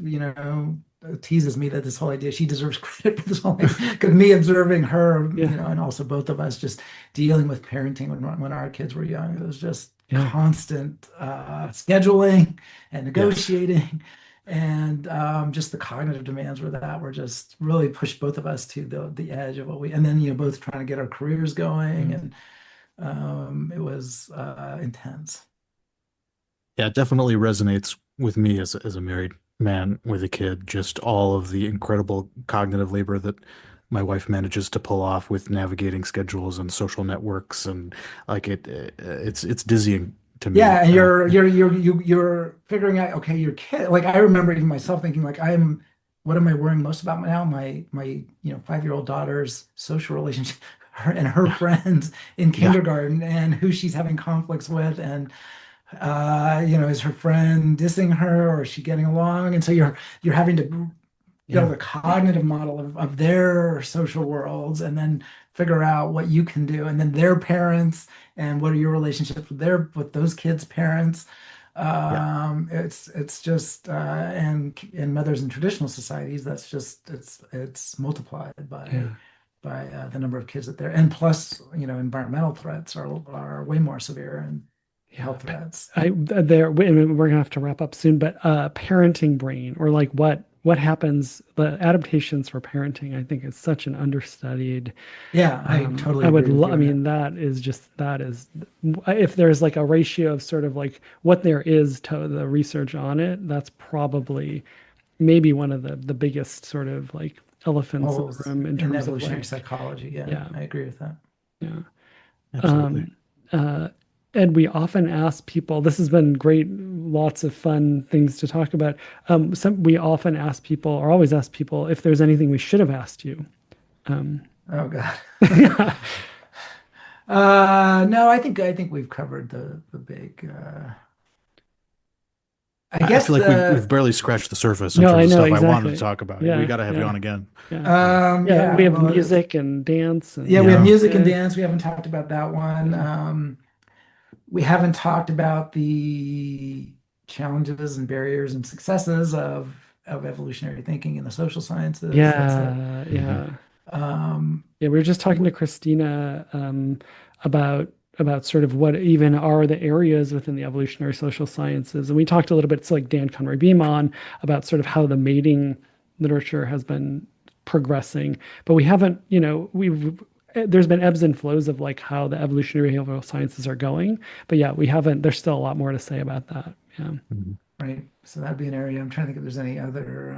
S3: teases me that this whole idea, she deserves credit for this whole thing. Because me observing her,
S1: Yeah,
S3: and also both of us just dealing with parenting when our kids were young, it was just
S1: yeah,
S3: constant scheduling and
S2: Yes.
S3: negotiating, and just the cognitive demands were just really pushed both of us to the edge of what and then both trying to get our careers going,
S1: yeah.
S3: and it was intense.
S2: Yeah, it definitely resonates with me as a married man with a kid, just all of the incredible cognitive labor that my wife manages to pull off with navigating schedules and social networks and like it's dizzying to me.
S3: Yeah, and you're figuring out, okay, your kid. Like I remember even myself thinking, like, what am I worrying most about now? My 5-year-old daughter's social relationship, her and her
S2: Yeah.
S3: friends in
S2: Yeah.
S3: kindergarten, and who she's having conflicts with, and is her friend dissing her, or is she getting along? And so you're having to
S1: Yeah.
S3: build a cognitive model of their social worlds, and then figure out what you can do, and then their parents, and what are your relationships with those kids' parents.
S2: Yeah.
S3: It's just and in mothers in traditional societies, that's just it's multiplied
S1: Yeah.
S3: by the number of kids that there, and plus, environmental threats are way more severe and
S1: Yeah.
S3: health threats.
S1: We're gonna have to wrap up soon, but parenting brain, or like what happens, the adaptations for parenting, I think is such an understudied.
S3: Yeah, I totally agree with
S1: I
S3: you on that.
S1: mean, that is, if there's like a ratio of sort of like what there is to the research on it, that's probably maybe one of the biggest sort of like elephants in the
S3: Holes
S1: room in
S3: in
S1: terms of
S3: evolutionary
S1: like,
S3: psychology. Yeah,
S1: yeah,
S3: I agree with that.
S1: yeah.
S2: Absolutely.
S1: Um, and we often ask people, this has been great, lots of fun things to talk about. We often ask people, or always ask people, if there's anything we should have asked you. Um,
S3: Oh God.
S1: yeah,
S3: No, I think we've covered the big. I
S2: I
S3: guess
S2: feel like we've
S3: the
S2: barely scratched the surface in
S1: no,
S2: terms
S1: I
S2: of
S1: know
S2: stuff I wanted to
S1: exactly.
S2: talk about. We
S1: Yeah,
S2: got to have you
S1: yeah,
S2: on again.
S1: yeah, yeah. We
S3: yeah.
S1: have
S3: Well,
S1: music and dance
S3: yeah,
S1: and
S3: we have
S2: Yeah.
S3: music and
S1: music.
S3: dance. We haven't talked about that one.
S1: Yeah,
S3: We haven't talked about the challenges and barriers and successes of evolutionary thinking in the social sciences. That's a
S1: yeah,
S2: Mhm.
S1: yeah.
S3: um,
S1: Yeah, we were just talking to Christina about sort of what even are the areas within the evolutionary social sciences, and we talked a little bit. It's like Dan Conroy Beam on about sort of how the mating literature has been progressing, but we haven't, we've there's been ebbs and flows of like how the evolutionary behavioral sciences are going, but yeah, we haven't. There's still a lot more to say about that. Yeah,
S2: Mhm.
S3: right. So that'd be an area. I'm trying to think if there's any other.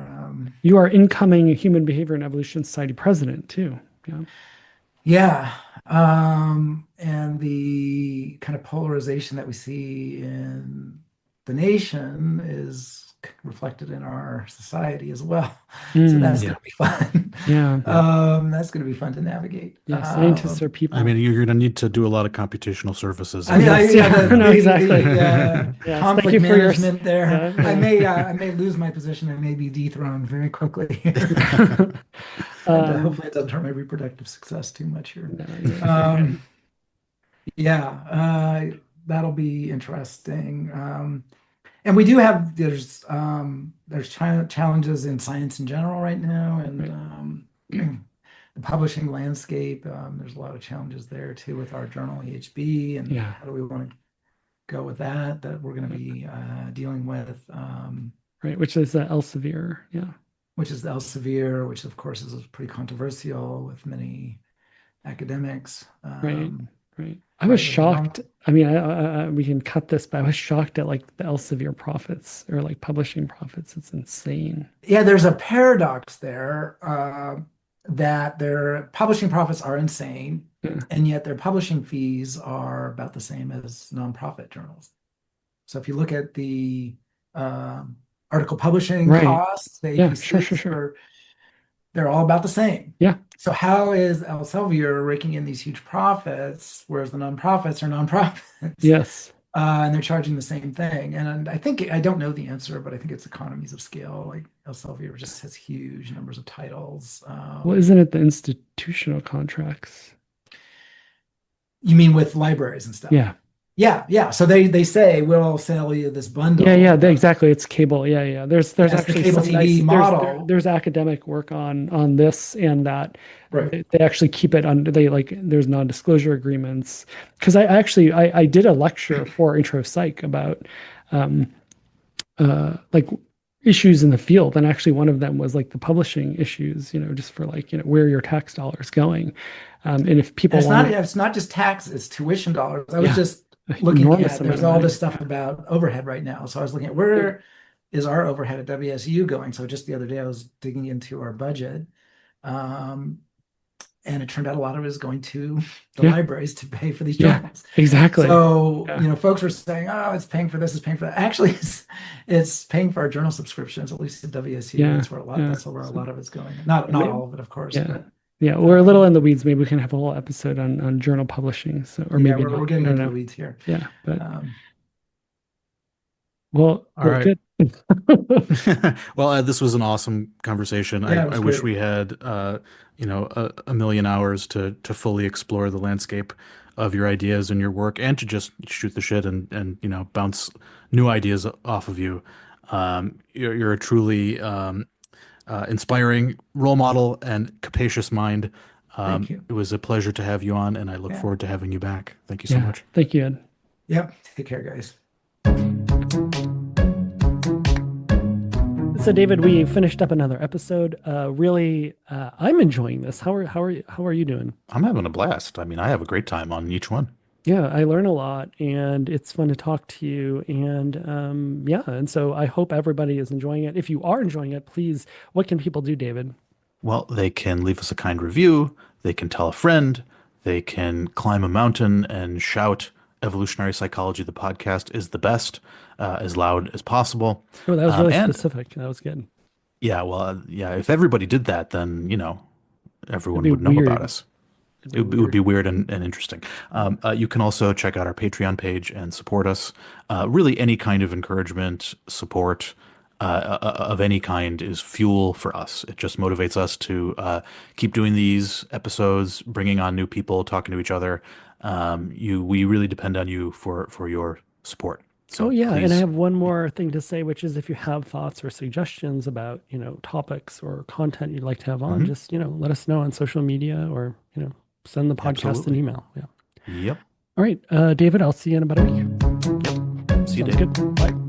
S1: you are incoming Human Behavior and Evolution Society president too. Yeah,
S3: Yeah. And the kind of polarization that we see in the nation is reflected in our society as well. So that's
S1: mm,
S3: going
S2: Yeah.
S3: to be fun.
S1: yeah,
S2: Yeah.
S3: That's going to be fun to navigate.
S1: yeah. Scientists are
S2: I
S1: people.
S2: mean, you're going to need to do a lot of computational services
S3: I mean,
S2: and
S1: Yes,
S3: yeah,
S1: yeah, no, exactly.
S3: the
S1: Yes, thank
S3: conflict
S1: you for your,
S3: management there.
S1: yeah, yeah.
S3: I may lose my position. I may be dethroned very quickly here, and
S1: Um,
S3: hopefully it doesn't hurt my reproductive success too much here.
S1: no, you're
S3: Um,
S1: good.
S3: yeah, that'll be interesting. And we do have there's challenges in science in general right now, and
S1: Right.
S3: the publishing landscape. There's a lot of challenges there too with our journal EHB, and
S1: Yeah,
S3: how do we want to go with that? That we're going to
S1: yeah,
S3: be dealing with,
S1: right. Which is Elsevier. Yeah,
S3: which is the Elsevier, which of course is pretty controversial with many academics,
S1: right, right. I was
S3: rightly or
S1: shocked.
S3: wrong.
S1: I mean, we can cut this, but I was shocked at like the Elsevier profits or like publishing profits. It's insane.
S3: Yeah, there's a paradox there that their publishing profits are insane,
S1: Yeah.
S3: and yet their publishing fees are about the same as nonprofit journals. So if you look at the article publishing
S1: Right.
S3: costs, the
S1: Yeah. Sure. Sure.
S3: APCs,
S1: Sure.
S3: they're all about the same.
S1: Yeah.
S3: So how is Elsevier raking in these huge profits, whereas the nonprofits are nonprofits?
S1: Yes.
S3: And they're charging the same thing. And I think I don't know the answer, but I think it's economies of scale. Like Elsevier just has huge numbers of titles.
S1: Well, isn't it the institutional contracts?
S3: You mean with libraries and stuff?
S1: Yeah.
S3: Yeah, yeah. So they say we'll sell you this
S1: Yeah, yeah,
S3: bundle.
S1: exactly. It's cable. Yeah, yeah. There's
S3: That's the
S1: actually
S3: cable
S1: some nice
S3: TV model.
S1: there's academic work on this and that.
S3: Right.
S1: They actually keep it under they like there's non-disclosure agreements. Because I did a lecture for Intro Psych about um like issues in the field, and actually one of them was like the publishing issues, just for like, where your tax dollars going. And if
S3: And
S1: people want to,
S3: it's not just tax, it's tuition dollars. I was
S1: yeah,
S3: just
S1: an
S3: looking
S1: enormous
S3: at
S1: amount
S3: there's
S1: of
S3: all
S1: money.
S3: this stuff about overhead right now. So I was looking at
S1: Yeah.
S3: where is our overhead at WSU going? So just the other day I was digging into our budget. Um, and it turned out a lot of it is going to the
S1: Yeah.
S3: libraries to pay for these
S1: Yeah.
S3: journals.
S1: Exactly.
S3: So,
S1: Yeah.
S3: folks were saying, oh, it's paying for this, it's paying for that. Actually, it's paying for our journal subscriptions, at least at WSU.
S1: Yeah. Yeah.
S3: That's where a
S1: So,
S3: lot of it's going. Not all of it, of course,
S1: yeah.
S3: but
S1: Yeah, we're a little in the weeds. Maybe we can have a whole episode on journal publishing. So, or
S3: yeah,
S1: maybe
S3: we're
S1: not. I
S3: getting
S1: don't
S3: into the
S1: know.
S3: weeds here.
S1: Yeah, but
S3: Um,
S2: All right.
S1: good.
S2: Well, this was an awesome conversation.
S3: Yeah, it
S2: I
S3: was
S2: wish
S3: great.
S2: we had, a million hours to fully explore the landscape of your ideas and your work, and to just shoot the shit and bounce new ideas off of you. You're a truly inspiring role model and capacious mind.
S3: Thank you.
S2: It was a pleasure to have you on, and I look
S3: Yeah.
S2: forward to having you back. Thank you so
S1: Yeah.
S2: much.
S1: Thank you, Ed.
S3: Yep. Take care, guys.
S1: So, David, we finished up another episode. Really, I'm enjoying this. How are you doing?
S2: I'm having a blast. I mean, I have a great time on each one.
S1: Yeah, I learn a lot, and it's fun to talk to you. And yeah, and so I hope everybody is enjoying it. If you are enjoying it, please, what can people do, David?
S2: Well, they can leave us a kind review, they can tell a friend, they can climb a mountain and shout, Evolutionary Psychology, the podcast is the best, as loud as possible.
S1: Oh, that was really
S2: And
S1: specific. That was good.
S2: yeah, well, yeah, if everybody did that, then,
S1: It'd
S2: everyone
S1: be
S2: would know about
S1: weird.
S2: us.
S1: It'd be
S2: It would be
S1: weird.
S2: weird and interesting. You can also check out our Patreon page and support us. Really, any kind of encouragement, support of any kind is fuel for us. It just motivates us to keep doing these episodes, bringing on new people, talking to each other. We really depend on you for your support.
S1: Oh
S2: So
S1: yeah, and I
S2: please,
S1: have one more thing to say, which is if you have thoughts or suggestions about, topics or content you'd like to have on,
S2: mhm,
S1: just, let us know on social media or, send the podcast an
S2: absolutely.
S1: email. Yeah.
S2: Yep.
S1: All right, David, I'll see you in about a week.
S2: Yep. See you,
S1: Sounds
S2: David.
S1: good. Bye.